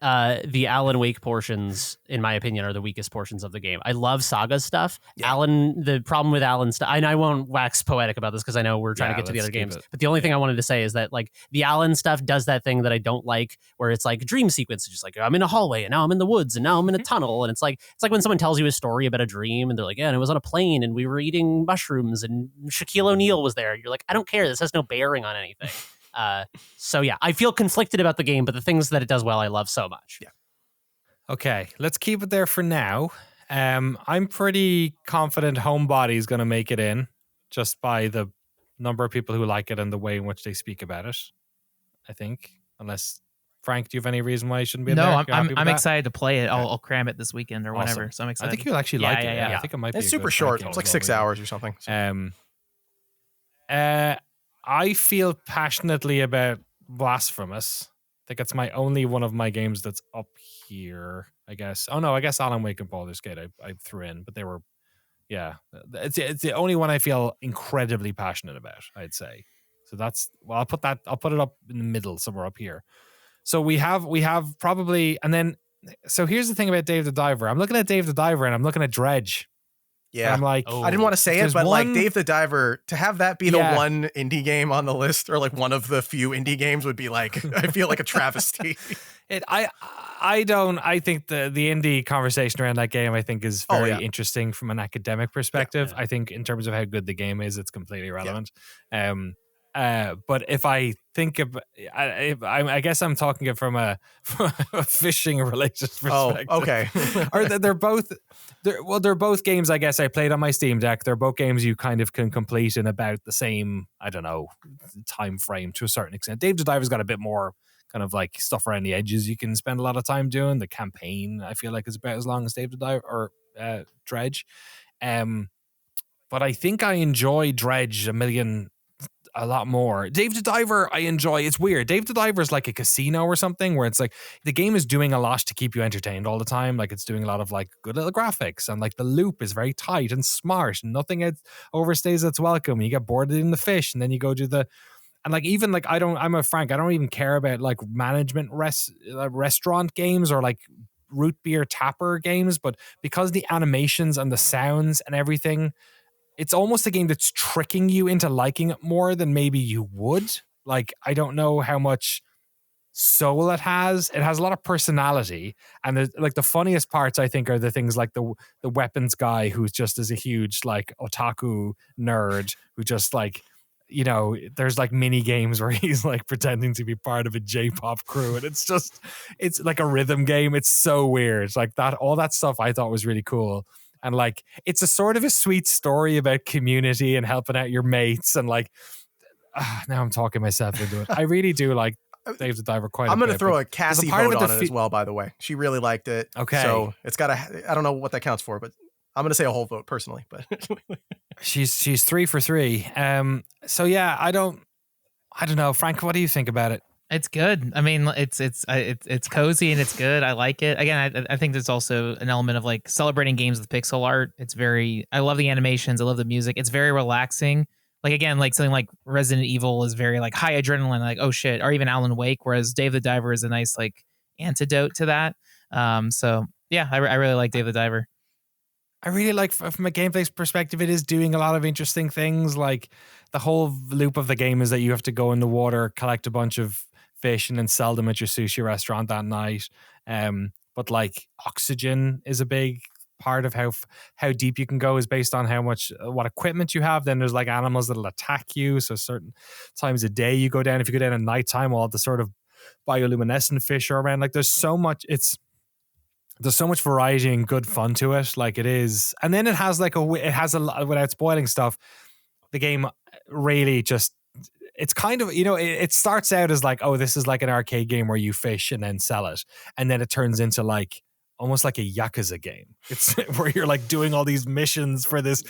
S3: the Alan Wake portions, in my opinion, are the weakest portions of the game. I love Saga stuff. Yeah. The problem with Alan stuff, and I won't wax poetic about this because I know we're trying to get to the other games. But the only thing I wanted to say is that like the Alan stuff does that thing that I don't like, where it's like dream sequences, just like I'm in a hallway and now I'm in the woods and now I'm in a tunnel, and it's like when someone tells you a story about a dream and they're like, yeah, and it was on a plane and we were eating mushrooms and Shaquille O'Neal was there. You're like, I don't care. This has no bearing on anything. So yeah, I feel conflicted about the game, but the things that it does well, I love so much.
S2: Yeah.
S1: Okay, let's keep it there for now. I'm pretty confident Homebody is going to make it in just by the number of people who like it and the way in which they speak about it. I think, unless Frank, do you have any reason why you shouldn't be there?
S4: No, I'm excited to play it. I'll cram it this weekend or whenever. So I'm excited.
S1: I think you'll actually like it. Yeah. I think it might be.
S2: It's super short. It's like 6 hours or something.
S1: I feel passionately about Blasphemous. I think it's my only one of my games that's up here, I guess. Oh no, I guess Alan Wake and Baldur's Gate I threw in, but they were, yeah. It's the only one I feel incredibly passionate about, I'd say. So that's, well, I'll put it up in the middle, somewhere up here. So we have probably, and then, so here's the thing about Dave the Diver. I'm looking at Dave the Diver and I'm looking at Dredge.
S2: Yeah,
S1: I'm like,
S2: I didn't want to say it, but like Dave the Diver, to have that be the one indie game on the list, or like one of the few indie games, would be like, I feel like a travesty.
S1: I think the indie conversation around that game, I think, is very interesting from an academic perspective. Yeah. I think in terms of how good the game is, it's completely relevant. Yeah. But if I think of, I guess I'm talking it from a fishing related perspective.
S2: Oh, okay.
S1: Or they're both games I guess I played on my Steam Deck. They're both games you kind of can complete in about the same, I don't know, time frame to a certain extent. Dave the Diver's got a bit more kind of like stuff around the edges you can spend a lot of time doing. The campaign, I feel like, is about as long as Dave the Diver or Dredge. But I think I enjoy Dredge a lot more. Dave the Diver, I enjoy. It's weird. Dave the Diver is like a casino or something where it's like the game is doing a lot to keep you entertained all the time. Like it's doing a lot of like good little graphics and like the loop is very tight and smart and nothing overstays its welcome. You get bored in the fish and then you go to the, and like even like I don't even care about like management restaurant games or like root beer tapper games, but because the animations and the sounds and everything, it's almost a game that's tricking you into liking it more than maybe you would. Like, I don't know how much soul it has. It has a lot of personality. And like the funniest parts, I think, are the things like the weapons guy who's just as a huge like otaku nerd who just like, you know, there's like mini games where he's like pretending to be part of a J-pop crew. And it's like a rhythm game. It's so weird. It's like that, all that stuff I thought was really cool. And like, it's a sort of a sweet story about community and helping out your mates. And like, now I'm talking myself into it. I really do like Dave the Diver quite a bit.
S2: I'm going to throw a Cassie vote on it as well, by the way. She really liked it.
S1: Okay.
S2: So it's got I don't know what that counts for, but I'm going to say a whole vote personally. But
S1: she's 3 for 3. So yeah, I don't know. Frank, what do you think about it?
S4: It's good. I mean, it's cozy and it's good. I like it. Again, I think there's also an element of like celebrating games with pixel art. I love the animations. I love the music. It's very relaxing. Like, again, like something like Resident Evil is very like high adrenaline, like, oh shit, or even Alan Wake, whereas Dave the Diver is a nice like antidote to that. So yeah, I really like Dave the Diver.
S1: I really like, from a gameplay perspective, it is doing a lot of interesting things. Like the whole loop of the game is that you have to go in the water, collect a bunch of fish and then sell them at your sushi restaurant that night. But like oxygen is a big part of how deep you can go is based on what equipment you have. Then there's like animals that'll attack you. So certain times a day you go down. If you go down at nighttime, all the sort of bioluminescent fish are around. Like there's so much variety and good fun to it. Like it is. And then it has a lot, without spoiling stuff, the game really just, it's kind of, it starts out as like, oh, this is like an arcade game where you fish and then sell it. And then it turns into like, almost like a Yakuza game. It's where you're like doing all these missions for this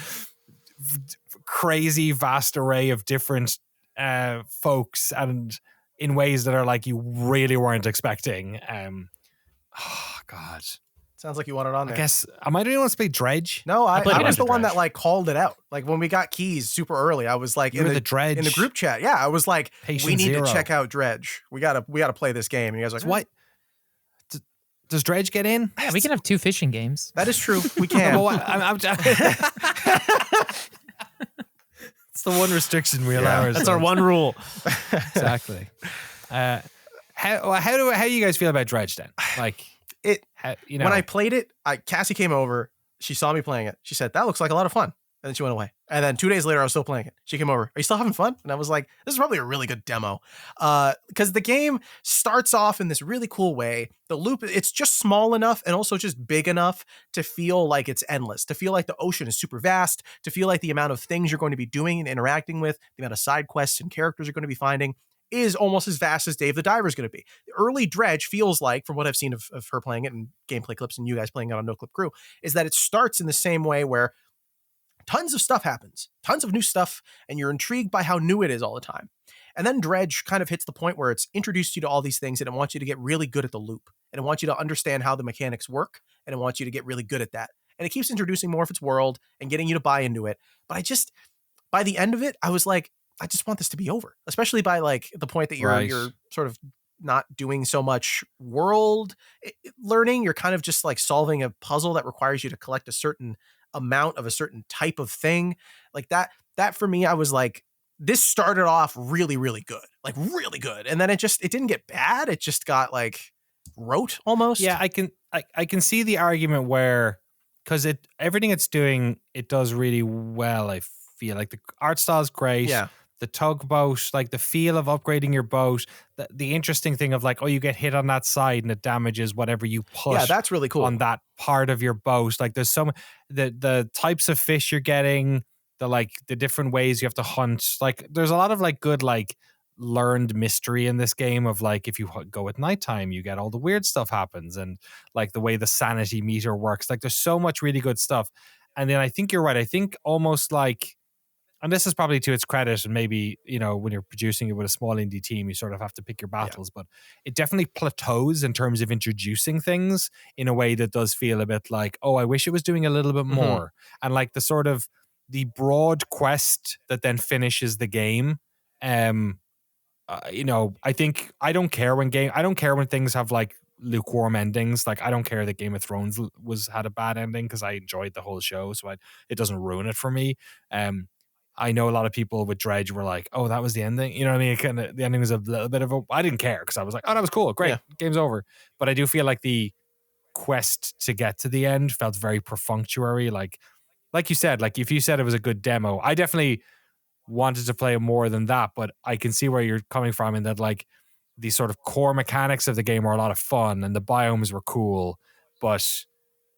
S1: crazy vast array of different folks and in ways that are like you really weren't expecting. Oh God.
S2: Sounds like you want it on there.
S1: I guess, am I the only one to play Dredge?
S2: No, I was the one
S1: Dredge.
S2: that like called it out. Like when we got keys super early, I was like
S1: the Dredge
S2: in the group chat. Yeah, I was like,
S1: Patient
S2: we need
S1: Zero.
S2: to check out Dredge. We gotta play this game. And you guys are like,
S1: what? Does Dredge get in?
S4: Yeah, we can have 2 fishing games.
S2: That is true. We can.
S1: It's the one restriction we allow ourselves.
S3: That's our one rule.
S1: Exactly. How do you guys feel about Dredge then? Like
S2: when I played it, Cassie came over. She saw me playing it. She said, "That looks like a lot of fun." And then she went away. And then 2 days later, I was still playing it. She came over. "Are you still having fun?" And I was like, "This is probably a really good demo." Because the game starts off in this really cool way. The loop, it's just small enough and also just big enough to feel like it's endless, to feel like the ocean is super vast, to feel like the amount of things you're going to be doing and interacting with, the amount of side quests and characters you're going to be finding is almost as vast as Dave the Diver is going to be. The early Dredge feels like, from what I've seen of her playing it and gameplay clips and you guys playing it on Noclip Crew, is that it starts in the same way where tons of stuff happens, tons of new stuff, and you're intrigued by how new it is all the time. And then Dredge kind of hits the point where it's introduced you to all these things and it wants you to get really good at the loop. And it wants you to understand how the mechanics work. And it wants you to get really good at that. And it keeps introducing more of its world and getting you to buy into it. But by the end of it, I was like, I just want this to be over, especially by like the point that you're sort of not doing so much world learning. You're kind of just like solving a puzzle that requires you to collect a certain amount of a certain type of thing like that for me. I was like, this started off really, really good, like really good. And then it didn't get bad. It just got like rote almost.
S1: Yeah, I can see the argument where, because everything it's doing, it does really well. I feel like the art style is great.
S2: Yeah.
S1: The tugboat, like the feel of upgrading your boat, the interesting thing of like, oh, you get hit on that side and it damages whatever you put.
S2: Yeah, that's really cool.
S1: On that part of your boat. Like there's the types of fish you're getting, the different ways you have to hunt. Like there's a lot of like good like learned mystery in this game of like, if you go at nighttime, you get all the weird stuff happens, and like the way the sanity meter works. Like there's so much really good stuff. And then I think you're right. I think almost like, and this is probably to its credit, and maybe, when you're producing it with a small indie team, you sort of have to pick your battles, but it definitely plateaus in terms of introducing things in a way that does feel a bit like, oh, I wish it was doing a little bit more. And like the sort of the broad quest that then finishes the game. I think I don't care when things have like lukewarm endings. Like I don't care that Game of Thrones had a bad ending, because I enjoyed the whole show, so it doesn't ruin it for me. I know a lot of people with Dredge were like, "Oh, that was the ending." You know what I mean? The ending was a little bit of I didn't care, because I was like, "Oh, that was cool, great, game's over." But I do feel like the quest to get to the end felt very perfunctory. Like you said, like if you said it was a good demo, I definitely wanted to play more than that. But I can see where you're coming from in that, like the sort of core mechanics of the game were a lot of fun and the biomes were cool, but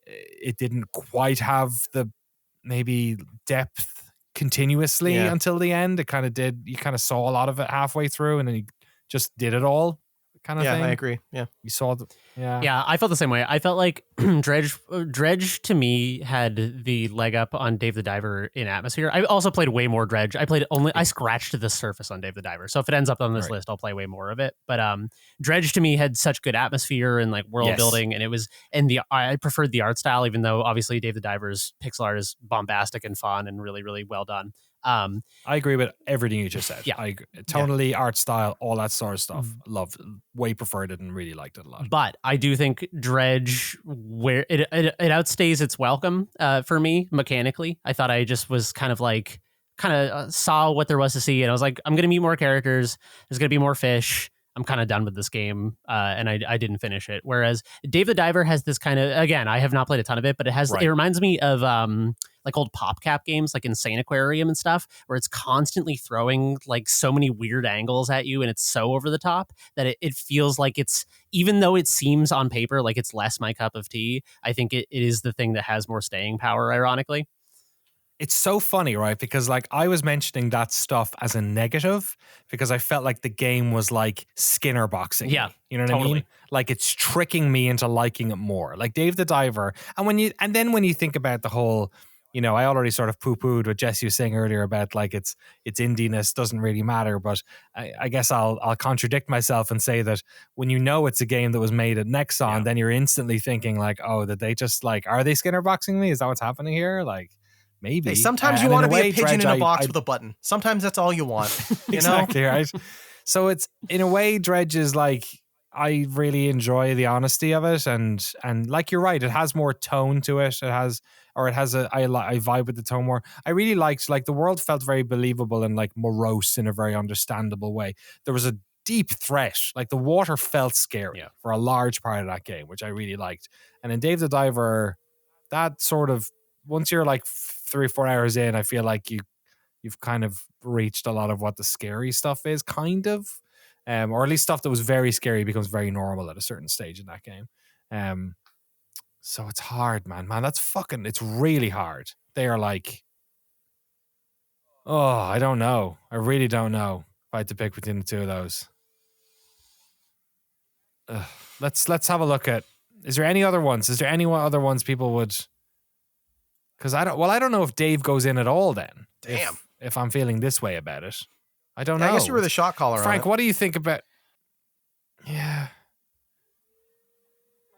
S1: it didn't quite have the maybe depth continuously until the end. It kind of did. You kind of saw a lot of it halfway through, and then you just did it all, kind of thing.
S2: Yeah, I agree. Yeah,
S1: you saw
S3: yeah. I felt the same way. I felt like Dredge to me had the leg up on Dave the Diver in atmosphere. I also played way more Dredge. I scratched the surface on Dave the Diver. So if it ends up on this list, I'll play way more of it. But Dredge to me had such good atmosphere and like world building, and I preferred the art style, even though obviously Dave the Diver's pixel art is bombastic and fun and really, really well done.
S1: I agree with everything you just said.
S3: Yeah.
S1: I agree. Tonally, art style, all that sort of stuff. Loved, way preferred it and really liked it a lot.
S3: But I do think Dredge, where it outstays its welcome for me mechanically. I thought I just was kind of saw what there was to see, and I was like, I'm going to meet more characters. There's going to be more fish. I'm kind of done with this game, and I didn't finish it. Whereas Dave the Diver has this kind of, again, I have not played a ton of it, but it reminds me of like old PopCap games, like Insane Aquarium and stuff, where it's constantly throwing like so many weird angles at you, and it's so over the top that it feels like it's, even though it seems on paper like it's less my cup of tea, I think it is the thing that has more staying power, ironically.
S1: It's so funny, right? Because like I was mentioning that stuff as a negative because I felt like the game was like Skinner boxing.
S3: Yeah,
S1: you know what I mean? Like it's tricking me into liking it more. Like Dave the Diver, and then when you think about the whole, you know, I already sort of poo-pooed what Jesse was saying earlier about like its indiness doesn't really matter, but I guess I'll contradict myself and say that when you know it's a game that was made at Nexon, then you're instantly thinking like, oh, did they just like, are they Skinner boxing me? Is that what's happening here? Like. Maybe.
S2: Hey, sometimes you want to be a pigeon in a box with a button. Sometimes that's all you want. You
S1: exactly,
S2: know?
S1: Right? So it's, in a way, Dredge is like, I really enjoy the honesty of it. And like, you're right, it has more tone to it. I vibe with the tone more. I really liked, like, the world felt very believable and like morose in a very understandable way. There was a deep threat. Like the water felt scary for a large part of that game, which I really liked. And in Dave the Diver, that sort of, once you're like 3 or 4 hours in, I feel like you've kind of reached a lot of what the scary stuff is, kind of, or at least stuff that was very scary becomes very normal at a certain stage in that game. So it's hard, man. It's really hard. They are like, oh, I don't know. I really don't know if I had to pick between the two of those. Let's have a look at. Is there any other ones? Is there any other ones people would? Because I don't know if Dave goes in at all then.
S2: Damn.
S1: If I'm feeling this way about it. I don't know.
S2: I guess you were the shot caller.
S1: Frank, what do you think about... Yeah.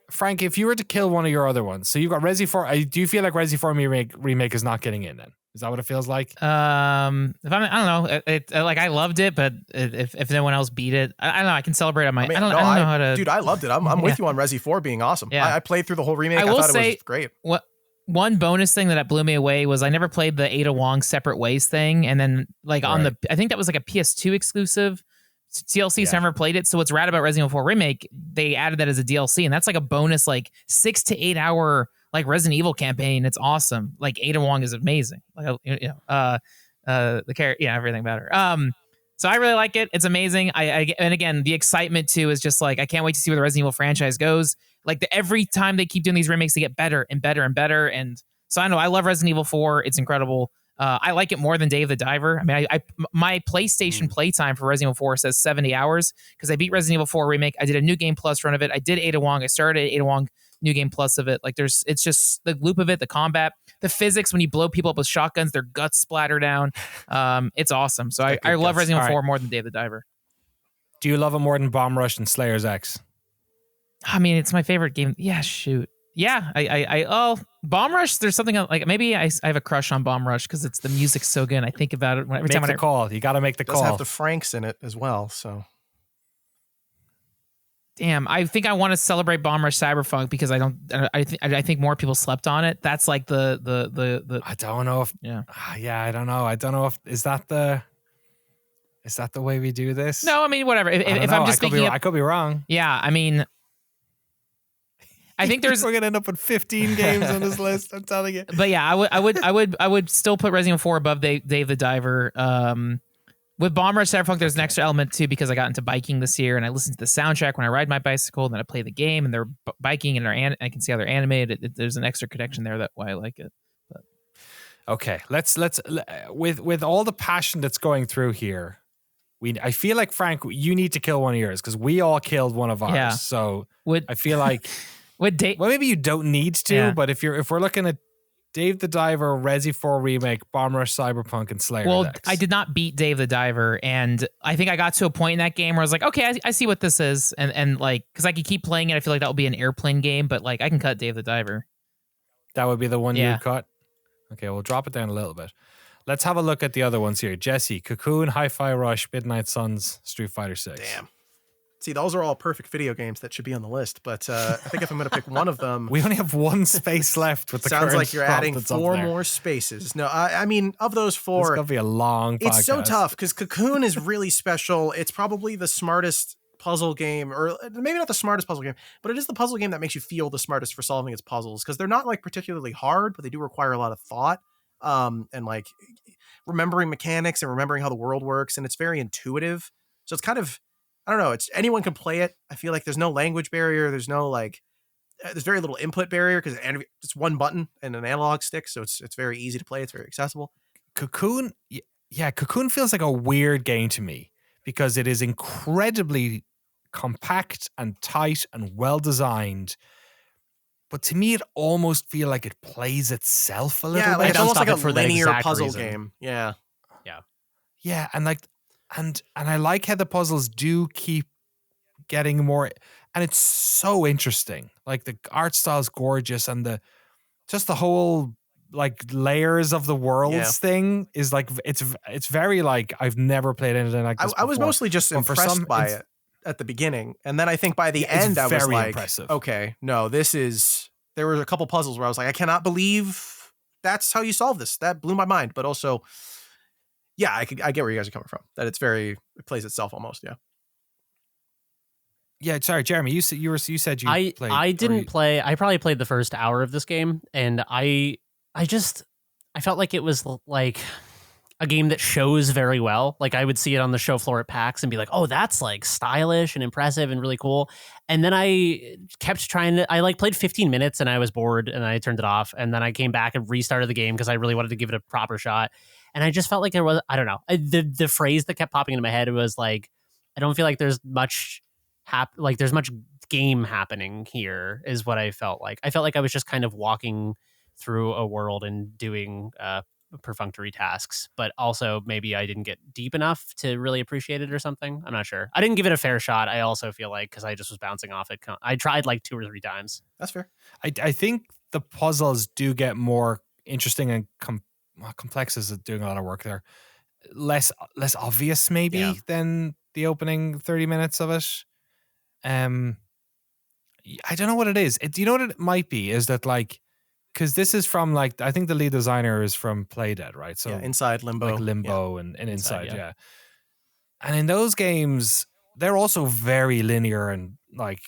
S1: Frank, if you were to kill one of your other ones, so you've got Resi 4, do you feel like Resi 4 remake is not getting in then? Is that what it feels like?
S4: If I don't know. Like I loved it, but if no one else beat it, I don't know. I can celebrate on my. I don't know how to.
S2: Dude, I loved it. I'm with you on Resi 4 being awesome. Yeah. I played through the whole remake. I thought it was great.
S4: One bonus thing that blew me away was I never played the Ada Wong Separate Ways thing, and then like on the, I think that was like a PS2 exclusive DLC, so I never played it. So what's rad about Resident Evil 4 Remake, they added that as a DLC, and that's like a bonus, like 6 to 8 hour like Resident Evil campaign. It's awesome. Like Ada Wong is amazing. Like the character, everything about her. So I really like it. It's amazing. And again, the excitement too is just like I can't wait to see where the Resident Evil franchise goes. Like every time they keep doing these remakes, they get better and better and better. And so I know I love Resident Evil 4. It's incredible. I like it more than Dave the Diver. I mean, my PlayStation playtime for Resident Evil 4 says 70 hours because I beat Resident Evil 4 Remake. I did a New Game Plus run of it. I did Ada Wong. I started Ada Wong New Game Plus of it. Like it's just the loop of it, the combat, the physics when you blow people up with shotguns, their guts splatter down. It's awesome. So I love Resident Evil 4 more than Dave the Diver.
S1: Do you love it more than Bomb Rush and Slayer's X?
S4: I mean, it's my favorite game. Yeah, shoot. Yeah, Bomb Rush. There's something like maybe I have a crush on Bomb Rush because it's the music's so good. And I think about it every time.
S1: Make the call. You got to make the call.
S2: It does have the Franks in it as well. So,
S4: damn, I think I want to celebrate Bomb Rush Cyberfunk because I think more people slept on it. That's like the.
S1: I don't know if. I don't know. I don't know if is that the way we do this?
S4: No, I mean whatever. If I'm just thinking,
S1: I could be wrong.
S4: Yeah, I mean. I think
S1: we're gonna end up with 15 games on this list. I'm telling you.
S4: But yeah, I would still put Resident Evil 4 above Dave the Diver. With Bomb Rush Cyberpunk, there's an extra element too because I got into biking this year and I listen to the soundtrack when I ride my bicycle. And then I play the game and they're biking and I can see how they're animated. There's an extra connection there. That's why I like it. But.
S1: Okay, let's with all the passion that's going through here. I feel like Frank, you need to kill one of yours because we all killed one of ours. Yeah. So I feel like. Well, maybe you don't need to, but if we're looking at Dave the Diver, Resi 4 Remake, Bomb Rush Cyberpunk, and Slayer.
S4: Well,
S1: X.
S4: I did not beat Dave the Diver, and I think I got to a point in that game where I was like, okay, I see what this is, and like, because I could keep playing it, I feel like that would be an airplane game, but like I can cut Dave the Diver.
S1: That would be the one you cut? Okay, we'll drop it down a little bit. Let's have a look at the other ones here. Jesse, Cocoon, Hi-Fi Rush, Midnight Suns, Street Fighter 6.
S2: Damn. See, those are all perfect video games that should be on the list, but I think if I'm going to pick one of them...
S1: We only have one space left with the current
S2: sounds like you're adding 4 more spaces. No, I mean, of those 4...
S1: It's going to be a long podcast.
S2: It's so tough, because Cocoon is really special. It's probably the smartest puzzle game, or maybe not the smartest puzzle game, but it is the puzzle game that makes you feel the smartest for solving its puzzles, because they're not like particularly hard, but they do require a lot of thought, and like remembering mechanics and remembering how the world works, and it's very intuitive. So it's kind of, I don't know, it's anyone can play it. I feel like there's no language barrier. There's no like, there's very little input barrier because it's one button and an analog stick, so it's very easy to play. It's very accessible.
S1: Cocoon, yeah, Cocoon feels like a weird game to me because it is incredibly compact and tight and well designed. But to me, it almost feels like it plays itself a little bit.
S2: Like it's almost like a linear puzzle
S3: reason.
S2: game. Yeah.
S1: And like, and I like how the puzzles do keep getting more, and it's so interesting. Like the art style is gorgeous, and the whole like layers of the worlds thing is like it's very like I've never played anything like this.
S2: I was mostly just impressed by it at the beginning, and then I think by the end I was like, impressive. Okay, no, there were a couple puzzles where I was like, I cannot believe that's how you solve this. That blew my mind. But also, yeah, I get where you guys are coming from. That it plays itself almost. Yeah.
S1: Yeah, sorry, Jeremy. You said you played.
S3: I didn't play. I probably played the first hour of this game, and I felt like it was like a game that shows very well. Like I would see it on the show floor at PAX and be like, "Oh, that's like stylish and impressive and really cool." And then I kept trying to. I like played 15 minutes and I was bored and I turned it off. And then I came back and restarted the game because I really wanted to give it a proper shot. And I just felt like there was, I don't know, the phrase that kept popping into my head was like, I don't feel like there's much there's much game happening here, is what I felt like. I felt like I was just kind of walking through a world and doing perfunctory tasks, but also maybe I didn't get deep enough to really appreciate it or something. I'm not sure. I didn't give it a fair shot. I also feel like because I just was bouncing off it. I tried like 2 or 3 times.
S2: That's fair.
S1: I think the puzzles do get more interesting and complex as doing a lot of work there. Less obvious maybe than the opening 30 minutes of it. I don't know what it is. Do you know what it might be? Is that like, because this is from like, I think the lead designer is from Playdead, right? So
S2: Inside, Limbo.
S1: Like Limbo and Inside, yeah. And in those games, they're also very linear and like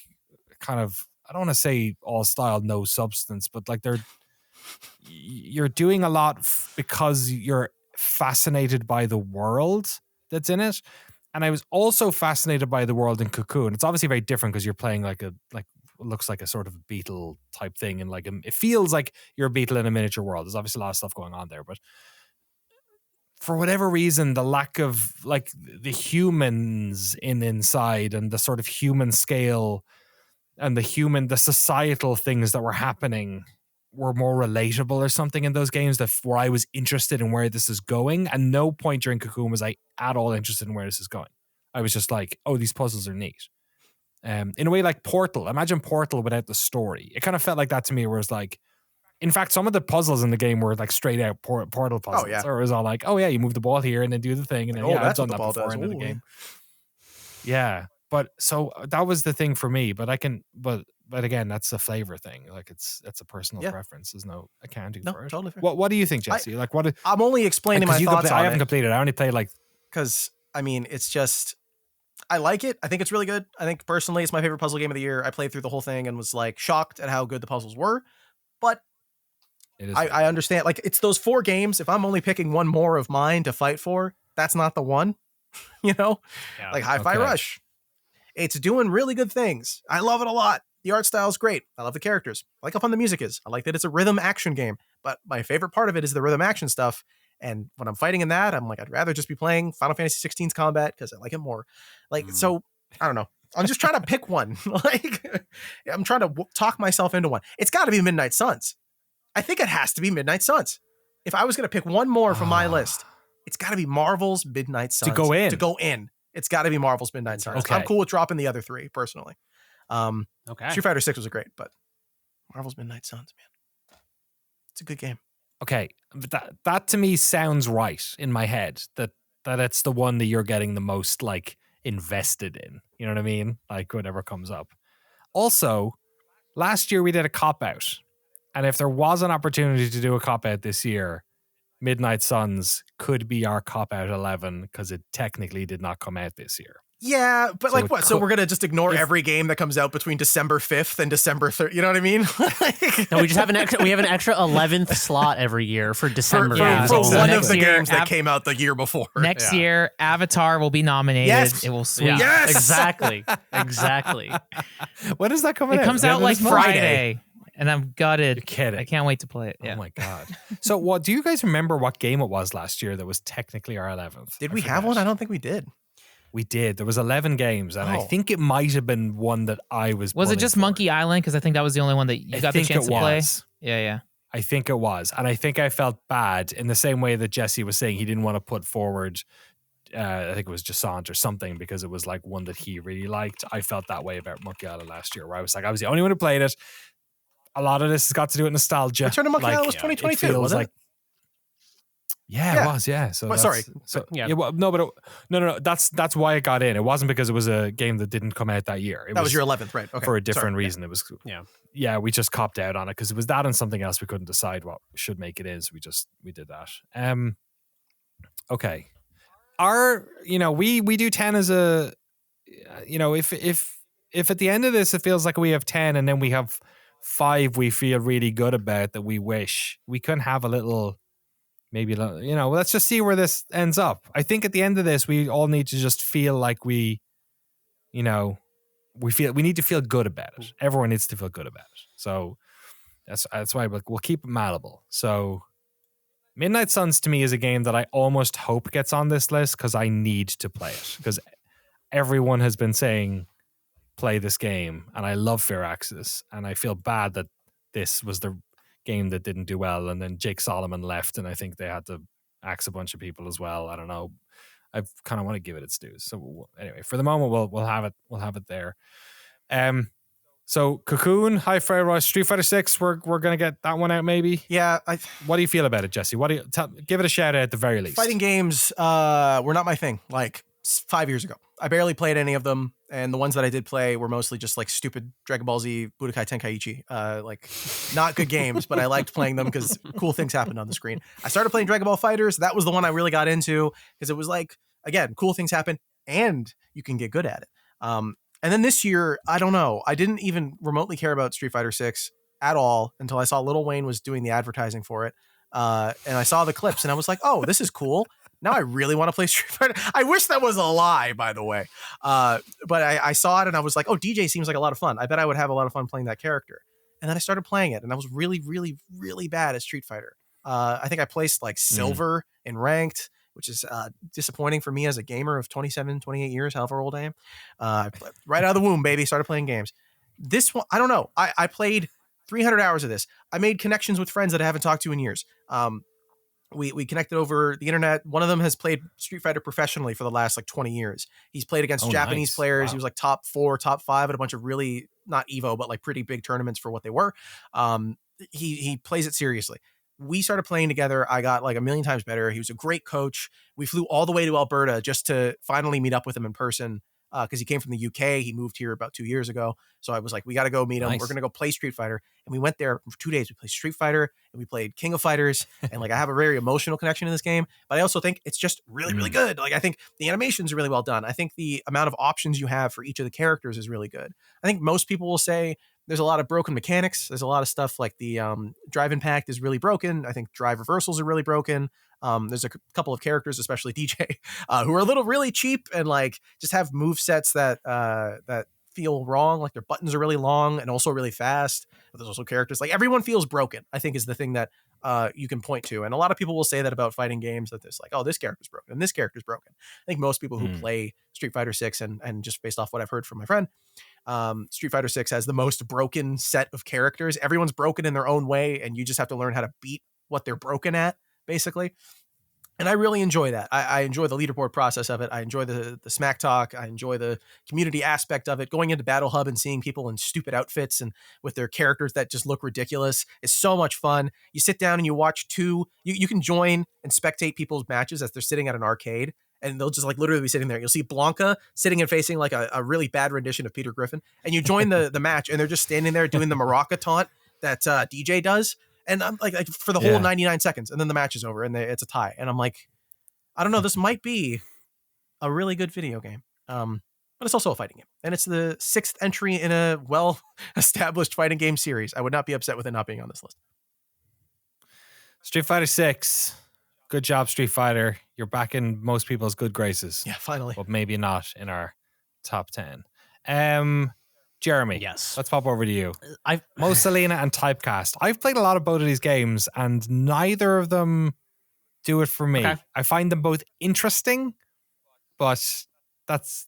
S1: kind of, I don't want to say all style, no substance, but like you're doing a lot because you're fascinated by the world that's in it. And I was also fascinated by the world in Cocoon. It's obviously very different because you're playing like looks like a sort of beetle type thing, and like it feels like you're a beetle in a miniature world. There's obviously a lot of stuff going on there, but for whatever reason, the lack of like the humans inside and the sort of human scale and the societal things that were happening were more relatable or something in those games, where I was interested in where this is going. And no point during Cocoon was I at all interested in where this is going. I was just like, oh, these puzzles are neat. In a way like Portal. Imagine Portal without the story. It kind of felt like that to me, where it's like, in fact, some of the puzzles in the game were like straight out Portal puzzles. Oh, yeah. Or it was all like, oh yeah, you move the ball here and then do the thing. And then, I've done that before in the game. Yeah. But so that was the thing for me. But again, that's a flavor thing. Like that's a personal preference. There's no accounting for it.
S2: Totally fair.
S1: What do you think, Jesse?
S2: I'm only explaining my thoughts on it.
S1: I haven't completed. I only played
S2: because I mean, it's just, I like it. I think it's really good. I think personally it's my favorite puzzle game of the year. I played through the whole thing and was like shocked at how good the puzzles were. But I understand, like, it's those 4 games. If I'm only picking one more of mine to fight for, that's not the one. Like Hi-Fi Rush. It's doing really good things. I love it a lot. The art style is great. I love the characters. I like how fun the music is. I like that it's a rhythm action game. But my favorite part of it is the rhythm action stuff. And when I'm fighting in that, I'm like, I'd rather just be playing Final Fantasy XVI's combat because I like it more. Like, so I don't know. I'm just trying to pick one. Like, I'm trying to talk myself into one. It's got to be Midnight Suns. I think it has to be Midnight Suns. If I was going to pick one more from my list, it's got to be Marvel's Midnight Suns.
S1: To go in.
S2: It's got to be Marvel's Midnight Suns.
S1: Okay.
S2: I'm cool with dropping the other 3 personally.
S3: Okay.
S2: Street Fighter 6 was great, but Marvel's Midnight Suns, man. It's a good game.
S1: Okay. That to me sounds right in my head, that it's the one that you're getting the most like invested in. You know what I mean? Like whatever comes up. Also, last year we did a cop-out. And if there was an opportunity to do a cop-out this year, Midnight Suns could be our cop-out 11 because it technically did not come out this year.
S2: Yeah, but
S1: So
S2: like
S1: it
S2: what? So
S1: could-
S2: we're gonna just ignore every game that comes out between December 5th and December 3rd. You know what I mean?
S3: No, we just have an extra. We have an extra 11th slot every year for December. games
S2: for
S3: only.
S2: one
S4: next
S2: of the
S4: year,
S2: games that came out the year before.
S4: Next
S1: Yeah.
S4: year, Avatar will be nominated.
S2: Yes.
S4: It will sweep.
S3: Yeah,
S2: Yes!
S3: exactly.
S1: When is that coming
S4: It
S1: out?
S4: comes
S1: Is it
S4: out like
S1: this month?
S4: Friday, and I'm gutted.
S1: You're kidding.
S4: I can't wait to play it. Yeah.
S1: Oh my god! So, what do you guys remember? What game it was last year that was technically our 11th?
S2: Did
S1: I
S2: we have
S1: forget.
S2: one? I don't think we did.
S1: We did. There was 11 games, and I
S2: Oh.
S1: think it might have been one that I was.
S4: Was it
S1: pulling
S4: just
S1: for.
S4: Monkey Island? Because I think that was the only one that you
S1: I
S4: got the
S1: think
S4: chance
S1: it
S4: to play.
S1: was.
S4: Yeah.
S1: I think it was, and I think I felt bad in the same way that Jesse was saying he didn't want to put forward. I think it was Jusant or something because it was like one that he really liked. I felt that way about Monkey Island last year, where I was like, I was the only one who played it. A lot of this has got to do with nostalgia.
S2: Return to Monkey Island was
S1: it
S2: 2022,
S1: feels
S2: wasn't it?
S1: Yeah,
S2: Yeah.
S1: it was. Yeah. So
S2: Well,
S1: that's-
S2: sorry.
S1: So
S3: Yeah.
S1: yeah. Well, no. That's why it got in. It wasn't because it was a game that didn't come out that year. It
S2: That was your 11th, right? Okay.
S1: for a different
S2: Sorry.
S1: reason. It was
S3: Yeah.
S1: yeah. We just copped out on it because it was that and something else. We couldn't decide what should make it is. We did that. Okay. We do 10 as a if at the end of this it feels like we have 10 and then we have 5 we feel really good about that we wish we couldn't have a little. Maybe, let's just see where this ends up. I think at the end of this, we all need to just feel like we need to feel good about it. Everyone needs to feel good about it. So that's why we'll keep it malleable. So Midnight Suns to me is a game that I almost hope gets on this list because I need to play it because everyone has been saying play this game and I love Firaxis and I feel bad that this was the game that didn't do well and then Jake Solomon left and I think they had to axe a bunch of people as well. I don't know. I kind of want to give it its dues. So anyway, for the moment we'll have it there. So Cocoon, Hi-Fi Rush, Street Fighter 6, we're gonna get that one out maybe.
S2: Yeah.
S1: What do you feel about it, Jesse? What do you give it a shout out at the very least?
S2: Fighting games were not my thing. Like 5 years ago, I barely played any of them, and the ones that I did play were mostly just like stupid Dragon Ball Z, Budokai Tenkaichi. Like not good games, but I liked playing them because cool things happened on the screen. I started playing Dragon Ball Fighters. That was the one I really got into because it was like, again, cool things happen and you can get good at it. And then this year, I don't know. I didn't even remotely care about Street Fighter 6 at all until I saw Lil Wayne was doing the advertising for it. And I saw the clips and I was like, oh, this is cool. Now I really want to play Street Fighter. I wish that was a lie, by the way. But I saw it and I was like, oh, DJ seems like a lot of fun. I bet I would have a lot of fun playing that character. And then I started playing it and I was really, really, really bad at Street Fighter. I think I placed like silver in ranked, which is disappointing for me as a gamer of 27, 28 years, however old I am. Right out of the womb, baby, started playing games. This one, I don't know. I played 300 hours of this. I made connections with friends that I haven't talked to in years. We connected over the internet. One of them has played Street Fighter professionally for the last like 20 years. He's played against Japanese players.
S1: Wow.
S2: He was like top 4, top 5 at a bunch of really, not Evo, but like pretty big tournaments for what they were. He plays it seriously. We started playing together. I got like a million times better. He was a great coach. We flew all the way to Alberta just to finally meet up with him in person because he came from the UK. He moved here about 2 years ago. So I was like, we got to go meet him.
S1: Nice.
S2: We're going to go play Street Fighter. And we went there for 2 days. We played Street Fighter and we played King of Fighters. And like, I have a very emotional connection to this game, but I also think it's just really, really good. Like, I think the animations are really well done. I think the amount of options you have for each of the characters is really good. I think most people will say there's a lot of broken mechanics. There's a lot of stuff like the drive impact is really broken. I think drive reversals are really broken. There's a couple of characters, especially DJ, who are a little really cheap and like just have move sets that feel wrong. Like their buttons are really long and also really fast. But there's also characters like everyone feels broken, I think is the thing that you can point to. And a lot of people will say that about fighting games, that there's like, oh, this character's broken and this character's broken. I think most people who play Street Fighter 6 and just based off what I've heard from my friend, Street Fighter 6 has the most broken set of characters. Everyone's broken in their own way, and you just have to learn how to beat what they're broken at, basically. And I really enjoy that. I enjoy the leaderboard process of it. I enjoy the smack talk. I enjoy the community aspect of it. Going into Battle Hub and seeing people in stupid outfits and with their characters that just look ridiculous is so much fun. You sit down and you watch you can join and spectate people's matches as they're sitting at an arcade. And they'll just like literally be sitting there. You'll see Blanca sitting and facing like a really bad rendition of Peter Griffin. And you join the match and they're just standing there doing the Maraca taunt that DJ does. And I'm like for the whole 99 seconds. And then the match is over and it's a tie. And I'm like, I don't know. This might be a really good video game. But it's also a fighting game. And it's the 6th entry in a well-established fighting game series. I would not be upset with it not being on this list.
S1: Street Fighter 6. Good job, Street Fighter. You're back in most people's good graces.
S2: Yeah, finally.
S1: But maybe not in our top 10. Jeremy.
S3: Yes.
S1: Let's pop over to you. Mosa Lina and Typecast. I've played a lot of both of these games, and neither of them do it for me. Okay. I find them both interesting, but that's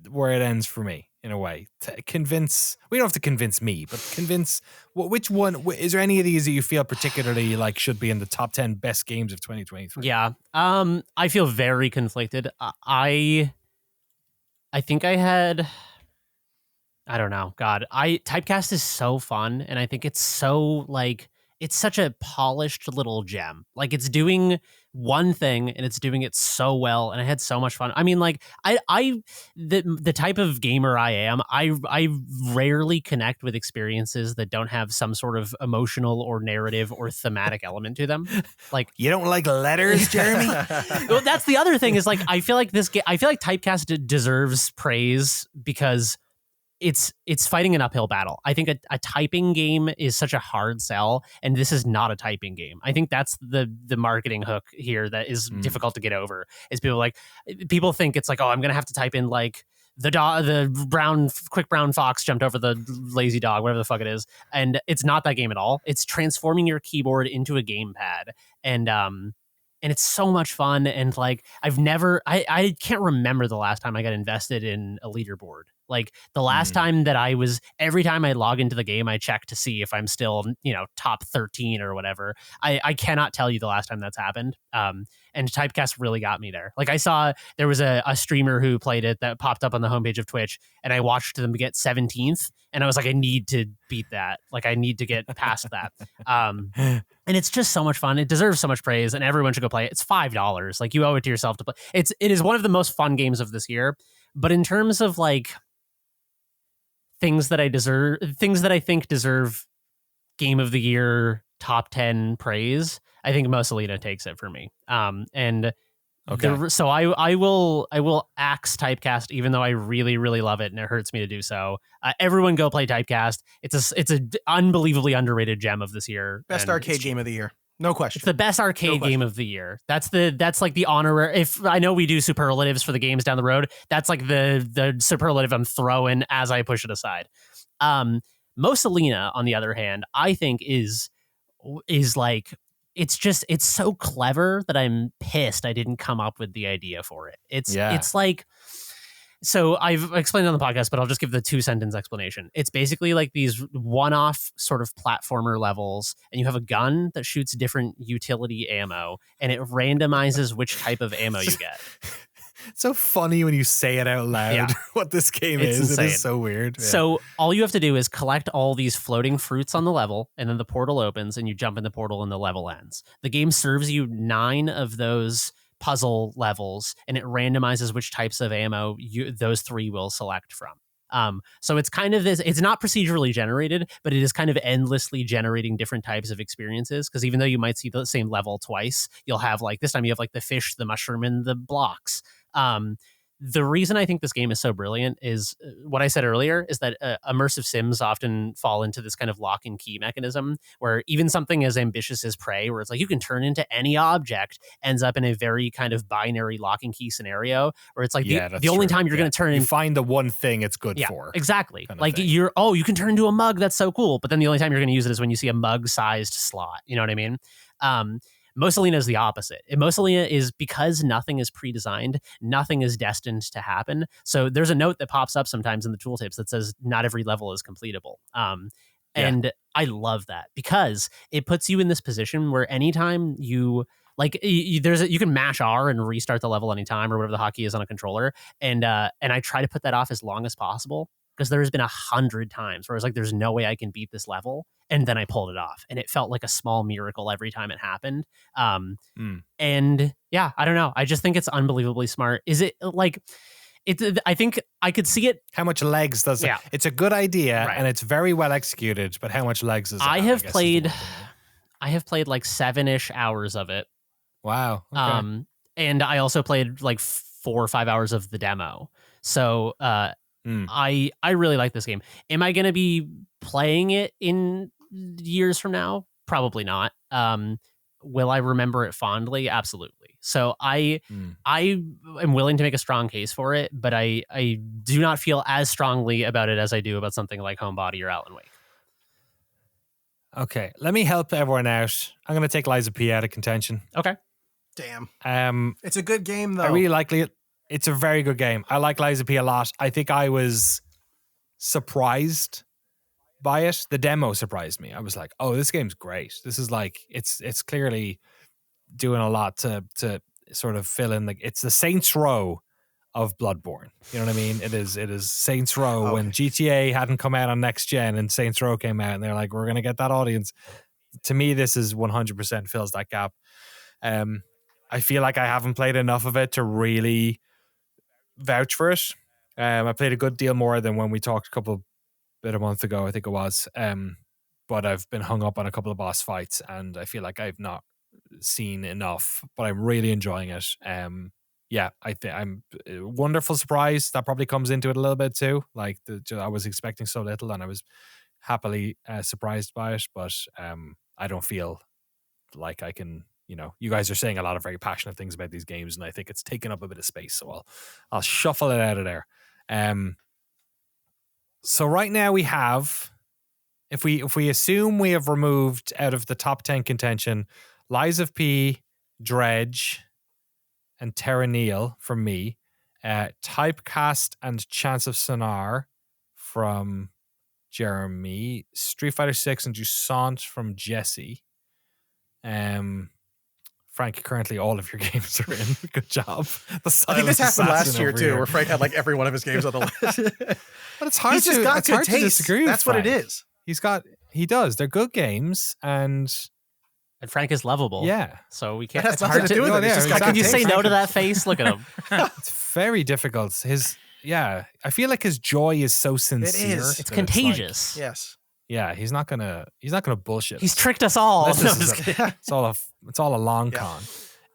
S1: where it ends for me, in a way. We don't have to convince me, but convince, which one, is there any of these that you feel particularly like should be in the top 10 best games of 2023?
S3: Yeah. I feel very conflicted. I think I had, I don't know, God, Typecast is so fun, and I think it's so, like, it's such a polished little gem. Like, it's doing one thing and it's doing it so well, and I had so much fun. I mean, like, the type of gamer I am, I rarely connect with experiences that don't have some sort of emotional or narrative or thematic element to them. Like,
S1: you don't like letters, Jeremy?
S3: Well, that's the other thing, is like, I feel like Typecast deserves praise because it's fighting an uphill battle. I think a typing game is such a hard sell, and this is not a typing game. I think that's the marketing hook here that is difficult to get over. Is people think it's like, oh, I'm gonna have to type in like the quick brown fox jumped over the lazy dog, whatever the fuck it is, and it's not that game at all. It's transforming your keyboard into a gamepad, and it's so much fun. And like, I can't remember the last time I got invested in a leaderboard. Like, the last time that every time I log into the game, I check to see if I'm still, top 13 or whatever. I cannot tell you the last time that's happened. And Typecast really got me there. Like, I saw there was a streamer who played it that popped up on the homepage of Twitch, and I watched them get 17th, and I was like, I need to beat that. Like, I need to get past that. And it's just so much fun. It deserves so much praise, and everyone should go play it. It's $5. Like, you owe it to yourself to play. It is one of the most fun games of this year. But in terms of like things that I think deserve Game of the Year top 10 praise, I think Mosa Lina takes it for me. So I will axe Typecast, even though I really, really love it and it hurts me to do so. Everyone go play Typecast. It's an unbelievably underrated gem of this year.
S2: Best arcade game of the year. No question.
S3: It's the best arcade game of the year. That's like the honorary. If I know we do superlatives for the games down the road, that's like the superlative I'm throwing as I push it aside. Mosa Lina, on the other hand, I think is like, it's so clever that I'm pissed I didn't come up with the idea for it. It's like, so I've explained it on the podcast, but I'll just give the 2-sentence explanation. It's basically like these one-off sort of platformer levels, and you have a gun that shoots different utility ammo, and it randomizes which type of ammo you get.
S1: It's so funny when you say it out loud, what this game is. Insane. It is so weird. Yeah.
S3: So all you have to do is collect all these floating fruits on the level, and then the portal opens, and you jump in the portal, and the level ends. The game serves you 9 of those puzzle levels, and it randomizes which types of ammo those 3 will select from. So it's kind of this, it's not procedurally generated, but it is kind of endlessly generating different types of experiences, because even though you might see the same level twice, you'll have like, this time you have like the fish, the mushroom, and the blocks. The reason I think this game is so brilliant is what I said earlier, is that immersive sims often fall into this kind of lock and key mechanism, where even something as ambitious as Prey, where it's like you can turn into any object, ends up in a very kind of binary lock and key scenario, where it's like the only time you're going to turn in,
S1: you find the one thing it's good for.
S3: Exactly. Like you can turn into a mug. That's so cool. But then the only time you're going to use it is when you see a mug sized slot. You know what I mean? Mosa Lina is the opposite. Mosa Lina is, because nothing is pre-designed, nothing is destined to happen. So there's a note that pops up sometimes in the tooltips that says not every level is completable. And I love that, because it puts you in this position where anytime you like, you can mash R and restart the level anytime, or whatever the hotkey is on a controller. And I try to put that off as long as possible, because there's been 100 times where I was like, there's no way I can beat this level. And then I pulled it off, and it felt like a small miracle every time it happened. And yeah, I don't know. I just think it's unbelievably smart. Is it like, I think I could see it.
S1: How much legs does it? It's a good idea, and it's very well executed, but how much legs does it
S3: I have played like 7-ish hours of it.
S1: Wow. Okay.
S3: And I also played like 4 or 5 hours of the demo. So I really like this game. Am I going to be playing it in years from now? Probably not. Will I remember it fondly? Absolutely. So I am willing to make a strong case for it, but I do not feel as strongly about it as I do about something like Homebody or Alan Wake.
S1: Okay, let me help everyone out. I'm going to take Lies of P out of contention.
S3: Okay.
S2: Damn. It's a good game, though.
S1: I really like it. It's a very good game. I like Lies of P a lot. I think I was surprised by it. The demo surprised me. I was like, oh, this game's great. This is like, it's clearly doing a lot to sort of fill in it's the Saints Row of Bloodborne. You know what I mean? It is Saints Row when GTA hadn't come out on next gen and Saints Row came out and they're like, we're going to get that audience. To me, this is 100% fills that gap. I feel like I haven't played enough of it to really vouch for it. I played a good deal more than when we talked a month ago, I think it was. But I've been hung up on a couple of boss fights and I feel like I've not seen enough, but I'm really enjoying it. Yeah, I think I'm wonderful surprise. That probably comes into it a little bit too. Like I was expecting so little and I was happily surprised by it, but I don't feel like I can, you guys are saying a lot of very passionate things about these games and I think it's taken up a bit of space, so I'll shuffle it out of there. So right now we have, if we assume we have removed out of the top 10 contention Lies of P, Dredge, and Terra Nil from me, Typecast and Chants of Sennaar from Jeremy, Street Fighter 6 and Jusant from Jesse. Frank, currently all of your games are in. Good job.
S2: I think this happened last year too, where Frank had like every one of his games on the list.
S1: But it's hard.
S2: He's just got good taste.
S1: To disagree with
S2: That's
S1: Frank.
S2: what it is.
S1: He does. They're good games, and
S3: Frank is lovable.
S1: Yeah.
S3: So we can't.
S2: It's hard to do with it.
S3: Can you say no to that face? Look at him.
S1: It's very difficult. I feel like his joy is so sincere.
S2: It is.
S3: It's contagious.
S2: Yes.
S1: Yeah, he's not gonna bullshit.
S3: He's tricked us all.
S1: It's all a long con.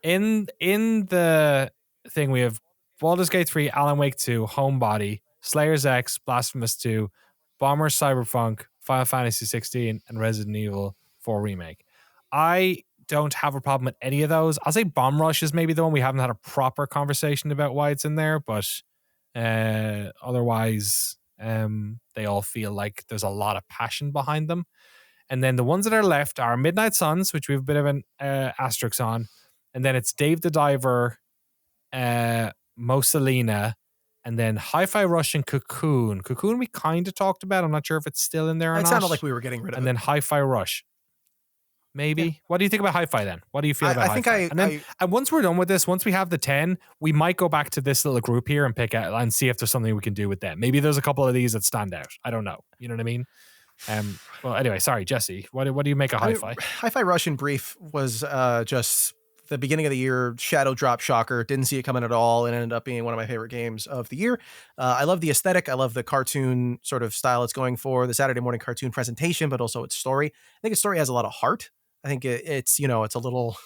S1: In the thing we have Baldur's Gate 3, Alan Wake 2, Homebody, Slayer's X, Blasphemous 2, Bomber, Cyberfunk, Final Fantasy 16, and Resident Evil 4 Remake. I don't have a problem with any of those. I'll say Bomb Rush is maybe the one we haven't had a proper conversation about why it's in there, but otherwise they all feel like there's a lot of passion behind them. And then the ones that are left are Midnight Suns, which we have a bit of an asterisk on, and then it's Dave the Diver, Mosa Lina, and then Hi-Fi Rush and Cocoon. Cocoon we kind of talked about. I'm not sure if it's still in there or not.
S2: It sounded like we were getting rid of it.
S1: And then Hi-Fi Rush. Maybe. Yeah. What do you think about Hi-Fi then? What do you feel about Hi-Fi? And once we're done with this, once we have the 10, we might go back to this little group here and pick out and see if there's something we can do with them. Maybe there's a couple of these that stand out. I don't know. You know what I mean? Well, anyway, sorry, Jesse. What do you make of Hi-Fi?
S2: Hi-Fi Rush in brief was just the beginning of the year shadow drop shocker. Didn't see it coming at all, and ended up being one of my favorite games of the year. I love the aesthetic. I love the cartoon sort of style it's going for, the Saturday morning cartoon presentation, but also its story. I think its story has a lot of heart. I think it's it's a little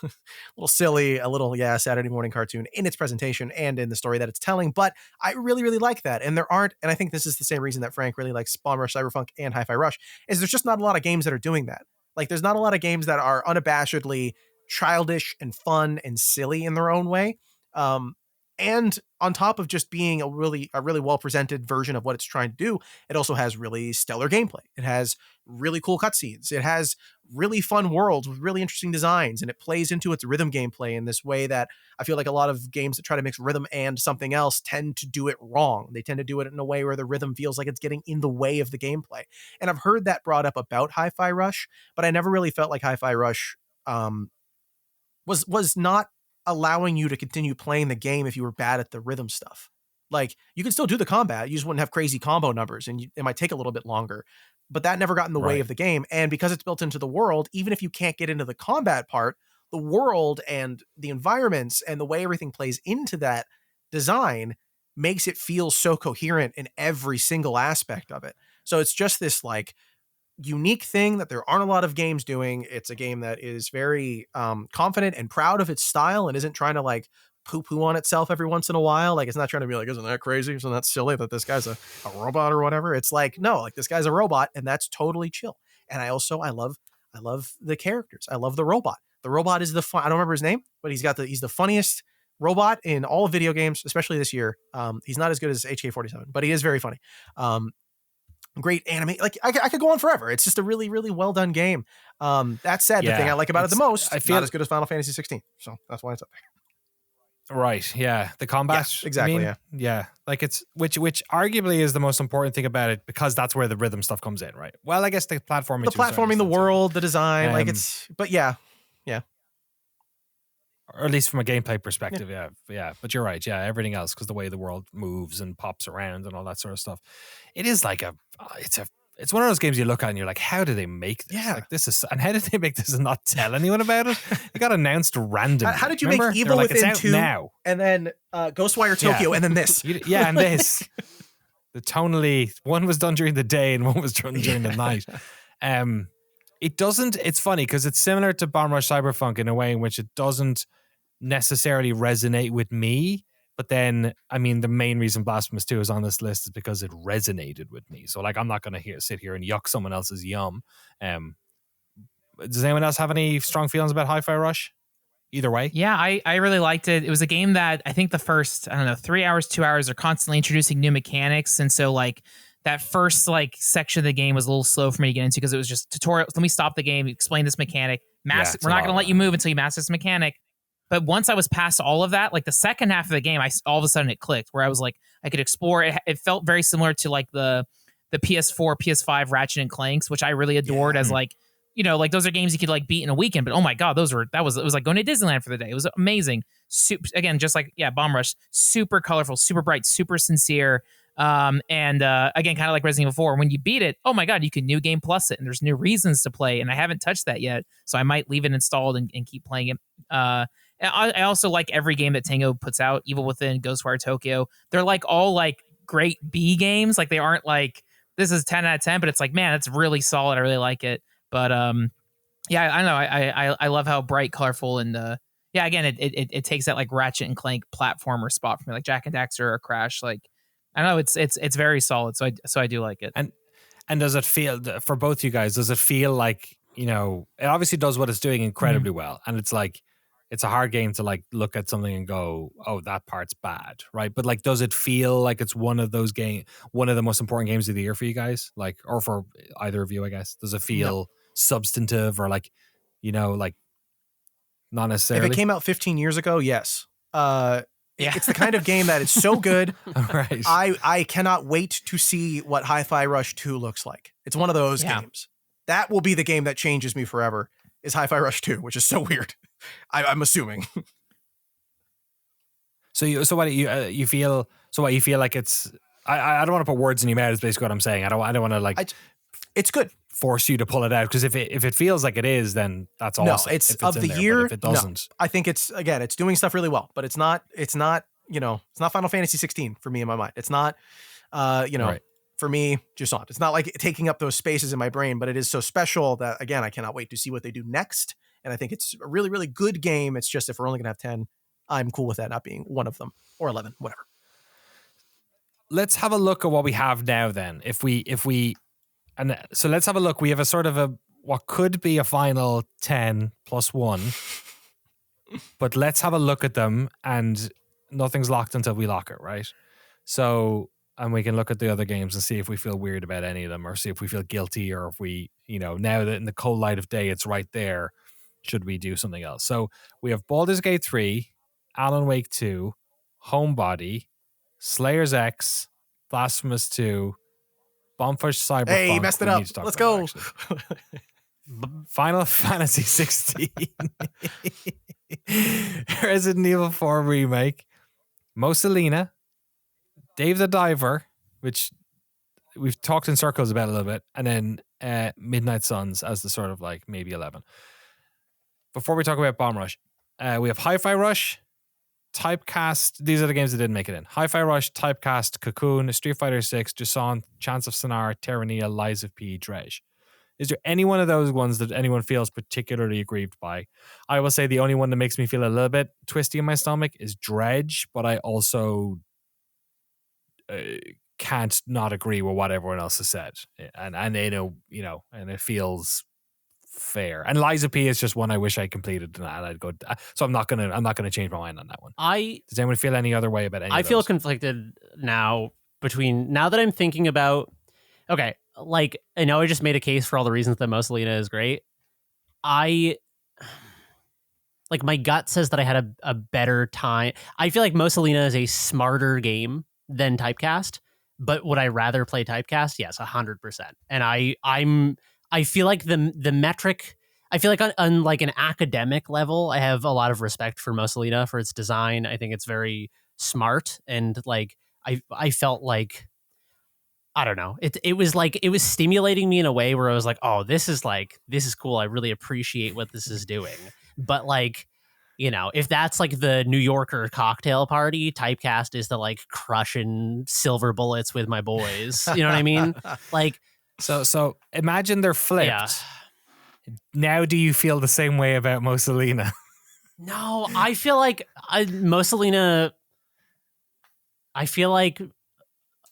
S2: silly, a little Saturday morning cartoon in its presentation and in the story that it's telling. But I really, really like that. And and I think this is the same reason that Frank really likes Bomb Rush, Cyberfunk, and Hi-Fi Rush, is there's just not a lot of games that are doing that. Like there's not a lot of games that are unabashedly childish and fun and silly in their own way. And on top of just being a really well presented version of what it's trying to do, it also has really stellar gameplay. It has really cool cutscenes. It has really fun worlds with really interesting designs, and it plays into its rhythm gameplay in this way that I feel like a lot of games that try to mix rhythm and something else tend to do it wrong. They tend to do it in a way where the rhythm feels like it's getting in the way of the gameplay. And I've heard that brought up about Hi-Fi Rush, but I never really felt like Hi-Fi Rush was not allowing you to continue playing the game if you were bad at the rhythm stuff. Like you can still do the combat, you just wouldn't have crazy combo numbers, and it might take a little bit longer, but that never got in the way of the game. And because it's built into the world, even if you can't get into the combat part, the world and the environments and the way everything plays into that design makes it feel so coherent in every single aspect of it. So it's just this like unique thing that there aren't a lot of games doing. It's a game that is very confident and proud of its style and isn't trying to like poo-poo on itself every once in a while. Like, it's not trying to be like, isn't that crazy? Isn't that silly that this guy's a robot or whatever? It's like, no, like this guy's a robot, and that's totally chill. And I love the characters. I love the robot. The robot is I don't remember his name, but he's the funniest robot in all of video games, especially this year. He's not as good as HK-47, but he is very funny. Great anime. Like I could go on forever. It's just a really, really well done game. That said, the thing I like about it the most, I feel not as good as Final Fantasy 16. So that's why it's up there.
S1: Right. Yeah. The combat.
S2: Yeah, exactly. Yeah.
S1: Yeah. Like it's which arguably is the most important thing about it, because that's where the rhythm stuff comes in, right? Well, I guess the platforming,
S2: the world, the design, but yeah.
S1: Or at least from a gameplay perspective, yeah. But you're right, yeah. Everything else, because the way the world moves and pops around and all that sort of stuff, it is like it's one of those games you look at and you're like, how did they make this?
S2: Yeah.
S1: Like and how did they make this and not tell anyone about it? It got announced randomly.
S2: How did you
S1: Remember?
S2: make Evil
S1: like,
S2: Within
S1: it's out
S2: 2
S1: now,
S2: and then Ghostwire Tokyo and then this?
S1: And this. The tonally, one was done during the day and one was done during the night. It doesn't. It's funny because it's similar to Bomb Rush Cyberfunk in a way in which it doesn't necessarily resonate with me, but then I mean the main reason Blasphemous 2 is on this list is because it resonated with me. So like I'm not going to sit here and yuck someone else's yum. Does anyone else have any strong feelings about Hi-Fi Rush? Either way.
S4: Yeah, I really liked it. It was a game that I think the first, 3 hours, 2 hours are constantly introducing new mechanics. And so like that first like section of the game was a little slow for me to get into because it was just tutorial. Let me stop the game, explain this mechanic. We're not going to let you move until you master this mechanic. But once I was past all of that, like the second half of the game, all of a sudden it clicked where I was like, I could explore. It felt very similar to like the PS4, PS5 Ratchet and Clanks, which I really adored as like, like those are games you could like beat in a weekend. But oh my God, it was like going to Disneyland for the day. It was amazing. Super, again, just like, Bomb Rush, super colorful, super bright, super sincere. And again, kind of like Resident Evil 4, when you beat it, oh my God, you can New Game Plus it and there's new reasons to play. And I haven't touched that yet. So I might leave it installed and keep playing it. I also like every game that Tango puts out, Evil Within, Ghostwire Tokyo. They're like all like great B games. Like they aren't like, this is 10 out of 10, but it's like, man, that's really solid. I really like it. But I know. I love how bright, colorful, and again, it takes that like Ratchet and Clank platformer spot for me, like Jak and Daxter or Crash. Like I know it's very solid. So I do like it.
S1: And does it feel, for both you guys, does it feel like, it obviously does what it's doing incredibly well, and it's like, it's a hard game to like look at something and go, oh, that part's bad, right? But like, does it feel like it's one of the most important games of the year for you guys? Like, or for either of you, I guess. Does it feel substantive or like, like not necessarily?
S2: If it came out 15 years ago, yes. It's the kind of game that is so good.
S1: Right.
S2: I cannot wait to see what Hi-Fi Rush 2 looks like. It's one of those games. That will be the game that changes me forever, is Hi-Fi Rush 2, which is so weird. I'm assuming. So
S1: what you feel like it's, I don't want to put words in your mouth, is basically what I'm saying. I don't want to like,
S2: it's good.
S1: Force you to pull it out, because if it feels like it is, then that's awesome.
S2: No, it's of the year.
S1: If it doesn't,
S2: I think it's doing stuff really well, but it's not it's not Final Fantasy 16 for me in my mind. It's not right. For me, Jusant. It's not like taking up those spaces in my brain, but it is so special that, again, I cannot wait to see what they do next. And I think it's a really, really good game. It's just, if we're only going to have 10, I'm cool with that not being one of them, or 11, whatever.
S1: Let's have a look at what we have now then. So let's have a look. We have a sort of what could be a final 10 plus 1, but let's have a look at them, and nothing's locked until we lock it, right? So, and we can look at the other games and see if we feel weird about any of them, or see if we feel guilty, or if we, now that in the cold light of day, it's right there, should we do something else? So we have Baldur's Gate 3, Alan Wake 2, Homebody, Slayer's X, Blasphemous 2, Bombfish Cyberpunk.
S2: Hey, you messed it up. Let's go.
S1: Final Fantasy 16. Resident Evil 4 Remake, Mosa Lina, Dave the Diver, which we've talked in circles about a little bit, and then Midnight Suns as the sort of like maybe 11. Before we talk about Bomb Rush, we have Hi-Fi Rush, Typecast. These are the games that didn't make it in. Hi-Fi Rush, Typecast, Cocoon, Street Fighter 6, Jusant, Chants of Sennaar, Terra Nil, Lies of P, Dredge. Is there any one of those ones that anyone feels particularly aggrieved by? I will say the only one that makes me feel a little bit twisty in my stomach is Dredge, but I also can't not agree with what everyone else has said, and they know, and it feels fair. And Lies of P is just one I wish I completed, and I'd go. So I'm not gonna change my mind on that one. Does anyone feel any other way about any?
S3: I feel conflicted now that I'm thinking about. Okay, like I know I just made a case for all the reasons that Mosa Lina is great. My gut says that I had a better time. I feel like Mosa Lina is a smarter game than Typecast, but would I rather play Typecast? Yes, 100%. And I feel like the metric. I feel like on like an academic level, I have a lot of respect for Mosa Lina for its design. I think it's very smart, and like I felt like, I don't know. It was stimulating me in a way where I was like, oh, this is cool. I really appreciate what this is doing. But like, if that's like the New Yorker cocktail party, Typecast is the like crushing silver bullets with my boys. You know what I mean? Like,
S1: so imagine they're flipped.
S3: Yeah.
S1: Now, do you feel the same way about Mosa Lina?
S3: No, I feel like Mosa Lina. I feel like,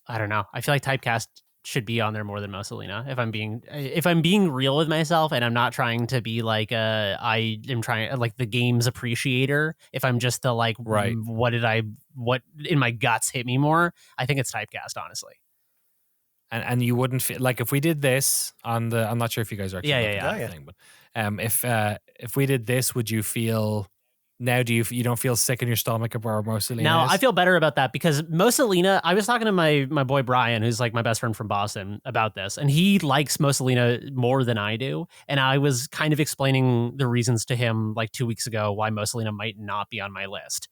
S3: I don't know. I feel like Typecast should be on there more than Mosa Lina. If I'm being real with myself, and I'm not trying to be like I am trying like the game's appreciator. If I'm just the like,
S1: right,
S3: what in my guts hit me more? I think it's Typecast, honestly.
S1: And you wouldn't feel like if we did this on the. I'm not sure if you guys are actually thing, but if we did this, would you feel? Now, you don't feel sick in your stomach about Mosa Lina?
S3: No, I feel better about that because Mosa Lina, I was talking to my boy Brian, who's like my best friend from Boston, about this, and he likes Mosa Lina more than I do. And I was kind of explaining the reasons to him like 2 weeks ago why Mosa Lina might not be on my list.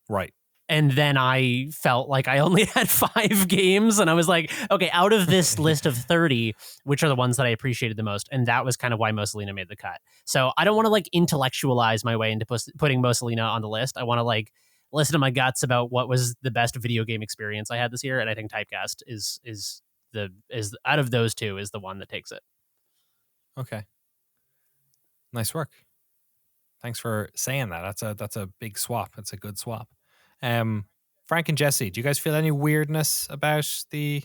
S1: Right.
S3: And then I felt like I only had 5 games, and I was like, okay, out of this list of 30, which are the ones that I appreciated the most? And that was kind of why Mosa Lina made the cut. So I don't want to like intellectualize my way into putting Mosa Lina on the list. I want to like listen to my guts about what was the best video game experience I had this year, and I think Typecast is out of those two is the one that takes it.
S1: Okay. Nice work. Thanks for saying that. That's a big swap. That's a good swap. Frank and Jesse, do you guys feel any weirdness about the?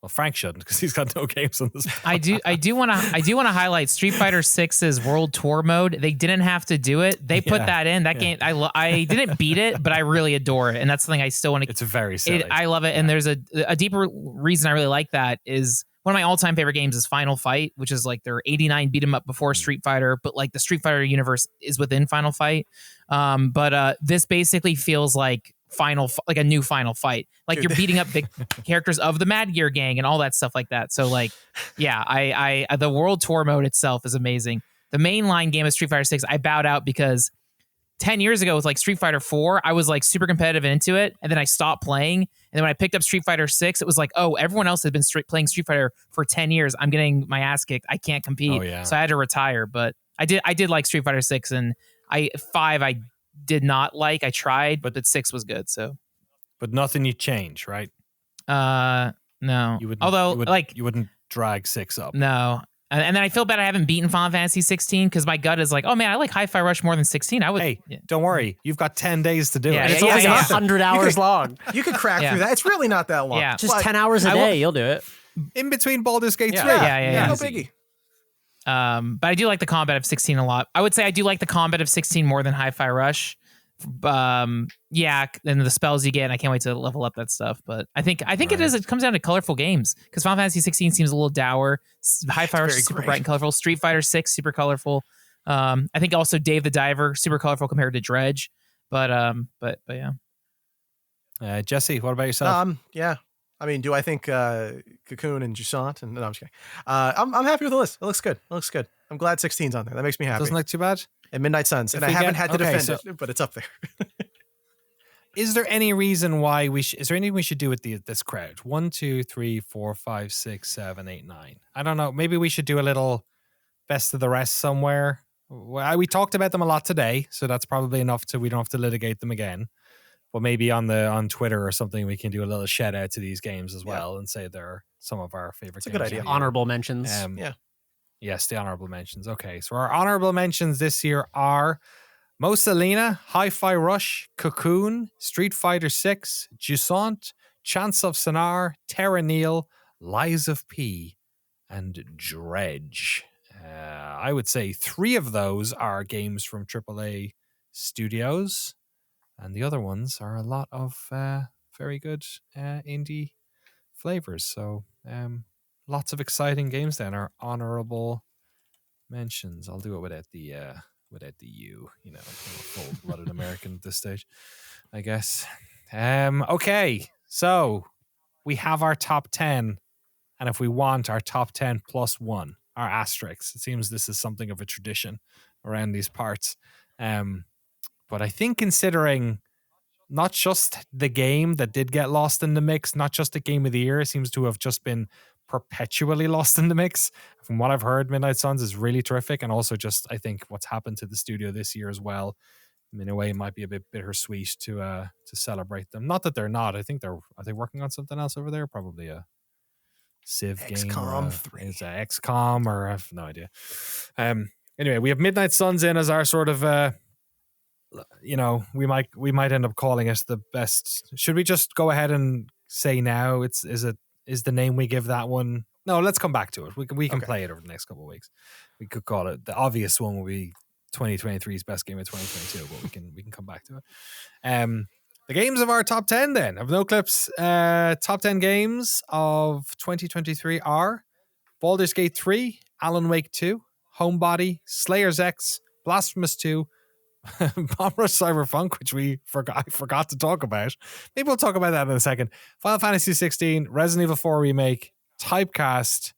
S1: Well, Frank shouldn't because he's got no games on this.
S4: I do want to highlight Street Fighter 6's World Tour mode. They didn't have to do it. They put that in. That game, I didn't beat it, but I really adore it, and that's something I still want to.
S1: It's very silly.
S4: I love it, and there's a deeper reason I really like that is one of my all-time favorite games is Final Fight, which is like their 89 beat 'em up before Street Fighter, but like the Street Fighter universe is within Final Fight. But this basically feels like a new Final Fight. Like you're beating up the characters of the Mad Gear gang and all that stuff like that. So like, yeah, I the World Tour mode itself is amazing. The mainline game of Street Fighter 6, I bowed out because 10 years ago with like Street Fighter 4, I was like super competitive and into it, and then I stopped playing. And then when I picked up Street Fighter 6, it was like, oh, everyone else had been playing Street Fighter for 10 years. I'm getting my ass kicked. I can't compete.
S1: Oh, yeah.
S4: So I had to retire. But I did like Street Fighter 6, and 5 I did not like. I tried, but 6 was good. So,
S1: but nothing you change, right?
S4: No.
S1: You wouldn't.
S4: Although,
S1: you wouldn't drag 6 up.
S4: No. And then I feel bad I haven't beaten Final Fantasy 16 because my gut is like, oh man, I like Hi-Fi Rush more than 16.
S1: Hey, don't worry. You've got 10 days to do it.
S3: It's only 100 hours long.
S2: You could crack through that. It's really not that long.
S4: Yeah.
S3: Just 10 hours a day, you'll do it.
S1: In between Baldur's Gate 3.
S4: Yeah.
S2: No biggie.
S4: But I do like the combat of 16 a lot. I would say I do like the combat of 16 more than Hi-Fi Rush. And the spells you get, and I can't wait to level up that stuff. But I think it comes down to colorful games because Final Fantasy 16 seems a little dour. Hi-Fi Rush is super bright and colorful. Street Fighter 6 super colorful. I think also Dave the Diver super colorful compared to Dredge. But yeah.
S1: Jesse, what about yourself?
S2: Yeah. I mean, do I think Cocoon and Jusant? And no, I'm just kidding. I'm happy with the list. It looks good. I'm glad 16's on there. That makes me happy.
S1: Doesn't look too bad.
S2: And Midnight Suns, and I haven't had to defend it, but it's up there.
S1: Is there any reason why is there anything we should do with this crowd? 1, 2, 3, 4, 5, 6, 7, 8, 9. I don't know. Maybe we should do a little best of the rest somewhere. We talked about them a lot today, so that's probably enough we don't have to litigate them again. But maybe on Twitter or something, we can do a little shout out to these games as well and say they're some of our favorite games.
S2: It's a good idea.
S3: Honorable mentions.
S1: Yes, the honorable mentions. Okay, so our honorable mentions this year are Mosa Lina, Hi-Fi Rush, Cocoon, Street Fighter VI, Jusant, Chants of Sennaar, Terra Nil, Lies of P, and Dredge. I would say 3 of those are games from AAA studios, and the other ones are a lot of very good indie flavors. So lots of exciting games then are honorable mentions. I'll do it without the U, I'm a full-blooded American at this stage, I guess. Okay, so we have our top 10, and if we want our top 10 plus 1, our asterisks. It seems this is something of a tradition around these parts. But I think considering not just the game that did get lost in the mix, not just the game of the year, seems to have just been perpetually lost in the mix. From what I've heard, Midnight Suns is really terrific, and also just I think what's happened to the studio this year as well. In a way, it might be a bit bittersweet to celebrate them. Not that they're not. I think are they working on something else over there? Probably a Civ game,
S2: XCOM 3.
S1: It's a XCOM, or I have no idea. Anyway, we have Midnight Suns in as our sort of. We might end up calling it the best. Should we just go ahead and say now is the name we give that one? No, let's come back to it. We can play it over the next couple of weeks. We could call it the obvious one will be 2023's best game of 2022, but we can come back to it. The games of our top 10 then of Noclip's top 10 games of 2023 are Baldur's Gate 3, Alan Wake 2, Homebody, Slayer's X, Blasphemous 2, Bomb Rush Cyberfunk, which I forgot to talk about. Maybe we'll talk about that in a second. Final Fantasy 16, Resident Evil 4 Remake, Typecast,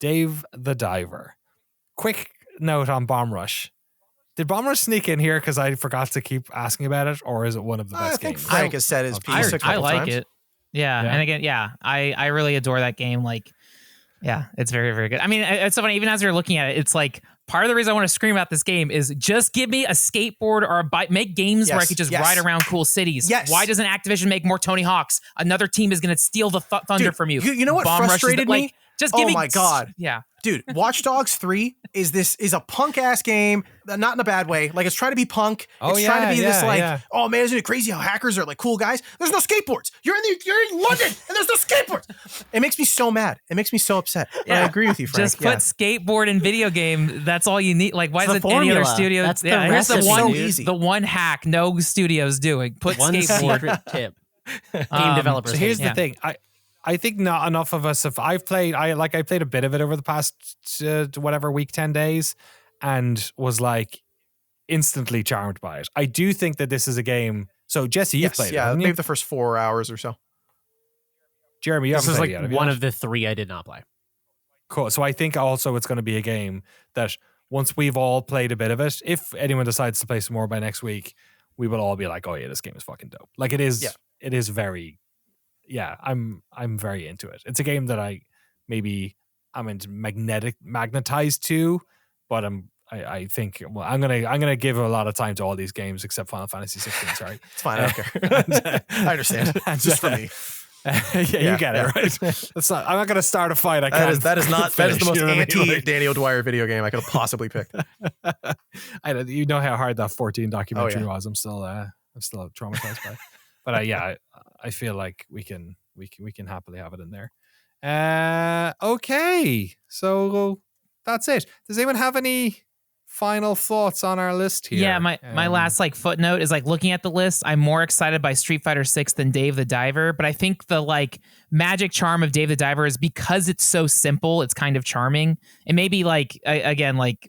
S1: Dave the Diver. Quick note on Bomb Rush. Did Bomb Rush sneak in here because I forgot to keep asking about it, or is it one of the best games?
S2: I think Frank has said his piece a couple
S4: I like
S2: times.
S4: it. Yeah. And again, I really adore that game. Like, yeah, it's very, very good. I mean, it's so funny. Even as you're looking at it, it's like part of the reason I want to scream about this game is just give me a skateboard or a bike. Make games where I could just ride around cool cities.
S2: Yes.
S1: Why
S2: doesn't
S1: Activision
S2: make more Tony Hawks? Another team is going to steal the thunder from you. You know what frustrated me?
S4: Just give me.
S2: Oh my god.
S4: Yeah.
S2: Dude, Watch Dogs 3 is a punk ass game, not in a bad way. Like it's trying to be punk. It's trying to be this oh man, isn't it crazy how hackers are like cool guys? There's no skateboards. You're in London and there's no skateboards. It makes me so mad. It makes me so upset. Yeah. I agree with you, Frank.
S4: Just put skateboard in video game. That's all you need. Like, why
S3: it's
S4: isn't any other studio?
S3: That's the recipe,
S4: the one hack no studio's doing. Put
S3: one
S4: skateboard.
S3: secret tip. Game developers.
S1: So here's the thing. I think not enough of us have. I played a bit of it over the past week 10 days, and was like instantly charmed by it. I do think that this is a game. So Jesse, you've played it, haven't you?
S2: Maybe the first 4 hours or so.
S1: Jeremy, you haven't played it yet,
S3: This is like one of the 3 I did not play.
S1: Cool. So I think also it's going to be a game that once we've all played a bit of it, if anyone decides to play some more by next week, we will all be like, oh yeah, this game is fucking dope. Like it is. Yeah. It is very. Yeah, I'm very into it. It's a game that I'm magnetized to, but I think I'm gonna give a lot of time to all these games except Final Fantasy 16. Sorry,
S2: it's fine. I don't care. I understand. Just for me.
S1: You get it right. That's not. I'm not gonna start a fight.
S2: That is the most anti Danny O'Dwyer video game I could have possibly picked.
S1: You know how hard that 14 documentary was. I'm still traumatized by it. But I feel like we can happily have it in there. Okay, so that's it. Does anyone have any final thoughts on our list here?
S4: Yeah, my last footnote is looking at the list. I'm more excited by Street Fighter VI than Dave the Diver, but I think the magic charm of Dave the Diver is because it's so simple. It's kind of charming, and maybe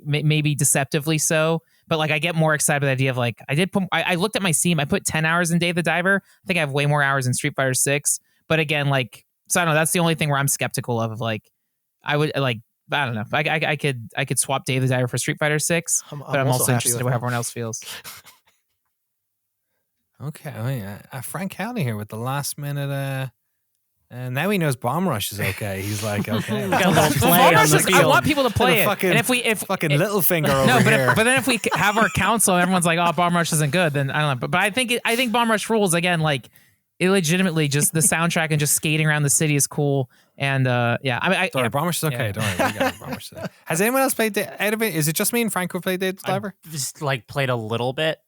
S4: maybe deceptively so. But I get more excited by the idea of I looked at my Steam. I put 10 hours in Dave the Diver. I think I have way more hours in Street Fighter 6. But again, so I don't know. That's the only thing where I'm skeptical of I would I don't know. I could swap Dave the Diver for Street Fighter 6. But I'm also interested in what everyone else feels.
S1: Okay, Frank Howley here with the last minute And now he knows Bomb Rush is okay. He's like, okay.
S3: Got a little play on the field.
S4: I want people to play it.
S1: Fucking,
S4: and if
S1: fucking Littlefinger over here.
S4: But then if we have our council, everyone's like, "Oh, Bomb Rush isn't good." Then I don't know. But I think Bomb Rush rules again. Like, it legitimately just the soundtrack and just skating around the city is cool. And
S1: Sorry, Bomb Rush is okay.
S4: Yeah.
S1: Don't worry, we got Bomb Rush today. Has anyone else played out of it? Is it just me and Frank who played Dave the Diver?
S3: I just like played a little bit.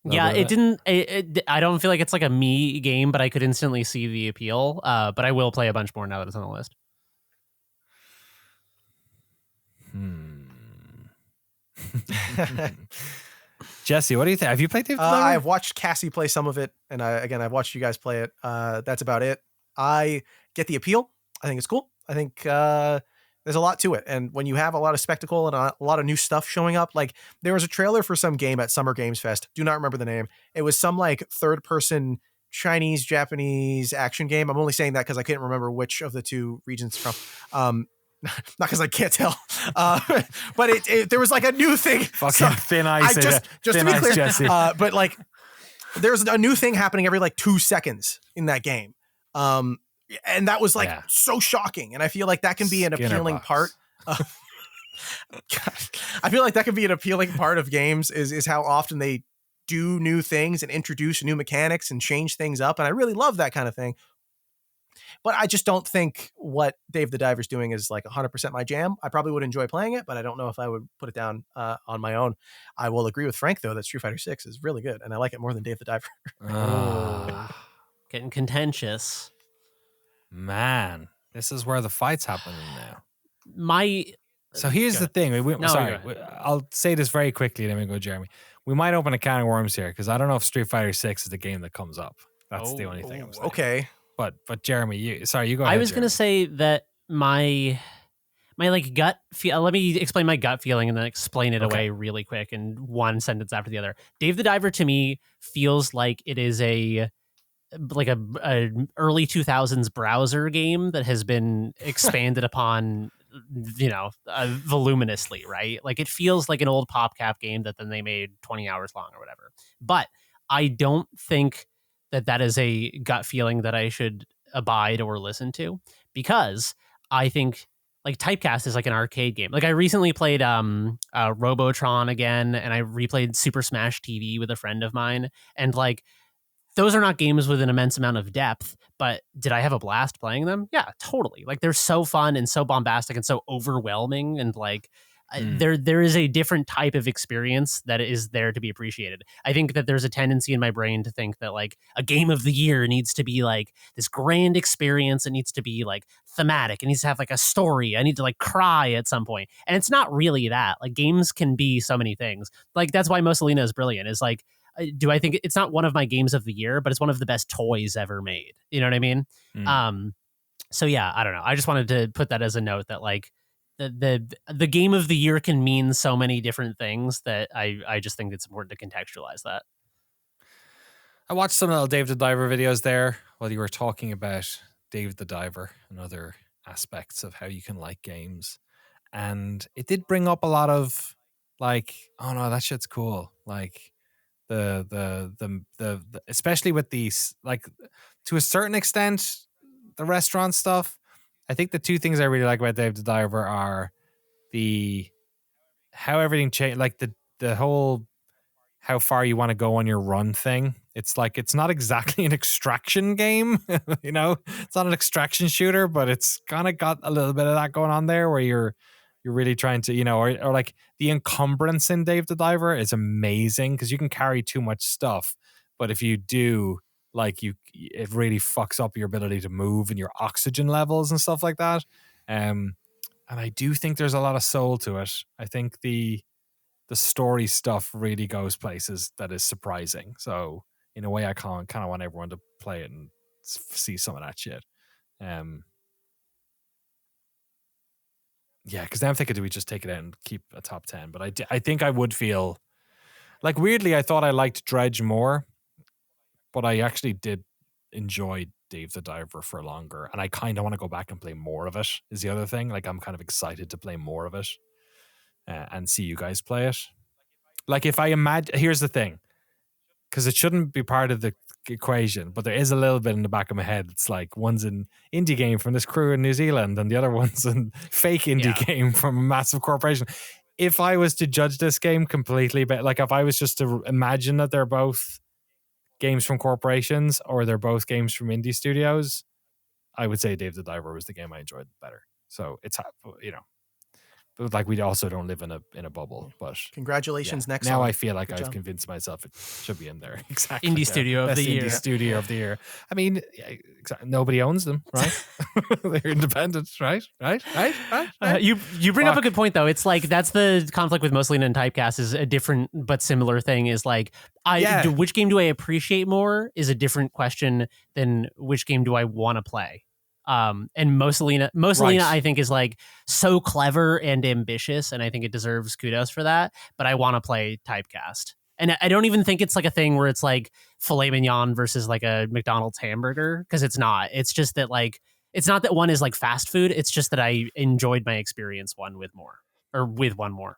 S3: Yeah,
S1: bit.
S3: it didn't. I don't feel like it's like a me game, but I could instantly see the appeal. But I will play a bunch more now that it's on the list.
S1: Jesse, what do you think? Have you played Dave the Diver?
S2: I've watched Cassie play some of it, and I've watched you guys play it. That's about it. I get the appeal. I think it's cool. I think there's a lot to it. And when you have a lot of spectacle and a lot of new stuff showing up, like there was a trailer for some game at Summer Games Fest. Do not remember the name. It was some like third person Chinese, Japanese action game. I'm only saying that because I couldn't remember which of the two regions from. Not because I can't tell, but there was like a new thing.
S1: Fucking thin ice.
S2: Just to be clear,
S1: Jesse.
S2: but like there's a new thing happening every like 2 seconds in that game. And that was like so shocking. And I feel like that can be an appealing part. I feel like that can be an appealing part of games is how often they do new things and introduce new mechanics and change things up. And I really love that kind of thing. But I just don't think what Dave the Diver's doing is like 100% my jam. I probably would enjoy playing it, but I don't know if I would put it down on my own. I will agree with Frank, though, that Street Fighter 6 is really good, and I like it more than Dave the Diver.
S3: Getting contentious.
S1: Man, this is where the fight's happening now. So here's the thing. I'll say this very quickly, then we go, Jeremy. We might open a can of worms here because I don't know if Street Fighter 6 is the game that comes up. That's the only thing I'm saying.
S2: Okay.
S1: But Jeremy, you go ahead.
S3: I was going to say that my like gut feel. Let me explain my gut feeling and then explain it away really quick in one sentence after the other. Dave the Diver to me feels like it is a early 2000s browser game that has been expanded upon, voluminously, right? Like it feels like an old PopCap game that then they made 20 hours long or whatever. But I don't think that is a gut feeling that I should abide or listen to, because I think like Typecast is like an arcade game. Like I recently played Robotron again, and I replayed Super Smash TV with a friend of mine, and like those are not games with an immense amount of depth, but did I have a blast playing them? Yeah, totally. Like they're so fun and so bombastic and so overwhelming, and like there is a different type of experience that is there to be appreciated. I think that there's a tendency in my brain to think that like a game of the year needs to be like this grand experience. It needs to be like thematic. It needs to have like a story. I need to like cry at some point. And it's not really that. Like games can be so many things. Like that's why Mosa Lina is brilliant. Is like, do I think it's not one of my games of the year, but it's one of the best toys ever made. You know what I mean? So yeah, I don't know. I just wanted to put that as a note that like the game of the year can mean so many different things that I just think it's important to contextualize that.
S1: I watched some little Dave the Diver videos there while you were talking about Dave the Diver and other aspects of how you can like games. And it did bring up a lot of like, oh no, that shit's cool. Like the especially with these, like to a certain extent, the restaurant stuff. I think the two things I really like about Dave the Diver are how everything changed, like the whole how far you want to go on your run thing. It's like it's not exactly an extraction game, it's not an extraction shooter, but it's kind of got a little bit of that going on there where you're really trying to, or like the encumbrance in Dave the Diver is amazing because you can carry too much stuff, but if you do, like it really fucks up your ability to move and your oxygen levels and stuff like that. And I do think there's a lot of soul to it. I think the story stuff really goes places that is surprising. So in a way, I kind of want everyone to play it and see some of that shit. Yeah, because then I'm thinking, do we just take it out and keep a top 10? But I think I would feel like weirdly, I thought I liked Dredge more. But I actually did enjoy Dave the Diver for longer. And I kind of want to go back and play more of it, is the other thing. Like, I'm kind of excited to play more of it and see you guys play it. Like, if I imagine... Here's the thing. Because it shouldn't be part of the equation, but there is a little bit in the back of my head. It's like one's an indie game from this crew in New Zealand and the other one's a fake indie game from a massive corporation. If I was to judge this game completely, but like if I was just to imagine that they're both games from corporations or they're both games from indie studios, I would say Dave the Diver was the game I enjoyed better. So it's, but like we also don't live in a bubble. But
S2: congratulations, next
S1: now
S2: song.
S1: I feel like
S2: Good
S1: I've
S2: job.
S1: convinced myself it should be in there. Exactly.
S3: Indie studio of the year.
S1: Indie studio of the year. I mean, nobody owns them, right? They're independent, right?
S3: You bring up a good point though. It's like that's the conflict with Mosa Lina and Typecast is a different but similar thing. Is like which game do I appreciate more is a different question than which game do I want to play. And Mosa Lina, I think, is like so clever and ambitious, and I think it deserves kudos for that. But I want to play Typecast, and I don't even think it's like a thing where it's like filet mignon versus like a McDonald's hamburger, because it's not. It's just that like it's not that one is like fast food. It's just that I enjoyed my experience with one more.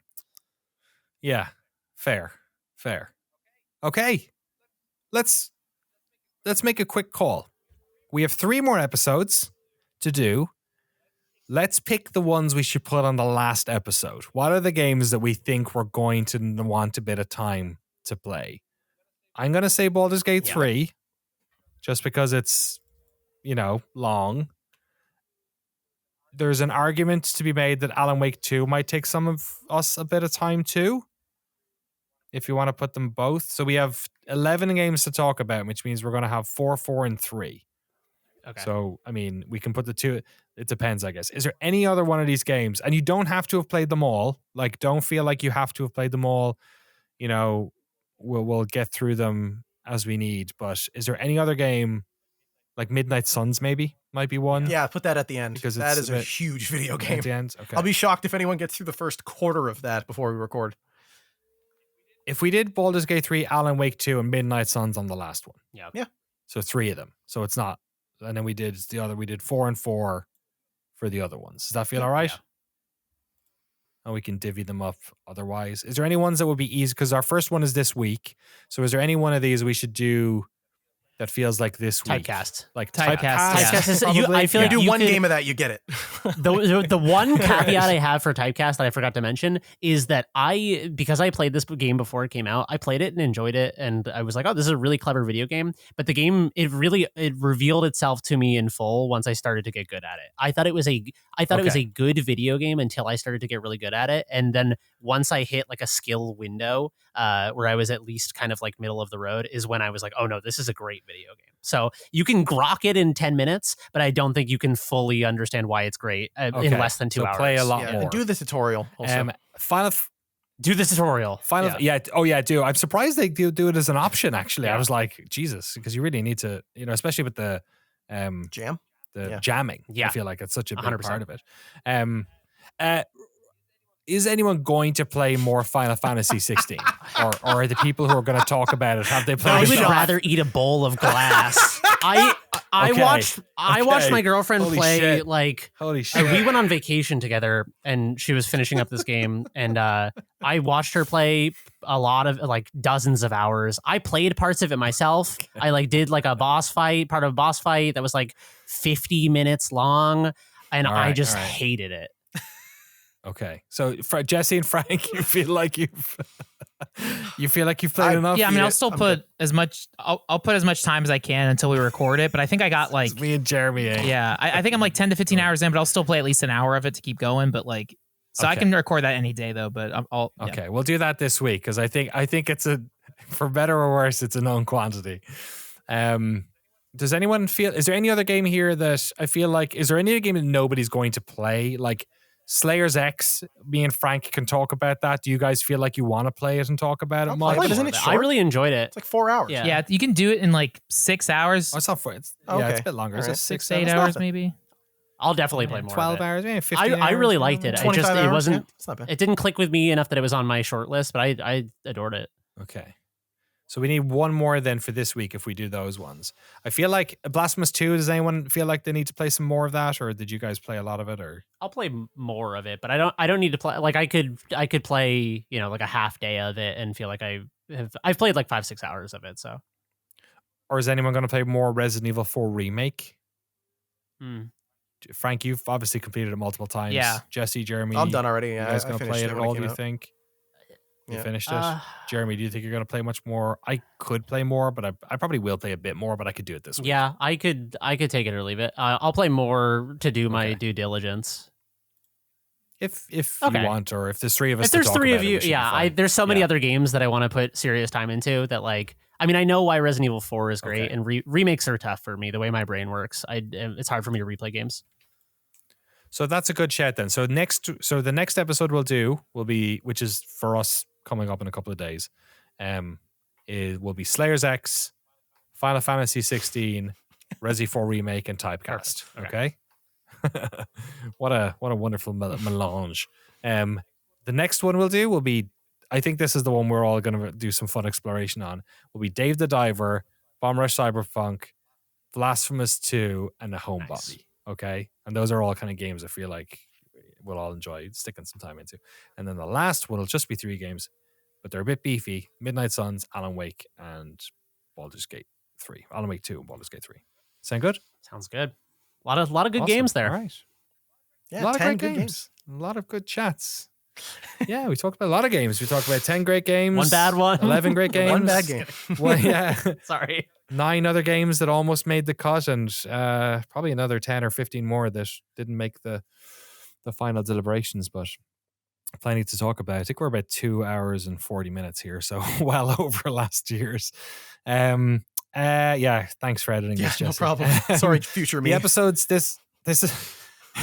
S1: Yeah, fair. Okay, let's make a quick call. We have 3 more episodes to do. Let's pick the ones we should put on the last episode. What are the games that we think we're going to want a bit of time to play? I'm going to say Baldur's Gate 3, just because it's, long. There's an argument to be made that Alan Wake 2 might take some of us a bit of time too, if you want to put them both. So we have 11 games to talk about, which means we're going to have 4, 4, and 3.
S3: Okay.
S1: So, I mean, we can put the 2. It depends, I guess. Is there any other one of these games? And you don't have to have played them all. Like, don't feel like you have to have played them all. We'll get through them as we need. But is there any other game, like Midnight Suns maybe, might be one?
S2: Yeah, put that at the end.
S1: Because
S2: that is a huge video game.
S1: At the end? Okay.
S2: I'll be shocked if anyone gets through the first quarter of that before we record.
S1: If we did Baldur's Gate 3, Alan Wake 2, and Midnight Suns on the last one.
S2: Yeah.
S1: So 3 of them. So it's not. And then we did 4 and 4 for the other ones. Does that feel all right?
S3: Yeah.
S1: And we can divvy them up otherwise. Is there any ones that would be easy? Because our first one is this week. So is there any one of these we should do that feels like this week?
S3: Typecast.
S1: Like
S4: Typecast.
S3: Typecast is, I feel like
S2: you do
S3: you
S2: one
S3: could,
S2: game of that, you get it.
S3: The one caveat I have for Typecast that I forgot to mention is that because I played this game before it came out, I played it and enjoyed it, and I was like, oh, this is a really clever video game. But the game, it revealed itself to me in full once I started to get good at it. I thought it was a good video game until I started to get really good at it, and then once I hit like a skill window where I was at least kind of like middle of the road is when I was like, oh no, this is a great video game. So you can grok it in 10 minutes, but I don't think you can fully understand why it's great in less than 2 hours.
S1: Play a lot more.
S2: And do the tutorial also.
S3: Do the tutorial.
S1: Do. I'm surprised they do it as an option, actually. I was like, Jesus, because you really need to, especially with the
S2: jam?
S1: Jamming.
S3: Yeah.
S1: I feel like it's such a big
S3: 100%.
S1: part of it. Is anyone going to play more Final Fantasy 16? or are the people who are going to talk about it, have they played
S3: I
S1: it?
S3: would rather eat a bowl of glass. I watched my girlfriend play
S1: shit.
S3: like
S1: Holy shit.
S3: we went on vacation together and she was finishing up this game and I watched her play a lot of like dozens of hours. I played parts of it myself. I like did like part of a boss fight that was like 50 minutes long and I just hated it.
S1: Okay, so for Jesse and Frank, you feel like you've played enough.
S4: Yeah, I mean, I'll still put as much. I'll put as much time as I can until we record it. But I think I got like
S1: it's me and Jeremy.
S4: Yeah, I think I'm like 10 to 15 hours in, but I'll still play at least an hour of it to keep going. But like, so I can record that any day though. But I'll
S1: okay, we'll do that this week because I think it's for better or worse, it's a known quantity. Does anyone feel? Is there any other game here that I feel like? Is there any other game that nobody's going to play? Like Slayer's X, me and Frank can talk about that. Do you guys feel like you want to play it and talk about it much?
S2: Isn't it short?
S3: I really enjoyed it.
S2: It's like 4 hours.
S4: Yeah, you can do it in like 6 hours.
S1: Oh, it's not 4. It's a bit longer. It's 6,
S4: 8 hours maybe.
S3: I'll definitely play more.
S1: 12 hours, maybe 15 hours.
S3: I really liked it. It wasn't.
S2: It's not bad.
S3: It didn't click with me enough that it was on my short list, but I adored it.
S1: Okay. So we need one more then for this week if we do those ones. I feel like Blasphemous 2, does anyone feel like they need to play some more of that, or did you guys play a lot of it? Or
S3: I'll play more of it, but I don't need to play like I could play, like a half day of it and feel like I've played like 5-6 hours of it, so.
S1: Or is anyone going to play more Resident Evil 4 Remake?
S3: Hmm.
S1: Frank, you've obviously completed it multiple times.
S4: Yeah.
S1: Jesse, Jeremy,
S2: I'm done already. Yeah,
S1: you guys
S2: I
S1: going to
S2: finished
S1: play it at all, do you
S2: out.
S1: think? You
S2: Yeah.
S1: finished it? Jeremy, do you think you're going to play much more? I could play more, but I probably will play a bit more, but I could do it this week.
S3: Yeah, I could take it or leave it. I'll play more to do my due diligence.
S1: If you want, or if there's three of us.
S3: If there's three of you,
S1: yeah.
S3: There's so many other games that I want to put serious time into that, like, I mean, I know why Resident Evil 4 is great, and remakes are tough for me. The way my brain works, it's hard for me to replay games.
S1: So that's a good shout then. So the next episode will be, which is for us coming up in a couple of days, it will be Slayers X, Final Fantasy 16, Resi 4 Remake, and Typecast. Okay. What a wonderful melange. The next one will be, I think this is the one we're all going to do some fun exploration on, will be Dave the Diver, Bomb Rush Cyberfunk, Blasphemous 2, and a Homebody. Nice. Okay. And those are all kind of games I feel like we'll all enjoy sticking some time into. And then the last one will just be 3 games, but they're a bit beefy. Midnight Suns, Alan Wake, and Baldur's Gate 3. Alan Wake 2 and Baldur's Gate 3. Sound good?
S3: Sounds good. A lot of good games there.
S1: All right.
S2: Yeah,
S1: a lot of
S2: 10
S1: great
S2: good
S1: games. A lot of good chats. Yeah, we talked about a lot of games. We talked about 10 great games.
S3: One bad one.
S1: 11 great games.
S2: One bad game.
S1: Well, yeah.
S3: Sorry.
S1: 9 other games that almost made the cut, and probably another 10 or 15 more that didn't make the final deliberations, but plenty to talk about. I think we're about 2 hours and 40 minutes here, so well over last year's. Yeah, thanks for editing this, Jesse.
S2: No problem. Sorry, future me.
S1: The episodes, this is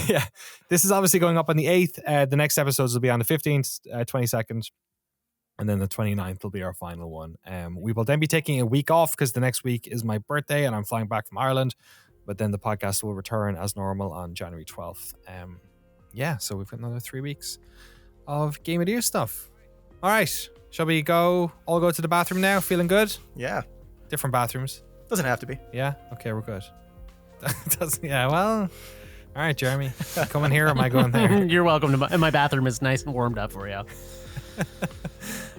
S1: yeah, this is obviously going up on the 8th. The next episodes will be on the 15th, 22nd, and then the 29th will be our final one. We will then be taking a week off because the next week is my birthday and I'm flying back from Ireland, but then the podcast will return as normal on January 12th. Yeah, so we've got another 3 weeks of Game of the Year stuff. All right, shall we all go to the bathroom now? Feeling good?
S2: Yeah.
S1: Different bathrooms.
S2: Doesn't have to be.
S1: Yeah? Okay, we're good. Yeah, well, all right, Jeremy. Come in here, or am I going there?
S3: You're welcome to my bathroom is nice and warmed up for you.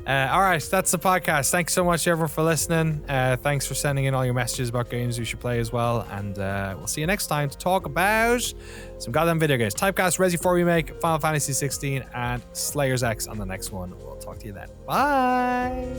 S1: All right, that's the podcast. Thanks so much, everyone, for listening. Thanks for sending in all your messages about games we should play as well. And we'll see you next time to talk about some goddamn video games. Typecast, Resi 4 Remake, Final Fantasy 16, and Slayers X on the next one. We'll talk to you then. Bye.